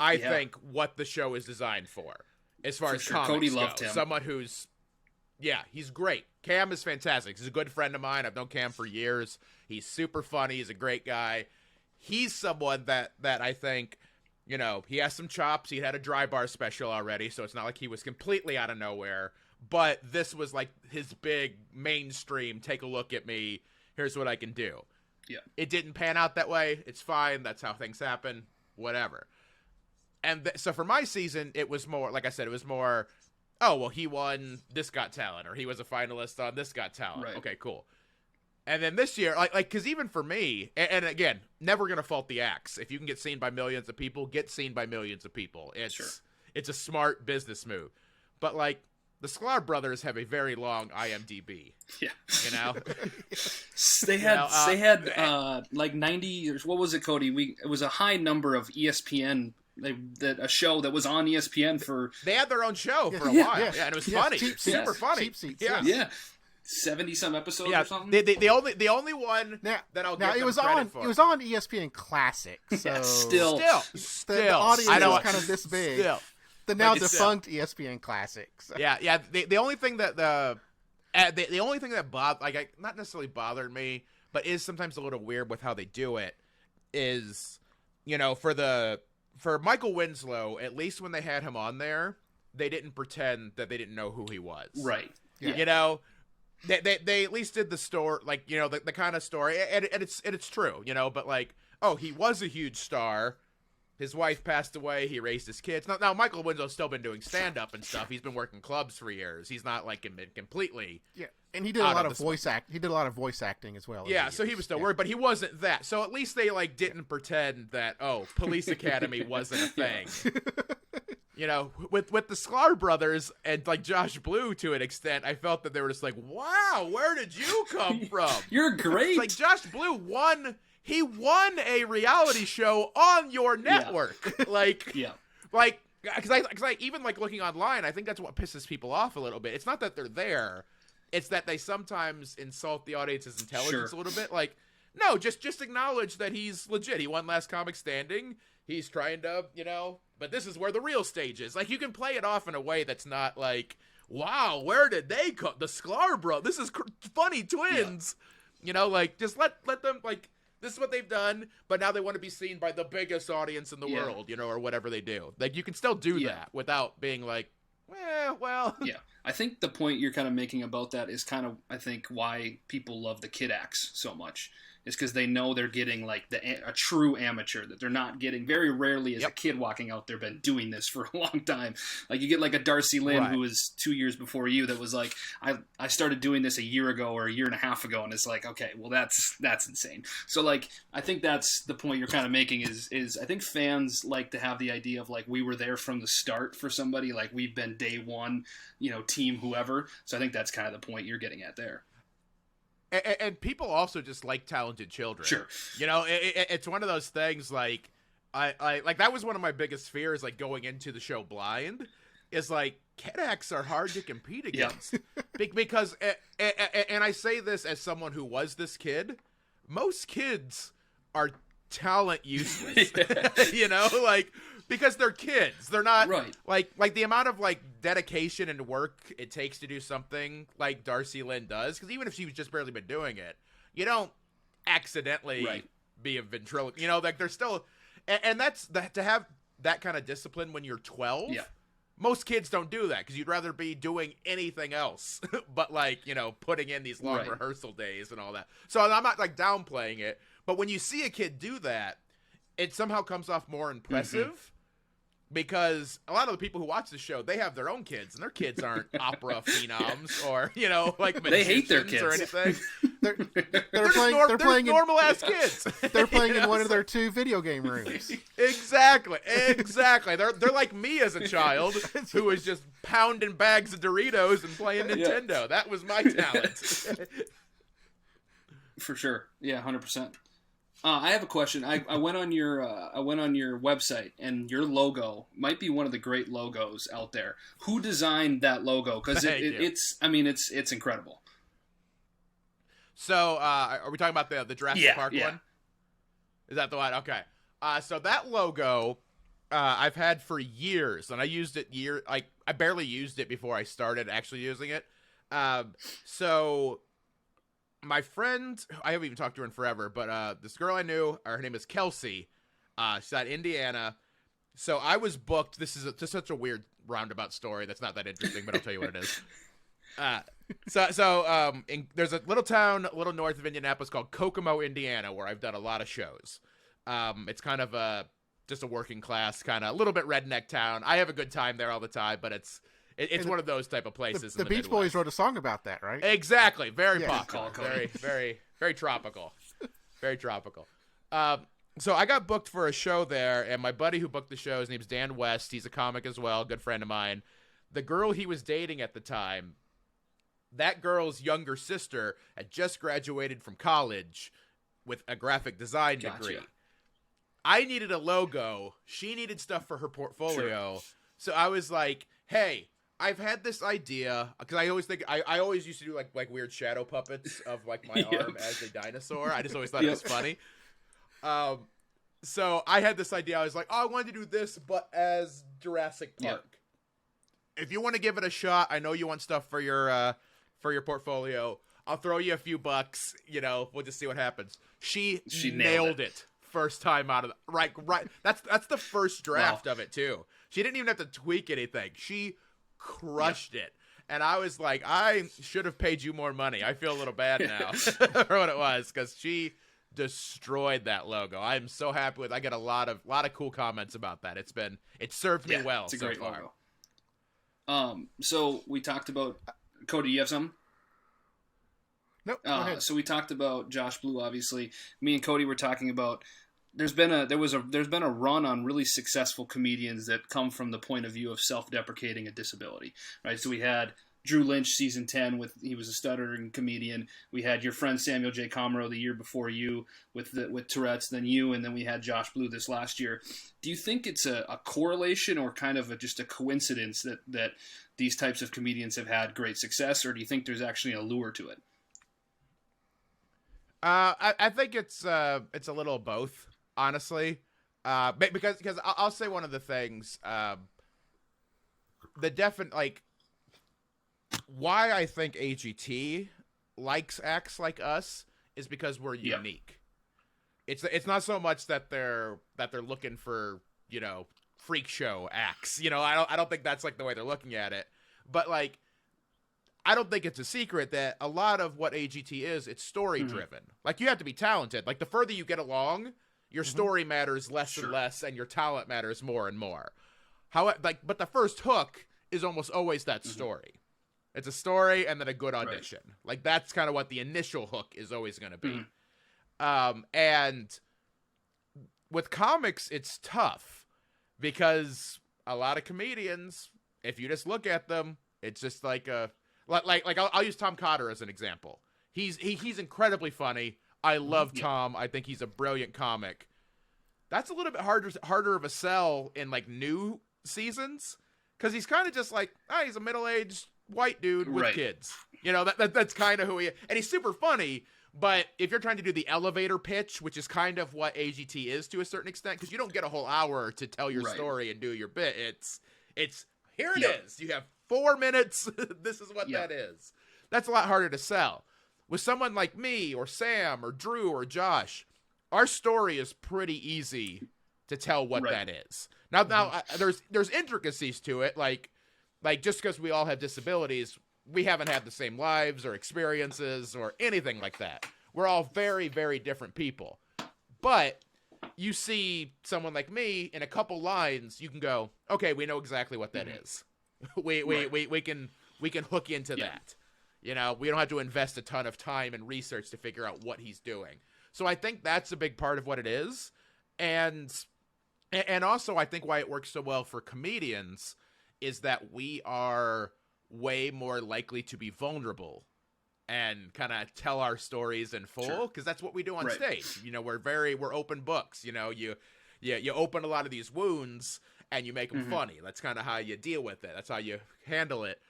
I think what the show is designed for, as far as comics Cody go. loved him. Someone who's, he's great. Cam is fantastic. He's a good friend of mine. I've known Cam for years. He's super funny. He's a great guy. He's someone that I think, you know, he has some chops. He had a Dry Bar special already, so it's not like he was completely out of nowhere. But this was like his big mainstream, take a look at me, here's what I can do. Yeah. It didn't pan out that way. It's fine. That's how things happen. Whatever. And so for my season, it was more, like I said, it was more, oh, well, he won This Got Talent, or he was a finalist on This Got Talent. Right. Okay, cool. And then this year, like, because even for me, and again, never going to fault the acts. If you can get seen by millions of people, get seen by millions of people. It's a smart business move. But, like, the Sklar brothers have a very long IMDb. Yeah. You know? They had like 90, what was it, Cody? It was a high number of ESPN, a show that was on ESPN for... They had their own show for a while. Yeah, and it was funny. Super funny. Cheap seats. Yeah. 70-some episodes or something? The only one that I'll give them credit for. It was on ESPN Classic. So still. The audience is kind of this big. Still. The now defunct ESPN Classic. So. Yeah. The only thing that the only thing that not necessarily bothered me, but is sometimes a little weird with how they do it, is, you know, for Michael Winslow, at least when they had him on there, they didn't pretend that they didn't know who he was. Right. Yeah. You know, they at least did the story, like, you know, the kind of story, and it's true, you know, but like, oh, he was a huge star. His wife passed away. He raised his kids. Now Michael Winslow's still been doing stand-up and stuff. He's been working clubs for years. He's not like been completely And he did a lot of voice act. He did a lot of voice acting as well. Yeah, so he was still worried, but he wasn't that. So at least they like didn't pretend that Police Academy wasn't a thing. You know, with the Sklar brothers and like Josh Blue to an extent, I felt that they were just like, wow, where did you come from? You're great. It's like Josh Blue won. He won a reality show on your network. Yeah. Like, yeah. Like, because I even like looking online, I think that's what pisses people off a little bit. It's not that they're there. It's that they sometimes insult the audience's intelligence a little bit. Like, no, just acknowledge that he's legit. He won Last Comic Standing. He's trying to, but this is where the real stage is. Like, you can play it off in a way that's not like, wow, where did they come? The Sklar bro. This is funny twins. Yeah. Like, just let them, like, this is what they've done, but now they want to be seen by the biggest audience in the world, or whatever they do. Like, you can still do that without being like, well. Yeah. I think the point you're kind of making about that is kind of, I think, why people love the kid acts so much. Is because they know they're getting like a true amateur, that they're not getting, very rarely is a kid walking out there been doing this for a long time. Like you get like a Darcy Lynn who was 2 years before you that was like, I started doing this a year ago or a year and a half ago, and it's like, okay, well that's insane. So like I think that's the point you're kind of making is I think fans like to have the idea of like we were there from the start for somebody, like we've been day one, team whoever. So I think that's kind of the point you're getting at there. And people also just like talented children. Sure. It's one of those things like, I like that was one of my biggest fears, like going into the show blind, is like kid acts are hard to compete against. Because, and I say this as someone who was this kid, most kids are talent useless. Like, because they're kids. They're not like the amount of like dedication and work it takes to do something like Darcy Lynn does. Because even if she's just barely been doing it, you don't accidentally be a ventriloquist. Like there's still, and that's to have that kind of discipline when you're 12. Yeah. Most kids don't do that because you'd rather be doing anything else, but like putting in these long rehearsal days and all that. So I'm not like downplaying it, but when you see a kid do that, it somehow comes off more impressive. Mm-hmm. Because a lot of the people who watch the show, they have their own kids, and their kids aren't opera phenoms or like they hate their kids or anything. They're playing normal ass kids. They're playing in one of their 2 video game rooms. Exactly. They're like me as a child who was just pounding bags of Doritos and playing Nintendo. Yeah. That was my talent. For sure. Yeah, 100%. I have a question. I went on your website, and your logo might be one of the great logos out there. Who designed that logo? Because it's incredible. So are we talking about the Jurassic Park one? Is that the one? Okay. So that logo I've had for years, and I used it I barely used it before I started actually using it. So my friend, I haven't even talked to her in forever, but this girl I knew, her name is Kelsey. She's out in Indiana. So I was booked. This is just such a weird roundabout story that's not that interesting, but I'll tell you what it is. There's a little town a little north of Indianapolis called Kokomo, Indiana, where I've done a lot of shows. It's kind of just a working class, kind of a little bit redneck town. I have a good time there all the time, but it's one of those type of places. The Beach Boys wrote a song about that, right? Exactly. Very popular. Very, very, very tropical. Very tropical. So I got booked for a show there, and my buddy who booked the show, his name's Dan West. He's a comic as well, good friend of mine. The girl he was dating at the time, that girl's younger sister had just graduated from college with a graphic design degree. I needed a logo. She needed stuff for her portfolio. Sure. So I was like, hey, I've had this idea, because I always think I always used to do like weird shadow puppets of like my arm as a dinosaur. I just always thought it was funny. So I had this idea. I was like, oh, I wanted to do this, but as Jurassic Park. Yeah. If you want to give it a shot, I know you want stuff for your portfolio. I'll throw you a few bucks. We'll just see what happens. She nailed it first time out of right. That's the first draft of it too. She didn't even have to tweak anything. She crushed it. And I was like, I should have paid you more money. I feel a little bad now for what it was, because she destroyed that logo. I'm so happy with. I get a lot of cool comments about that. It served me well. It's a great logo. So we talked about Cody. You have some? Nope. Go ahead. So we talked about Josh Blue. Obviously, me and Cody were talking about. There's been a run on really successful comedians that come from the point of view of self-deprecating a disability, right? So we had Drew Lynch season 10 he was a stuttering comedian. We had your friend Samuel J. Comro the year before you with Tourette's, then you, and then we had Josh Blue this last year. Do you think it's a correlation or kind of just a coincidence that these types of comedians have had great success, or do you think there's actually a lure to it? I think it's a little of both, honestly. Because I'll say one of the things, why I think AGT acts like us is because we're unique. It's not so much that they're looking for, freak show acts. I don't think that's like the way they're looking at it. But like, I don't think it's a secret that a lot of what AGT is, it's story driven. Like, you have to be talented. Like, the further you get along, your story matters less and less, and your talent matters more and more. But the first hook is almost always that story. It's a story and then a good audition. Right. Like, that's kind of what the initial hook is always going to be. And with comics, it's tough because a lot of comedians, if you just look at them, it's just like I'll use Tom Cotter as an example. He's incredibly funny. I love Tom. I think he's a brilliant comic. That's a little bit harder of a sell in like new seasons because he's kind of just like, he's a middle-aged white dude with kids. That's kind of who he is. And he's super funny, but if you're trying to do the elevator pitch, which is kind of what AGT is to a certain extent, because you don't get a whole hour to tell your story and do your bit. It's here it is. You have 4 minutes. This is what that is. That's a lot harder to sell. With someone like me or Sam or Drew or Josh, our story is pretty easy to tell what that is. Now, there's intricacies to it, like just because we all have disabilities, we haven't had the same lives or experiences or anything like that. We're all very, very different people. But you see someone like me in a couple lines, you can go, okay, we know exactly what that is. We can hook into that. We don't have to invest a ton of time and research to figure out what he's doing. So I think that's a big part of what it is. And also I think why it works so well for comedians is that we are way more likely to be vulnerable and kind of tell our stories in full because that's what we do on stage. We're open books. You open a lot of these wounds and you make them funny. That's kind of how you deal with it. That's how you handle it.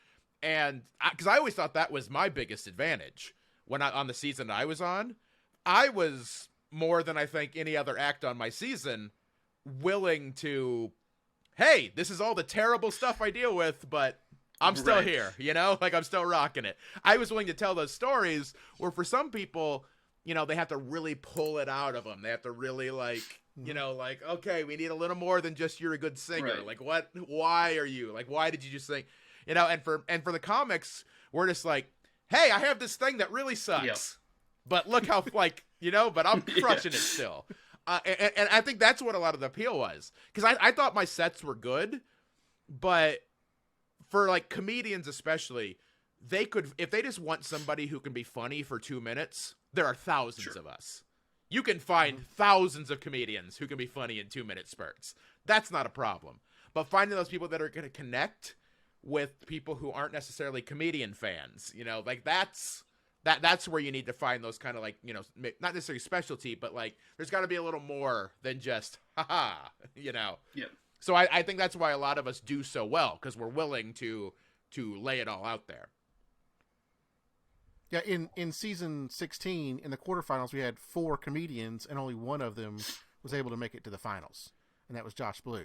And because I always thought that was my biggest advantage on the season that I was on, I was more than I think any other act on my season willing to, hey, this is all the terrible stuff I deal with, but I'm still here, like I'm still rocking it. I was willing to tell those stories where for some people, they have to really pull it out of them. They have to really okay, we need a little more than just you're a good singer. Right. Like why are you why did you just sing? And for the comics, we're just like, hey, I have this thing that really sucks, but look how but I'm crushing it still. And I think that's what a lot of the appeal was because I thought my sets were good, but for like comedians especially, they could, if they just want somebody who can be funny for 2 minutes, there are thousands of us. You can find thousands of comedians who can be funny in 2-minute spurts. That's not a problem. But finding those people that are going to connect with people who aren't necessarily comedian fans, that's where you need to find those kind of not necessarily specialty, but there's got to be a little more than just haha. So I think that's why a lot of us do so well because we're willing to lay it all out there. Yeah, in season 16, in the quarterfinals, we had 4 comedians, and only one of them was able to make it to the finals, and that was Josh Blue.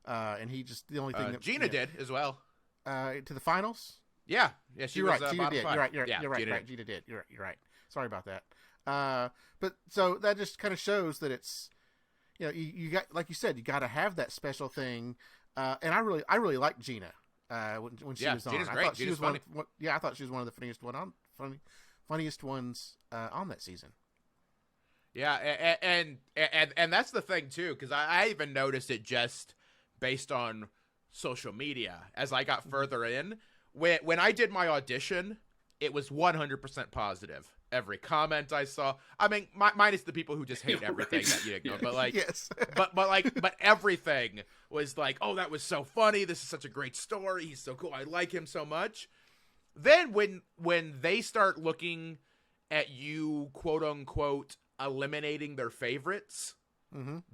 And he just the only thing that Gina did as well. To the finals. Yeah, she was right. Gina did. You're right. You're right. Gina right. Gina did. You're right. Sorry about that. But so that just kind of shows that it's, you got, like you said, you got to have that special thing. And I really liked Gina when she was on. Gina's great. I thought she was funny. I thought she was one of the funniest ones on that season. Yeah, and that's the thing too, because I even noticed it just based on social media as I got further in. When I did my audition, it was 100% positive. Every comment I saw, I mean, minus the people who just hate everything that you ignore, but like, yes. but everything was like, oh, that was so funny. This is such a great story. He's so cool. I like him so much. Then when they start looking at you, quote unquote, eliminating their favorites,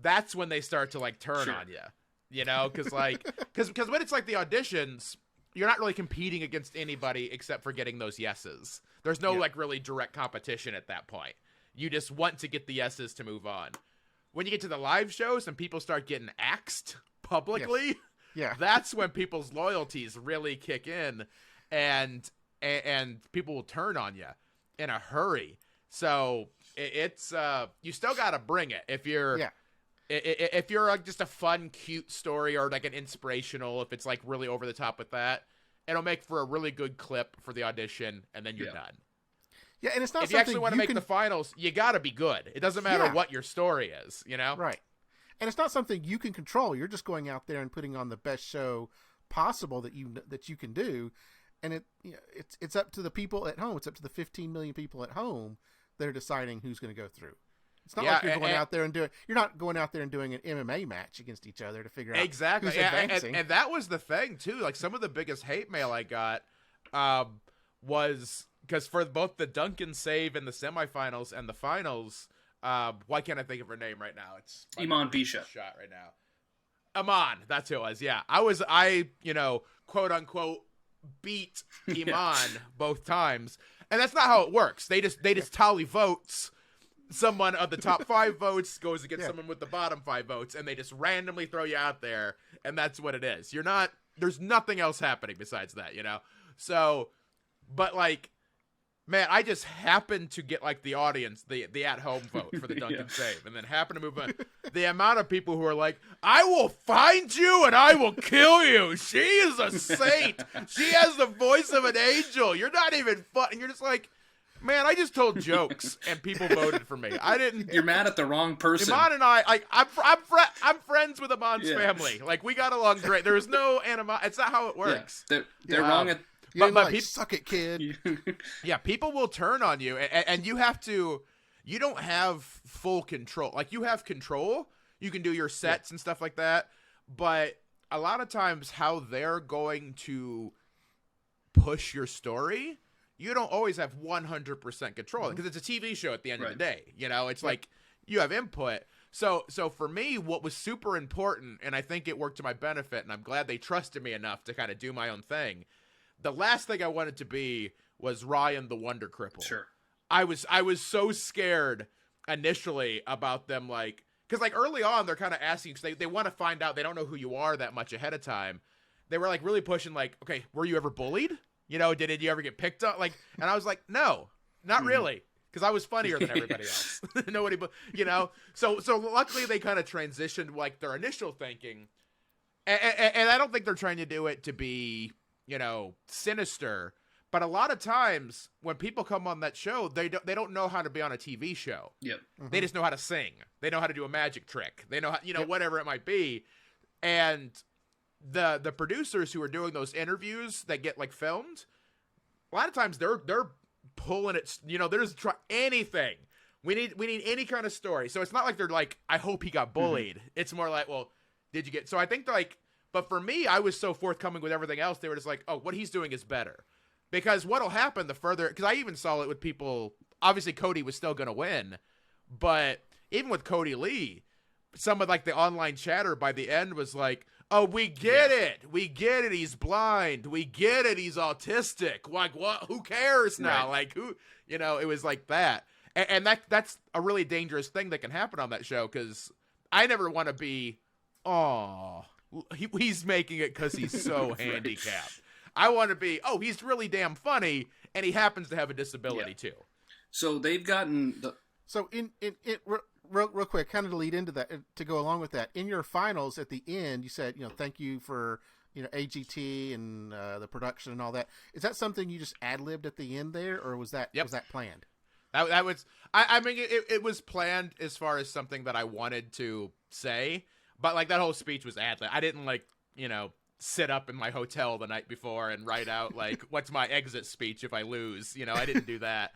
that's when they start to like turn on you, you know, because when it's like the auditions, you're not really competing against anybody except for getting those yeses. There's no like really direct competition at that point. You just want to get the yeses to move on. When you get to the live shows and people start getting axed publicly, that's when people's loyalties really kick in, and people will turn on you in a hurry. So it's you still got to bring it if you're if you're like just a fun, cute story or like an inspirational. If it's like really over the top with that, it'll make for a really good clip for the audition, and then you're done. Yeah, and it's not if you actually want to make the finals, you got to be good. It doesn't matter what your story is, you know? Right. And it's not something you can control. You're just going out there and putting on the best show possible that you can do, and it's up to the people at home. It's up to the 15 million people at home that are deciding who's going to go through. It's not like you're going out there and doing. You're not going out there and doing an MMA match against each other to figure out exactly who's advancing. And that was the thing too. Like some of the biggest hate mail I got was because for both the Duncan save in the semifinals and the finals. Why can't I think of her name right now? It's Iman Bisha. Shot right now. Iman, that's who it was. Yeah, I quote unquote beat Iman both times, and that's not how it works. They just tally votes. Someone of the top 5 votes goes against someone with the bottom 5 votes, and they just randomly throw you out there, and that's what it is. There's nothing else happening besides that, you know? So, but like, man, I just happened to get like the audience, the at-home vote for the Duncan save, and then happened to move on. The amount of people who are like, I will find you and I will kill you. She is a saint. She has the voice of an angel. You're not even fun. And you're just like, man, I just told jokes and people voted for me. I didn't. You're mad at the wrong person. Iman and I, I'm friends with Iman's family. Like we got along great. There's no animosity. It's not how it works. Yeah. They're wrong at. But like, suck it, kid. Yeah, people will turn on you, and you have to. You don't have full control. Like you have control. You can do your sets and stuff like that, but a lot of times how they're going to push your story, you don't always have 100% control because it's a TV show at the end of the day. You know, it's like you have input. So for me, what was super important, and I think it worked to my benefit, and I'm glad they trusted me enough to kind of do my own thing. The last thing I wanted to be was Ryan the Wonder Cripple. Sure. I was so scared initially about them, like, because like early on they're kind of asking, because they want to find out, they don't know who you are that much ahead of time. They were like really pushing, like, okay, were you ever bullied? You know, did you ever get picked up? Like, and I was like, no, not really, because I was funnier than everybody else. Nobody, you know. So luckily they kind of transitioned like their initial thinking, and I don't think they're trying to do it to be, you know, sinister, but a lot of times when people come on that show, they don't know how to be on a TV show. Yep. They just know how to sing. They know how to do a magic trick. They know how, you know, whatever it might be. And the producers who are doing those interviews that get like filmed, a lot of times they're pulling it, you know, they're just trying anything. We need any kind of story. So it's not like they're like, I hope he got bullied. It's more like, well, did you get, so I think like, but for me, I was so forthcoming with everything else. They were just like, oh, what he's doing is better. Because what'll happen the further, because I even saw it with people, obviously Cody was still going to win, but even with Cody Lee, some of like the online chatter by the end was like, oh, we get it. We get it. He's blind. We get it. He's autistic. Like, what? Who cares now? Right. Like, who, you know, it was like that. And that's a really dangerous thing that can happen on that show, because I never want to be, oh, he's making it because he's so handicapped. I want to be, oh, he's really damn funny, and he happens to have a disability too. So they've gotten the. So in real quick, kind of to lead into that, to go along with that, in your finals at the end, you said, you know, thank you for, you know, AGT and the production and all that. Is that something you just ad-libbed at the end there, or was that planned? That was, I mean, it was planned as far as something that I wanted to say. But, like, that whole speech was ad-lib. I didn't, like, you know, sit up in my hotel the night before and write out like what's my exit speech if I lose. You know, I didn't do that,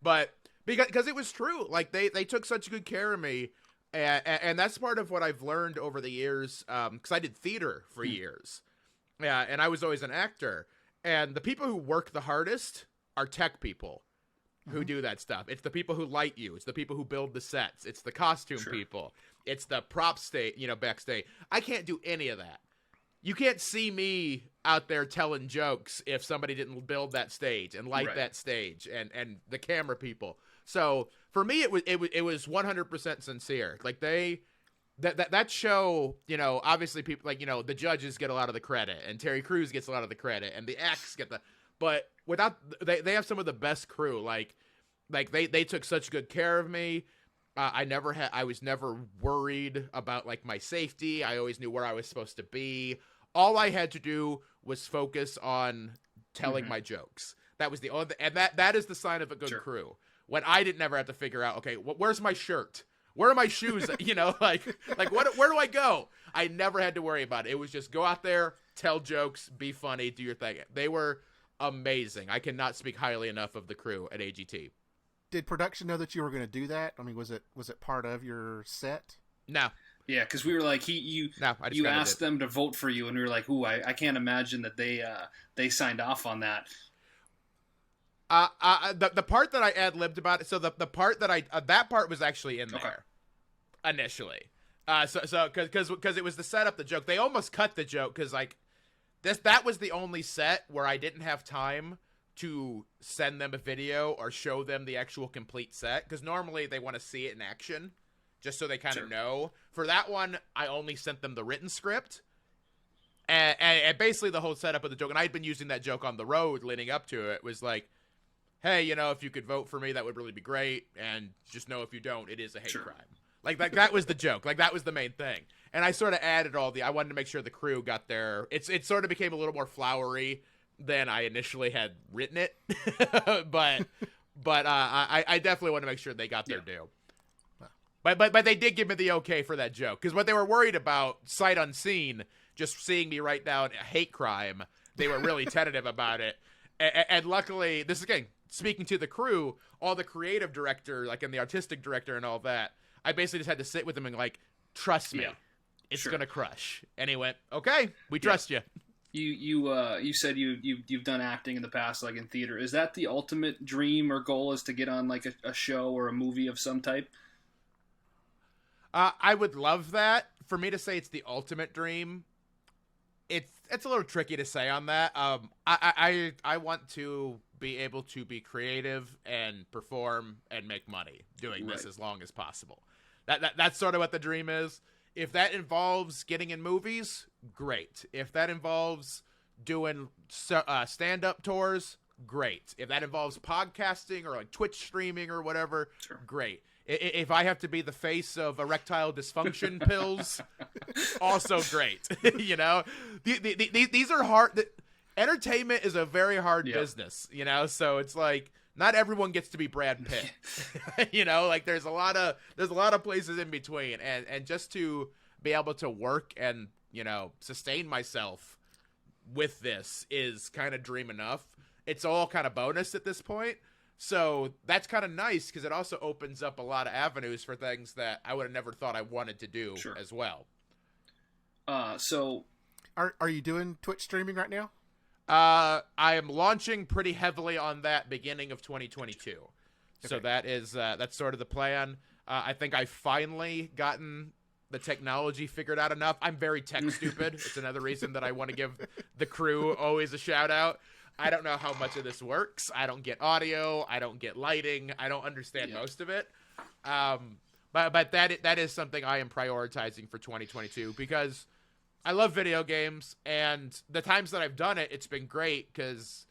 but because it was true. Like they took such good care of me, and that's part of what I've learned over the years. Because I did theater for years, yeah, and I was always an actor. And the people who work the hardest are tech people who do that stuff. It's the people who light you. It's the people who build the sets. It's the costume people. It's the prop state, backstage. I can't do any of that. You can't see me out there telling jokes if somebody didn't build that stage and light that stage and the camera people. So for me, it was 100% sincere. Like that show, obviously people like, the judges get a lot of the credit and Terry Crews gets a lot of the credit and the acts get but without, they have some of the best crew. Like they took such good care of me. I was never worried about like my safety. I always knew where I was supposed to be. All I had to do was focus on telling my jokes. That was the only, and that is the sign of a good crew. When I didn't ever have to figure out, okay, where's my shirt? Where are my shoes? Where do I go? I never had to worry about it. It was just go out there, tell jokes, be funny, do your thing. They were amazing. I cannot speak highly enough of the crew at AGT. Did production know that you were going to do that? I mean, was it part of your set? No. Yeah, because we were like, you asked them to vote for you, and we were like, ooh, I can't imagine that they signed off on that. The part that I ad-libbed about it, so the part that that part was actually in there initially. So because it was the setup, the joke. They almost cut the joke because like that was the only set where I didn't have time to send them a video or show them the actual complete set, because normally they want to see it in action just so they kind of know. For that one, I only sent them the written script and basically the whole setup of the joke. And I had been using that joke on the road leading up to it. Was like, hey, if you could vote for me, that would really be great. And just know if you don't, it is a hate crime. Like that was the joke. Like that was the main thing. And I sort of added I wanted to make sure the crew got their, it sort of became a little more flowery than I initially had written it. but I definitely want to make sure they got their due. But they did give me the okay for that joke. Because what they were worried about, sight unseen, just seeing me write down a hate crime, they were really tentative about it. And luckily, this is again, speaking to the crew, all the creative director, like, and the artistic director and all that, I basically just had to sit with them and like, trust me, it's gonna crush. And he went, okay, we trust you. You said you've done acting in the past, like in theater. Is that the ultimate dream or goal, is to get on like a show or a movie of some type? I would love that. For me to say it's the ultimate dream, it's a little tricky to say on that. I want to be able to be creative and perform and make money doing this as long as possible. That's sort of what the dream is. If that involves getting in movies, great. If that involves doing stand-up tours, great. If that involves podcasting or like Twitch streaming or whatever, great. If I have to be the face of erectile dysfunction pills, also great. These are hard. Entertainment is a very hard business, so it's like not everyone gets to be Brad Pitt. Like there's a lot of places in between, and just to be able to work and sustain myself with this is kind of dream enough. It's all kind of bonus at this point. So that's kind of nice because it also opens up a lot of avenues for things that I would have never thought I wanted to do as well. So are you doing Twitch streaming right now? I am launching pretty heavily on that beginning of 2022. Okay. So that is that's sort of the plan. I think I've finally gotten the technology figured out enough. I'm very tech stupid. It's another reason that I want to give the crew always a shout out. I don't know how much of this works. I don't get audio. I don't get lighting. I don't understand most of it. But that is something I am prioritizing for 2022 because I love video games, and the times that I've done it, it's been great because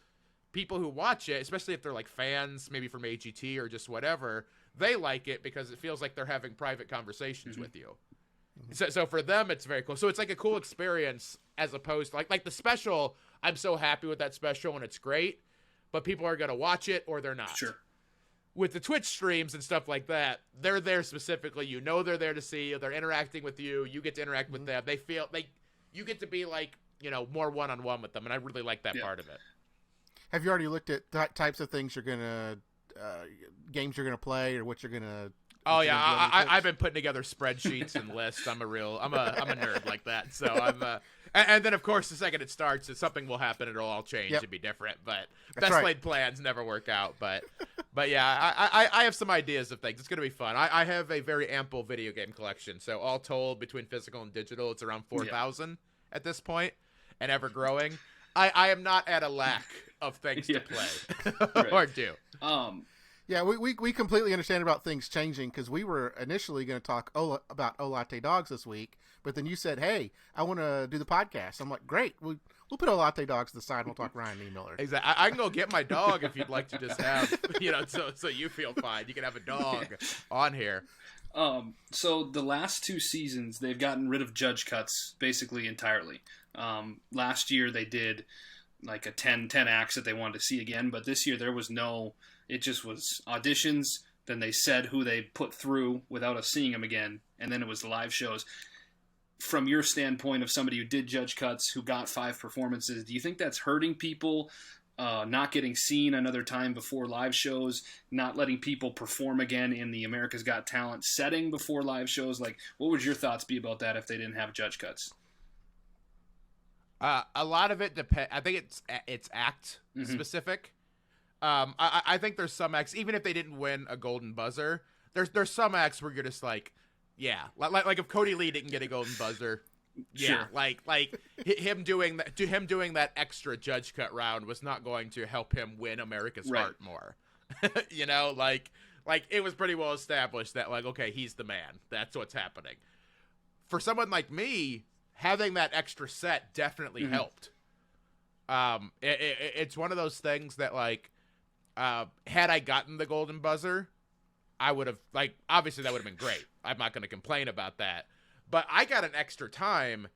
people who watch it, especially if they're like fans, maybe from AGT or just whatever, they like it because it feels like they're having private conversations with you. So for them, it's very cool. So it's like a cool experience as opposed to like the special. I'm so happy with that special and it's great, but people are going to watch it or they're not. Sure. With the Twitch streams and stuff like that, they're there specifically. They're there to see you. They're interacting with you. You get to interact with them. They feel like you get to be like more one-on-one with them, and I really like that part of it. Have you already looked at types of things you're gonna games you're gonna play or what you're gonna? Oh yeah, I've been putting together spreadsheets and lists. I'm a nerd like that. So and then of course the second it starts, something will happen. It'll all change and be different. But best laid plans never work out. But yeah, I have some ideas of things. It's gonna be fun. I have a very ample video game collection. So all told, between physical and digital, it's around 4,000 at this point, and ever growing. I am not at a lack of things to play or do. Yeah, we completely understand about things changing, because we were initially going to talk about Olatte Dogs this week, but then you said, hey, I want to do the podcast. I'm like, great. We'll put Olatte Dogs to the side and we'll talk Ryan Niemiller. Exactly. I can go get my dog if you'd like to just have, so you feel fine. You can have a dog on here. So the last 2 seasons, they've gotten rid of judge cuts basically entirely. Last year they did like a 10 acts that they wanted to see again, but this year there was no... It just was auditions, then they said who they put through without us seeing them again, and then it was the live shows. From your standpoint of somebody who did judge cuts, who got 5 performances, do you think that's hurting people, not getting seen another time before live shows, not letting people perform again in the America's Got Talent setting before live shows? Like, what would your thoughts be about that if they didn't have judge cuts? A lot of it depends. I think it's act specific. I think there's some acts, even if they didn't win a golden buzzer, there's some acts where you're just like, yeah, like if Cody Lee didn't get a golden buzzer, yeah, sure. like him doing that extra judge cut round was not going to help him win America's heart more. Like it was pretty well established that, like, okay, he's the man. That's what's happening. For someone like me, having that extra set definitely helped. It's one of those things that, like, had I gotten the golden buzzer, I would have, like, obviously that would have been great. I'm not going to complain about that. But I got an extra time.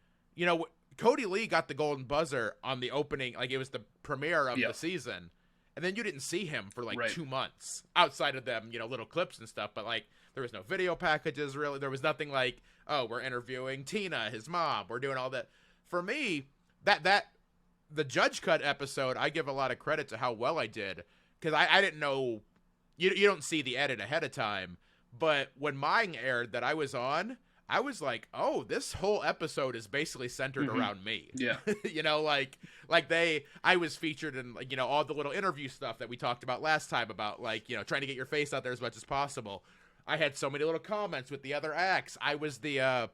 Cody Lee got the golden buzzer on the opening, like it was the premiere of the season. And then you didn't see him for like 2 months outside of them, little clips and stuff. But, like, there was no video packages, really. There was nothing like, oh, we're interviewing Tina, his mom. We're doing all that. For me, the judge cut episode, I give a lot of credit to how well I did. Because I didn't know, you don't see the edit ahead of time, but when mine aired that I was on, I was like, oh, this whole episode is basically centered around me. Yeah. I was featured in, like, all the little interview stuff that we talked about last time about, like, trying to get your face out there as much as possible. I had so many little comments with the other acts. I was the, I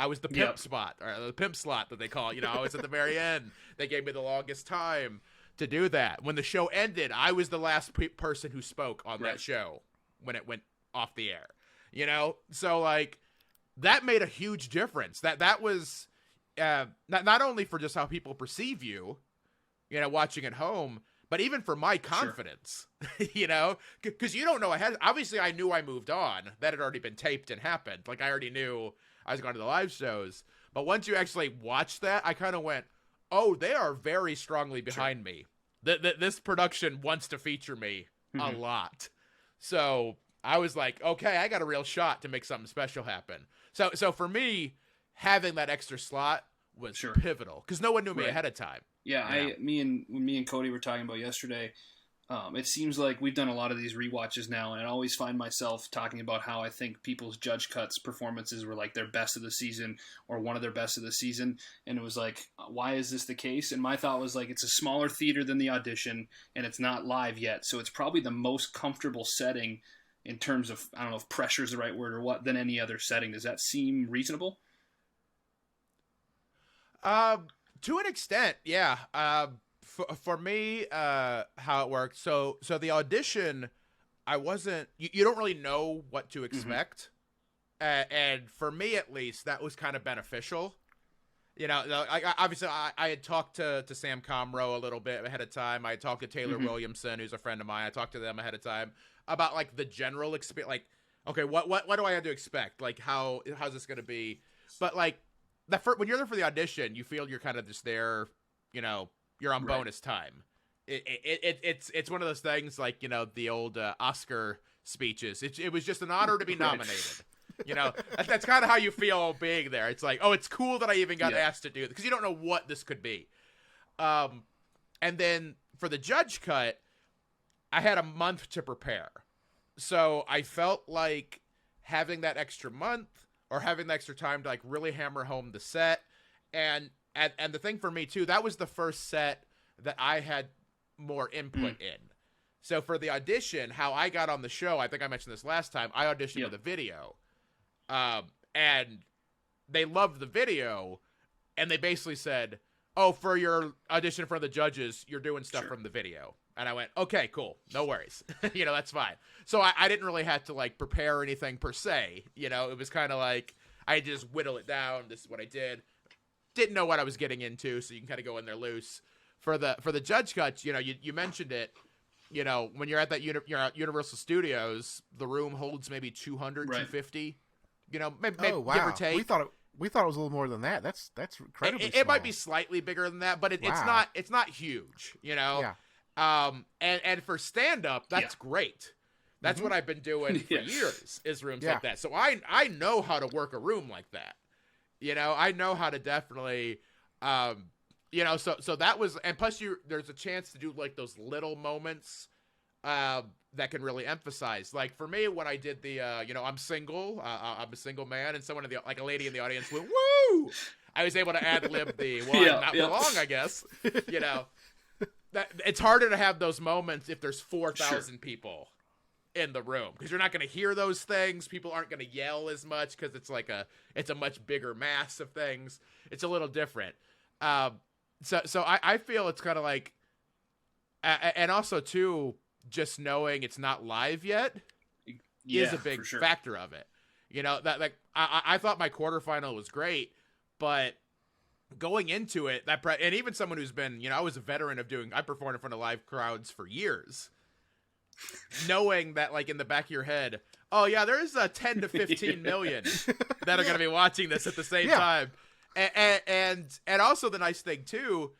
was the pimp spot, or the pimp slot that they call it. I was at the very end. They gave me the longest time to do that. When the show ended, I was the last person who spoke on that show when it went off the air. So, like, that made a huge difference. That was not only for just how people perceive you, watching at home, but even for my confidence. Because you don't know ahead. Obviously, I knew I moved on. That had already been taped and happened. Like, I already knew I was going to the live shows. But once you actually watch that, I kind of went, oh, they are very strongly behind me. This production wants to feature me a lot. So I was like, okay, I got a real shot to make something special happen. So for me, having that extra slot was pivotal, because no one knew me ahead of time. Yeah, me and Cody were talking about yesterday. It seems like we've done a lot of these rewatches now, and I always find myself talking about how I think people's judge cuts performances were like their best of the season or one of their best of the season. And it was like, why is this the case? And my thought was, like, it's a smaller theater than the audition, and it's not live yet. So it's probably the most comfortable setting in terms of, I don't know if pressure is the right word or what, than any other setting. Does that seem reasonable? To an extent, yeah. For me, how it worked. So the audition, I wasn't. You don't really know what to expect, and for me at least, that was kind of beneficial. Obviously, I had talked to Sam Comroe a little bit ahead of time. I had talked to Taylor Williamson, who's a friend of mine. I talked to them ahead of time about, like, the general experience. Like, okay, what do I have to expect? Like, how's this going to be? But, like, when you're there for the audition, you feel you're kind of just there, you're on bonus time. It's one of those things, like, the old Oscar speeches. It was just an honor to be nominated. You know, that's kind of how you feel being there. It's like, oh, it's cool that I even got asked to do it, because you don't know what this could be. And then for the judge cut, I had a month to prepare. So I felt like having that extra month or having the extra time to like really hammer home the set. And the thing for me too, that was the first set that I had more input in. So for the audition, how I got on the show, I think I mentioned this last time, I auditioned with a video. And they loved the video, and they basically said, oh, for your audition in front of the judges, you're doing stuff from the video. And I went, okay, cool. No worries. You know, that's fine. So I didn't really have to like prepare anything per se. You know, it was kind of like, I just whittle it down. This is what I did. Didn't know what I was getting into. So you can kind of go in there loose. For the judge cuts, you know, you mentioned it, you know, when you're at that you're at Universal Studios, the room holds maybe 200, 250, you know, maybe give or take. We thought it was a little more than that. That's incredibly small. It might be slightly bigger than that, but it's not huge, you know? Yeah. And for stand-up, that's great. That's what I've been doing for years, is rooms like that. So I know how to work a room like that. You know, I know how to definitely, you know, so that was, and plus there's a chance to do like those little moments, that can really emphasize. Like for me, when I did the, you know, I'm single, I'm a single man, and someone like a lady in the audience went, woo! I was able to ad-lib the not for long, I guess. You know, that it's harder to have those moments if there's 4,000 people in the room, because you're not going to hear those things. People aren't going to yell as much because it's a much bigger mass of things. It's a little different. So I feel it's kind of like, and also too, just knowing it's not live yet is a big factor of it. You know, that like I thought my quarterfinal was great, but going into it, and even someone who's been, you know, I was a veteran of I performed in front of live crowds for years, knowing that like in the back of your head, oh yeah, there's 10 to 15 million that are going to be watching this at the same time. And also the nice thing too,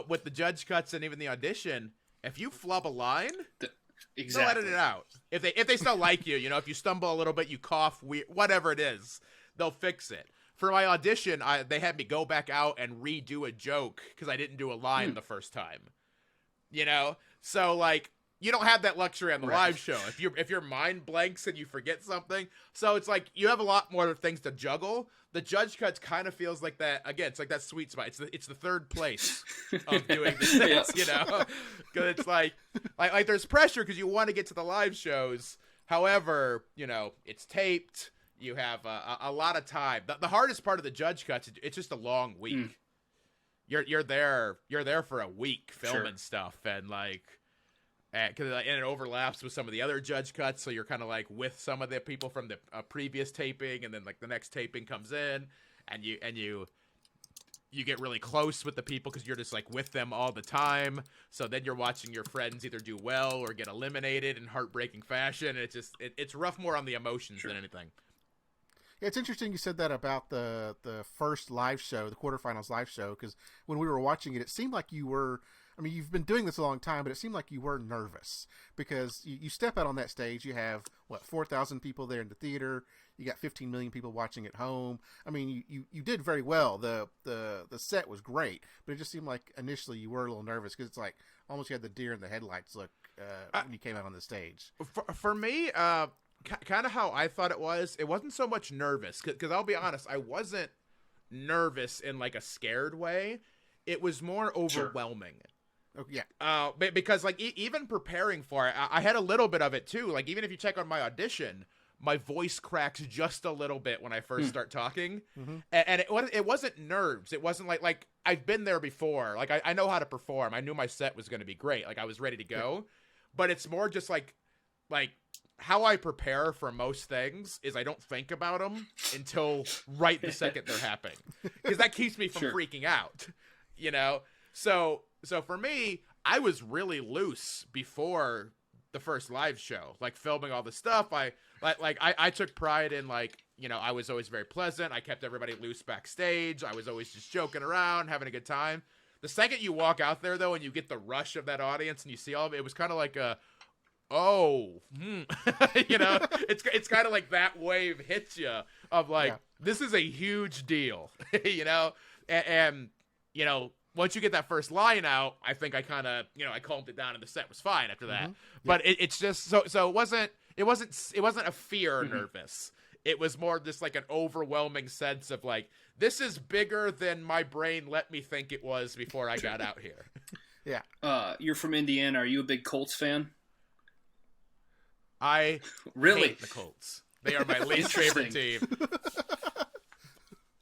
with the judge cuts and even the audition, if you flub a line, they'll edit it out. If they still like you, you know, if you stumble a little bit, you cough, whatever it is, they'll fix it. For my audition, they had me go back out and redo a joke because I didn't do a line the first time. You know, so like you don't have that luxury on the live show. If your mind blanks and you forget something, so it's like you have a lot more things to juggle. The judge cuts kind of feels like that. Again, it's like that sweet spot. It's the third place of doing this, you know, because it's like there's pressure because you want to get to the live shows. However, you know, it's taped. You have a lot of time. The hardest part of the judge cuts, it's just a long week. You're there for a week filming stuff, and like, and it overlaps with some of the other judge cuts, so you're kind of like with some of the people from the previous taping, and then like the next taping comes in, and you get really close with the people because you're just like with them all the time. So then you're watching your friends either do well or get eliminated in heartbreaking fashion. And it's rough more on the emotions than anything. Yeah, it's interesting you said that about the first live show, the quarterfinals live show, because when we were watching it, it seemed like you were. I mean, you've been doing this a long time, but it seemed like you were nervous because you step out on that stage. You have, 4,000 people there in the theater. You got 15 million people watching at home. I mean, you did very well. The set was great, but it just seemed like initially you were a little nervous because it's like almost you had the deer in the headlights look when you came out on the stage. For me, kind of how I thought it wasn't so much nervous because I'll be honest, I wasn't nervous in like a scared way. It was more overwhelming. Oh, yeah. Because like even preparing for it, I had a little bit of it too. Like even if you check on my audition, my voice cracks just a little bit when I first start talking, and it wasn't nerves. It wasn't like I've been there before. Like I know how to perform. I knew my set was going to be great. Like I was ready to go, but it's more just like how I prepare for most things is I don't think about them until right the second they're happening, because that keeps me from freaking out. You know, so for me, I was really loose before the first live show, like filming all the stuff. I took pride in like, you know, I was always very pleasant. I kept everybody loose backstage. I was always just joking around, having a good time. The second you walk out there though, and you get the rush of that audience and you see all of it, it was kind of like oh, you know, it's kind of like that wave hits you of like, this is a huge deal, you know, and you know, once you get that first line out, I think I kind of, you know, I calmed it down and the set was fine after that. But it's just so it wasn't a fear nervous. It was more just like an overwhelming sense of like, this is bigger than my brain let me think it was before I got out here. Yeah. You're from Indiana. Are you a big Colts fan? I really hate the Colts. They are my least favorite team.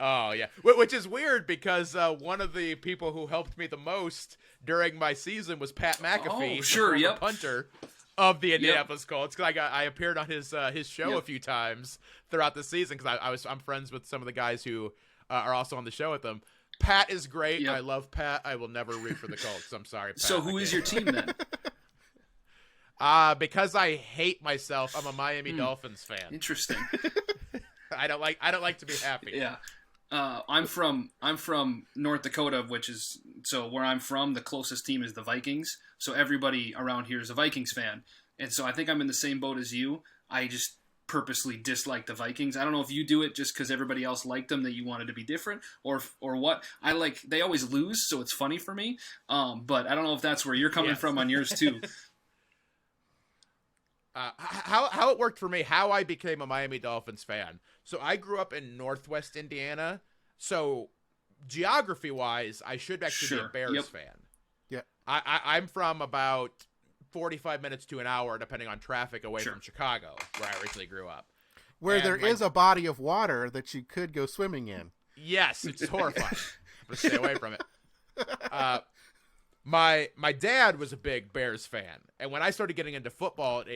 Oh, yeah. Which is weird because one of the people who helped me the most during my season was Pat McAfee, the former punter of the Indianapolis Colts. Because I appeared on his show a few times throughout the season because I'm friends with some of the guys who are also on the show with them. Pat is great. I love Pat. I will never root for the Colts. I'm sorry, Pat. So who is your team then? Because I hate myself, I'm a Miami Dolphins fan. Interesting. I don't like to be happy. Yeah. I'm from North Dakota, which is so where I'm from. The closest team is the Vikings, so everybody around here is a Vikings fan, and so I think I'm in the same boat as you. I just purposely dislike the Vikings. I don't know if you do it just because everybody else liked them that you wanted to be different, or what. I like they always lose, so it's funny for me. But I don't know if that's where you're coming from on yours too. How it worked for me, how I became a Miami Dolphins fan. So I grew up in Northwest Indiana. So geography-wise, I should actually be a Bears fan. Yeah. I'm from about 45 minutes to an hour, depending on traffic, away from Chicago, where I originally grew up. Where there is a body of water that you could go swimming in. Yes, it's horrifying. But stay away from it. My dad was a big Bears fan, and when I started getting into football at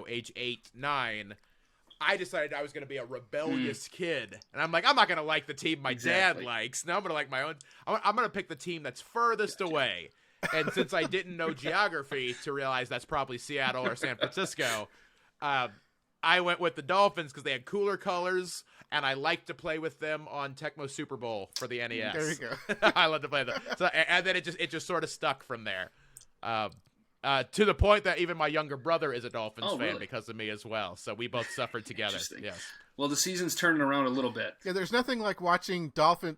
age 8, 9, I decided I was going to be a rebellious kid, and I'm like, I'm not going to like the team my dad likes. Now I'm going to like my own. I'm going to pick the team that's furthest away. And since I didn't know geography to realize that's probably Seattle or San Francisco, I went with the Dolphins because they had cooler colors, and I liked to play with them on Tecmo Super Bowl for the NES. There you go. I love to play them. So, and then it just sort of stuck from there. To the point that even my younger brother is a Dolphins fan because of me as well. So we both suffered together. Yes. Well, the season's turning around a little bit. Yeah, there's nothing like watching Dolphins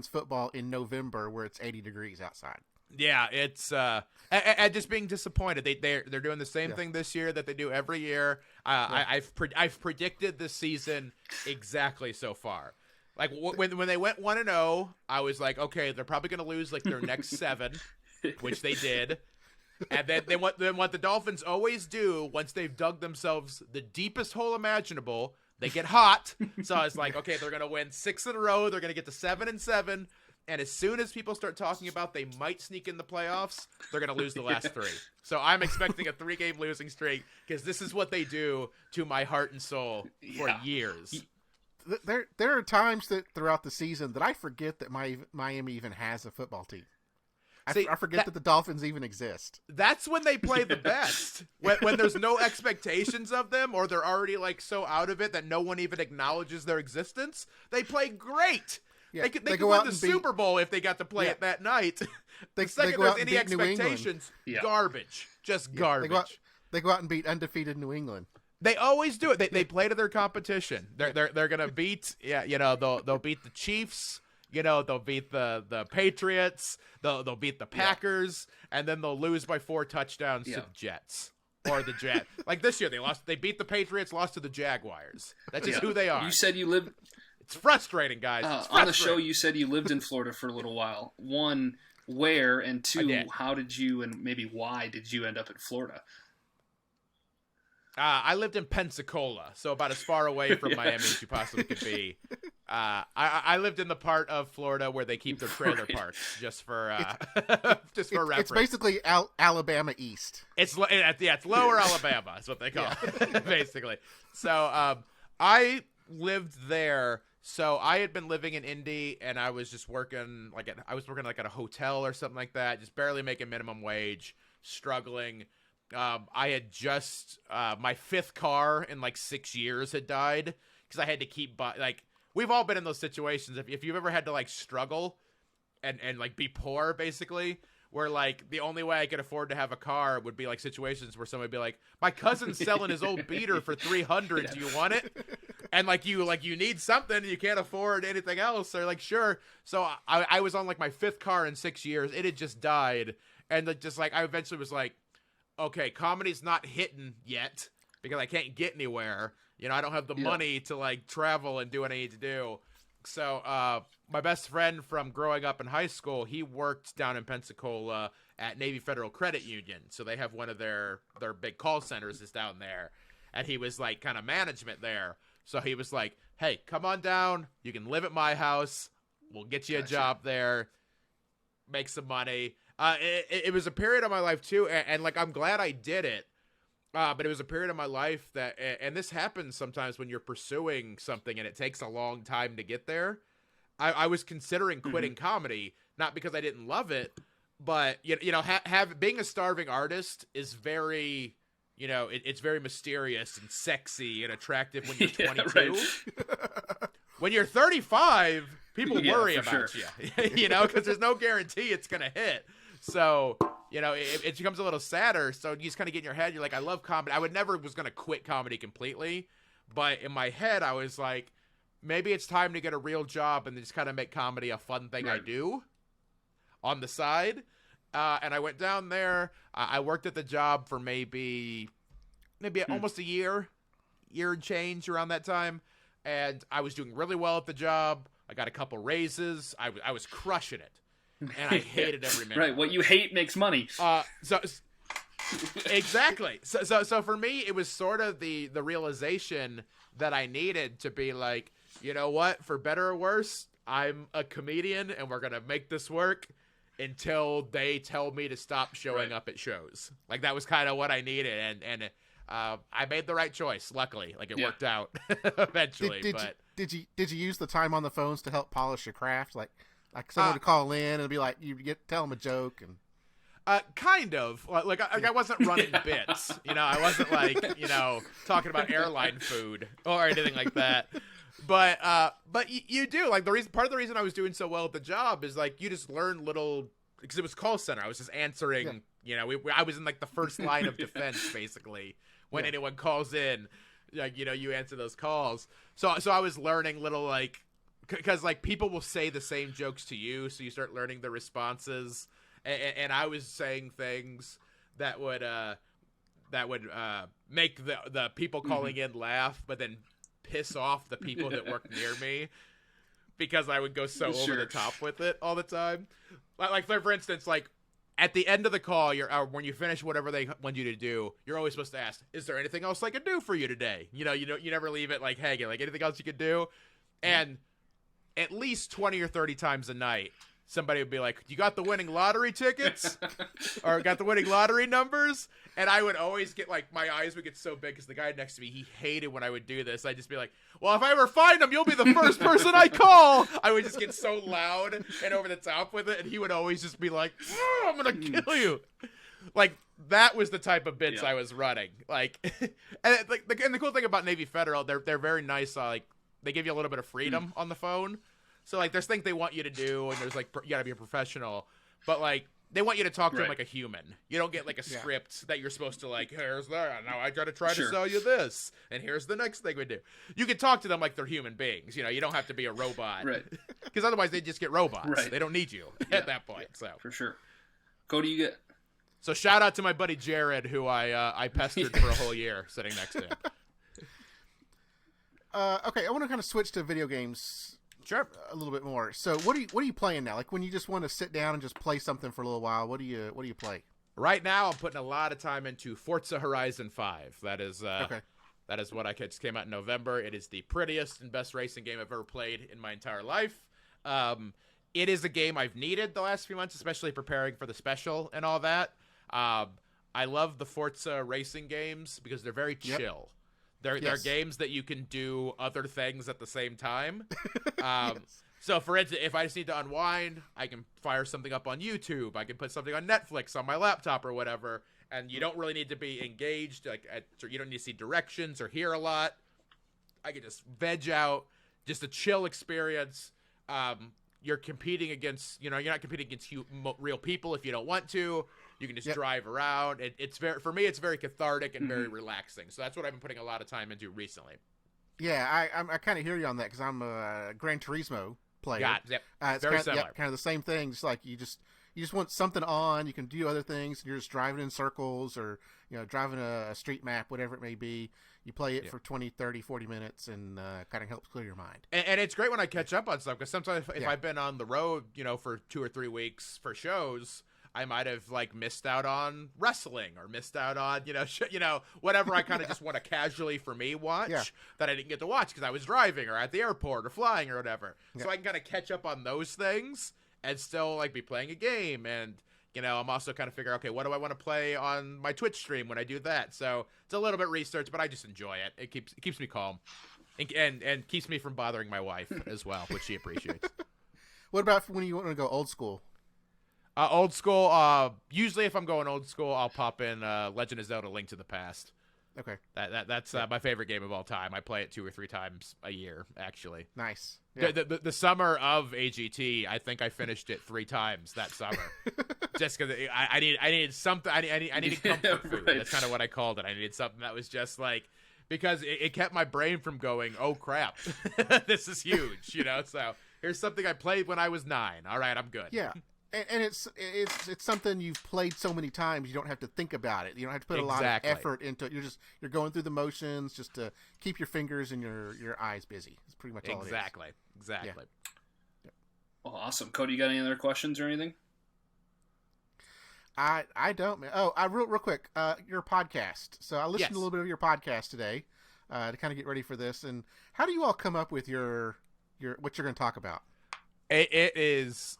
football in November where it's 80 degrees outside. Yeah, it's and just being disappointed. They're doing the same thing this year that they do every year. I've predicted this season exactly so far. Like when they went 1-0, I was like, okay, they're probably going to lose like their next 7, which they did. And then what the Dolphins always do once they've dug themselves the deepest hole imaginable, they get hot. So I was like, okay, they're going to win 6 in a row. They're going to get to 7-7. And as soon as people start talking about they might sneak in the playoffs, they're going to lose the last 3. So I'm expecting a 3-game losing streak because this is what they do to my heart and soul for years. There are times that throughout the season that I forget that Miami even has a football team. I forget that the Dolphins even exist. That's when they play the best. when there's no expectations of them, or they're already like so out of it that no one even acknowledges their existence. They play great. Yeah, they could win the Super Bowl if they got to play it that night. The second there's any expectations, garbage. Just garbage. They go out and beat undefeated New England. They always do it. They play to their competition. They're gonna beat they'll beat the Chiefs. They'll beat the Patriots. They'll beat the Packers, and then they'll lose by 4 touchdowns to the Jets or the Jets. Like this year, they beat the Patriots, lost to the Jaguars. That's just who they are. You said you lived. It's frustrating, guys. On the show, you said you lived in Florida for a little while. 1, where, and 2, how did you, and maybe why did you end up in Florida? I lived in Pensacola, so about as far away from Miami as you possibly could be. I lived in the part of Florida where they keep their trailer parks, just for reference. It's basically Alabama East. It's lower Alabama is what they call it, basically. So I lived there. So I had been living in Indy, and I was just working at a hotel or something like that, just barely making minimum wage, struggling. I had just my 5th car in like 6 years had died because I had to keep we've all been in those situations. If you've ever had to like struggle and like be poor basically, where like the only way I could afford to have a car would be like situations where somebody would be like, my cousin's selling his old beater for $300. Do you want it? And like you need something, you can't afford anything else. They're like, sure. So I was on like my 5th car in 6 years. It had just died. And just like, I eventually was like, okay, comedy's not hitting yet because I can't get anywhere. You know, I don't have the money to like travel and do what I need to do. So my best friend from growing up in high school, he worked down in Pensacola at Navy Federal Credit Union. So they have one of their big call centers is down there. And he was like kind of management there. So he was like, hey, come on down. You can live at my house. We'll get you a job there. Make some money. It was a period of my life too. And like, I'm glad I did it. But it was a period of my life that, and this happens sometimes when you're pursuing something and it takes a long time to get there. I was considering quitting comedy, not because I didn't love it, but you know, being a starving artist is very, you know, it's very mysterious and sexy and attractive when you're 22. Right. When you're 35, people worry about you, you know, because there's no guarantee it's gonna hit. So, you know, it becomes a little sadder. So you just kind of get in your head. You're like, I love comedy. I was going to quit comedy completely. But in my head, I was like, maybe it's time to get a real job and just kind of make comedy a fun thing I do on the side. And I went down there. I worked at the job for maybe almost a year and change around that time. And I was doing really well at the job. I got a couple raises. I was crushing it. And I hated every minute. Right, what you hate makes money. Exactly. So for me, it was sort of the realization that I needed to be like, you know what? For better or worse, I'm a comedian, and we're gonna make this work until they tell me to stop showing up at shows. Like that was kind of what I needed, and I made the right choice. Luckily, like it worked out eventually. Did you use the time on the phones to help polish your craft, like someone to call in and be like, tell them a joke and. Kind of like I wasn't running bits, you know. I wasn't like, you know, talking about airline food or anything like that. But you do like part of the reason I was doing so well at the job is like you just learn little, because it was call center. I was just answering, you know, I was in like the first line of defense basically when anyone calls in, like, you know, you answer those calls. So I was learning little like. Because, like, people will say the same jokes to you, so you start learning the responses. And I was saying things that would make the people calling in laugh, but then piss off the people that work near me, because I would go so over the top with it all the time. Like for instance, like, at the end of the call, when you finish whatever they want you to do, you're always supposed to ask, is there anything else I can do for you today? You know, you never leave it, like, hanging. Like, anything else you could do? And at least 20 or 30 times a night, somebody would be like, you got the winning lottery tickets? Or got the winning lottery numbers? And I would always get, like, my eyes would get so big because the guy next to me, he hated when I would do this. I'd just be like, well, if I ever find them, you'll be the first person I call. I would just get so loud and over the top with it, and he would always just be like, oh, I'm going to kill you. Like, that was the type of bits I was running. Like, and the cool thing about Navy Federal, they're very nice, like, they give you a little bit of freedom on the phone. So, like, there's things they want you to do, and there's, like, you gotta be a professional. But, like, they want you to talk to them like a human. You don't get, like, a script that you're supposed to, like, here's that, now I gotta try to sell you this, and here's the next thing we do. You can talk to them like they're human beings. You know, you don't have to be a robot. Right. Because otherwise they just get robots. Right. They don't need you at that point. So for sure. Cody, you get... So shout out to my buddy Jared, who I pestered for a whole year sitting next to him. Okay, I want to kind of switch to video games a little bit more. So what are you playing now? Like, when you just want to sit down and just play something for a little while, what do you play? Right now, I'm putting a lot of time into Forza Horizon 5. That is that is what just came out in November. It is the prettiest and best racing game I've ever played in my entire life. It is a game I've needed the last few months, especially preparing for the special and all that. I love the Forza racing games because they're very chill. They're games that you can do other things at the same time. So, for instance, if I just need to unwind, I can fire something up on YouTube. I can put something on Netflix on my laptop or whatever, and you don't really need to be engaged. You don't need to see directions or hear a lot. I can just veg out, just a chill experience. you're competing against, you're not competing against real people if you don't want to. You can just drive around. It's for me, it's very cathartic and very relaxing. So that's what I've been putting a lot of time into recently. Yeah, I kind of hear you on that because I'm a Gran Turismo player. Yeah, yep. It's Very kind similar. of the same thing. Just like you just want something on. You can do other things. And you're just driving in circles or driving a street map, whatever it may be. You play it for 20, 30, 40 minutes and kind of helps clear your mind. And it's great when I catch up on stuff because sometimes if I've been on the road, for 2 or 3 weeks for shows, I might have missed out on wrestling or missed out on whatever I kind of just want to casually for me watch that I didn't get to watch because I was driving or at the airport or flying or whatever. So I can kind of catch up on those things and still be playing a game. And I'm also kind of figuring, okay, what do I want to play on my Twitch stream when I do that? So it's a little bit research, but I just enjoy it. It keeps me calm and keeps me from bothering my wife as well, which she appreciates. What about when you want to go old school? Old school. Usually, if I'm going old school, I'll pop in Legend of Zelda: Link to the Past. Okay. That's my favorite game of all time. I play it 2 or 3 times a year, actually. Nice. Yeah. The summer of AGT, I think I finished it 3 times that summer, just because I needed something. I needed comfort food. Right. That's kind of what I called it. I needed something that was just because it kept my brain from going, oh crap, this is huge. So here's something I played when I was 9. All right, I'm good. Yeah. And it's something you've played so many times you don't have to think about it. You don't have to put a lot of effort into it. You're going through the motions just to keep your fingers and your eyes busy. It's pretty much all it is. Exactly. Yeah. Well, awesome. Cody, you got any other questions or anything? I don't, man. Oh, real quick, your podcast. So I listened to a little bit of your podcast today to kind of get ready for this. And how do you all come up with your what you're going to talk about? It is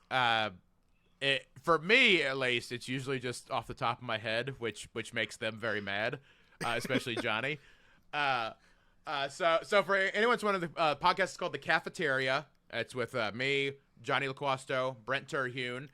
for me at least. It's usually just off the top of my head, which makes them very mad, especially Johnny. So for anyone's one of the podcasts is called The Cafeteria. It's with me, Johnny LaQuasto, Brent Terhune.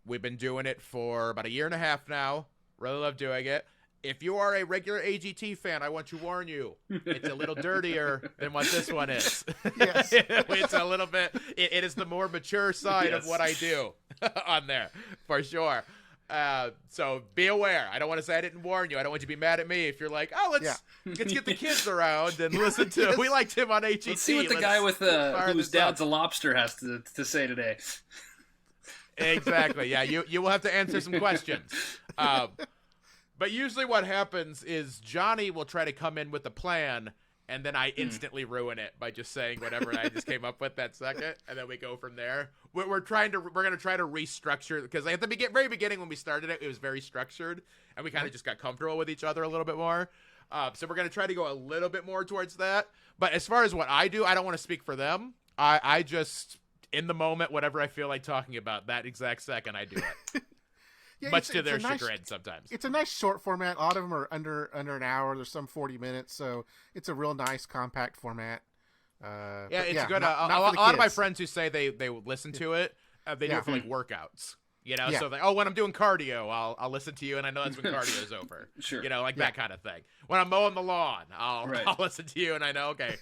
We've been doing it for about 1.5 years now. Really love doing it. If you are a regular AGT fan, I want to warn you, it's a little dirtier than what this one is. Yes. It's a little bit, it is the more mature side of what I do on there, for sure. So be aware. I don't want to say I didn't warn you. I don't want you to be mad at me if you're like, oh, let's get the kids around and listen to, we liked him on AGT. Let's see what the guy with whose dad's a lobster has to say today. Exactly. Yeah, you will have to answer some questions. But usually what happens is Johnny will try to come in with a plan, and then I instantly ruin it by just saying whatever I just came up with that second, and then we go from there. We're going to try to restructure, because at the very beginning when we started it was very structured, and we kind of just got comfortable with each other a little bit more. So we're going to try to go a little bit more towards that. But as far as what I do, I don't want to speak for them. I just, in the moment, whatever I feel like talking about, that exact second I do it. Yeah, much to their chagrin sometimes. It's a nice short format. A lot of them are under an hour. There's some 40 minutes, so it's a real nice compact format. It's good. Not a for the lot of my kids. friends who say they listen to it, they do it for workouts. Yeah. So when I'm doing cardio, I'll listen to you, and I know that's when cardio's over. Sure. That kind of thing. When I'm mowing the lawn, I'll listen to you, and I know, okay,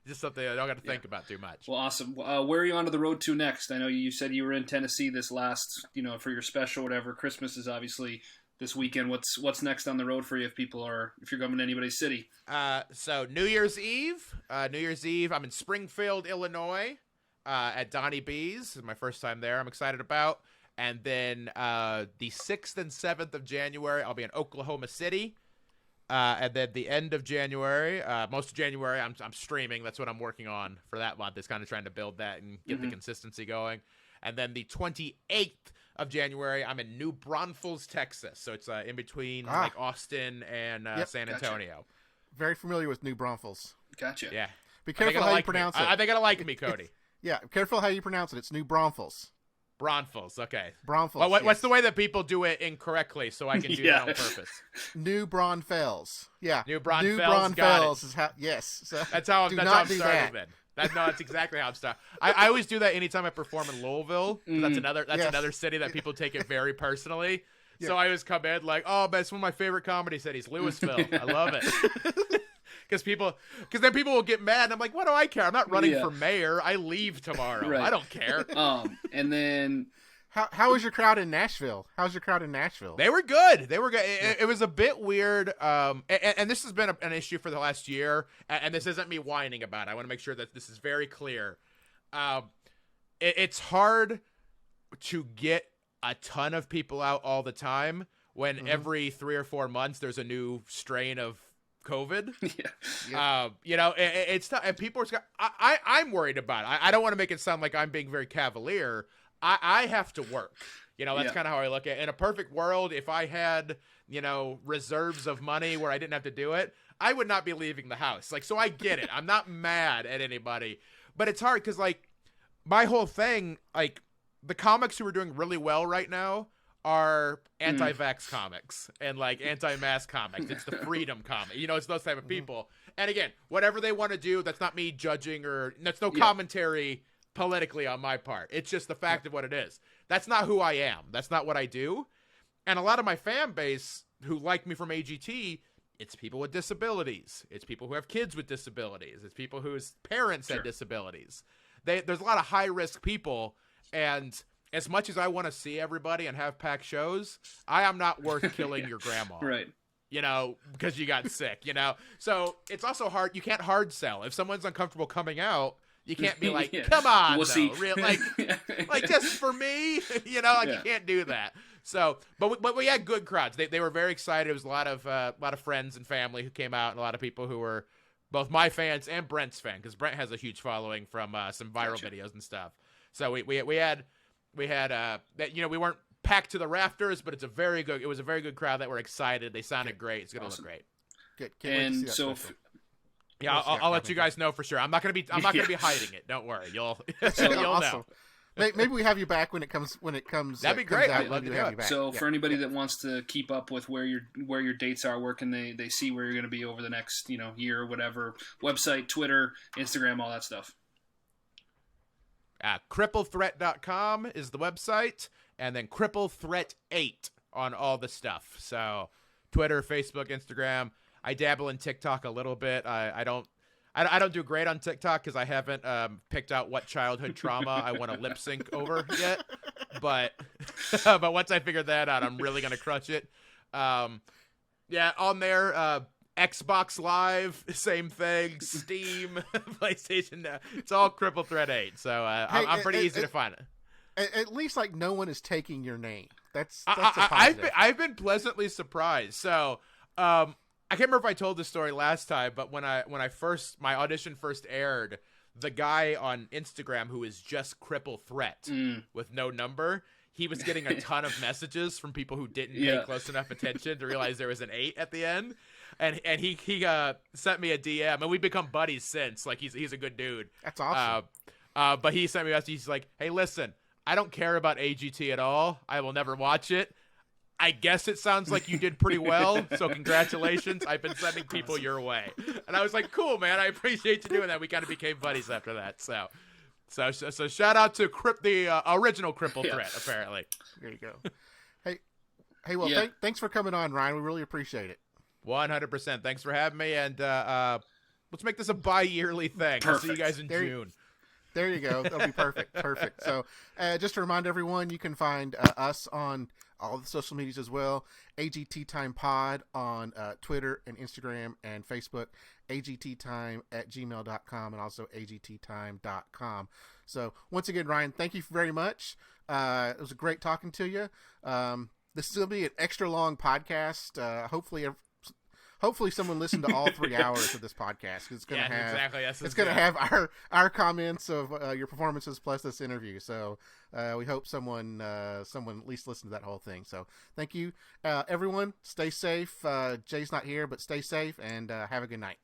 just something I don't got to think about too much. Well, awesome. Where are you on to the road to next? I know you said you were in Tennessee this last, for your special, whatever. Christmas is obviously this weekend. What's next on the road for you if you're coming to anybody's city? So New Year's Eve, I'm in Springfield, Illinois, at Donnie B's. This is my first time there. I'm excited about. And then the 6th and 7th of January, I'll be in Oklahoma City. And then the end of January, most of January, I'm streaming. That's what I'm working on for that month, is kind of trying to build that and get the consistency going. And then the 28th of January, I'm in New Braunfels, Texas. So it's in between Austin and San Antonio. Gotcha. Very familiar with New Braunfels. Gotcha. Yeah. Be careful how you pronounce it. I think it'll like me, Cody. Yeah, careful how you pronounce it. It's New Braunfels. Braunfels, okay. Braunfels. Well, what's the way that people do it incorrectly so I can do that on purpose? New Braunfels. Yeah. New Braunfels. New Braunfels is how. Yes. So that's how I'm starting then. That's exactly how I'm starting. I always do that anytime I perform in Louisville. That's another city that people take it very personally. Yeah. So I always come in like, oh, but it's one of my favorite comedy cities, Louisville. I love it. because then people will get mad. And I'm like, what do I care? I'm not running for mayor. I leave tomorrow. Right. I don't care. And then how was your crowd in Nashville? How's your crowd in Nashville? They were good. It was a bit weird. And this has been an issue for the last year. And this isn't me whining about it. I want to make sure that this is very clear. It's hard to get a ton of people out all the time when every 3 or 4 months there's a new strain of COVID. It's not, and people are. I'm worried about it. I don't want to make it sound like I'm being very cavalier. I have to work. That's kind of how I look at it. In a perfect world, if I had, reserves of money where I didn't have to do it, I would not be leaving the house. So I get it. I'm not mad at anybody, but it's hard because, my whole thing, the comics who are doing really well right now are anti-vax comics and anti-mask comics. It's the freedom comic. It's those type of people. And again, whatever they want to do, that's not me judging or that's no commentary politically on my part. It's just the fact of what it is. That's not who I am. That's not what I do. And a lot of my fan base who like me from AGT, it's people with disabilities. It's people who have kids with disabilities. It's people whose parents had disabilities. There's a lot of high-risk people, and as much as I want to see everybody and have packed shows, I am not worth killing your grandma. Right. Because you got sick, So it's also hard. You can't hard sell. If someone's uncomfortable coming out, you can't be like, come on, we'll see. Just for me, you can't do that. So, but we had good crowds. They were very excited. It was a lot of friends and family who came out, and a lot of people who were both my fans and Brent's fan, because Brent has a huge following from some viral videos and stuff. So we had we weren't packed to the rafters, but it was a very good crowd that were excited. They sounded great. It's gonna look great. Good. And so. I'll let you guys know for sure. I'm not gonna be hiding it. Don't worry. You'll know. Maybe we have you back when it comes. That'd be great. I'd love to have you back. So for anybody that wants to keep up with where your dates are, where can they see where you're going to be over the next year or whatever? Website, Twitter, Instagram, all that stuff. Cripplethreat.com is the website, and then cripplethreat8 on all the stuff. So Twitter, Facebook, Instagram. I dabble in TikTok a little bit. I don't do great on TikTok because I haven't picked out what childhood trauma I want to lip sync over yet. But once I figure that out, I'm really gonna crush it. On there, Xbox Live, same thing. Steam, PlayStation. It's all Cripple Threat 8. So I'm pretty easy to find it. At least no one is taking your name. That's a positive. I've been pleasantly surprised. So. I can't remember if I told this story last time, but when my audition first aired, the guy on Instagram who is just Cripple Threat with no number, he was getting a ton of messages from people who didn't pay close enough attention to realize there was an 8 at the end, and he sent me a DM, and we've become buddies since. He's a good dude. That's awesome. But he sent me a message. He's like, "Hey, listen, I don't care about AGT at all. I will never watch it. I guess it sounds like you did pretty well, so congratulations. I've been sending people your way." And I was like, cool, man. I appreciate you doing that. We kind of became buddies after that. So shout out to the original Cripple Threat, apparently. There you go. Hey, well, thanks for coming on, Ryan. We really appreciate it. 100%. Thanks for having me, and let's make this a bi-yearly thing. I'll see you guys in June. There you go. That'll be perfect. So just to remind everyone, you can find us on all the social medias as well. AGT Time Pod on Twitter and Instagram and Facebook. agttime@gmail.com and also agttime.com. So once again, Ryan, thank you very much. It was great talking to you. This is going to be an extra long podcast. Hopefully someone listened to all 3 hours of this podcast. It's going to have it's going to have our comments of your performances plus this interview. So we hope someone at least listened to that whole thing. So thank you, everyone. Stay safe. Jay's not here, but stay safe and have a good night.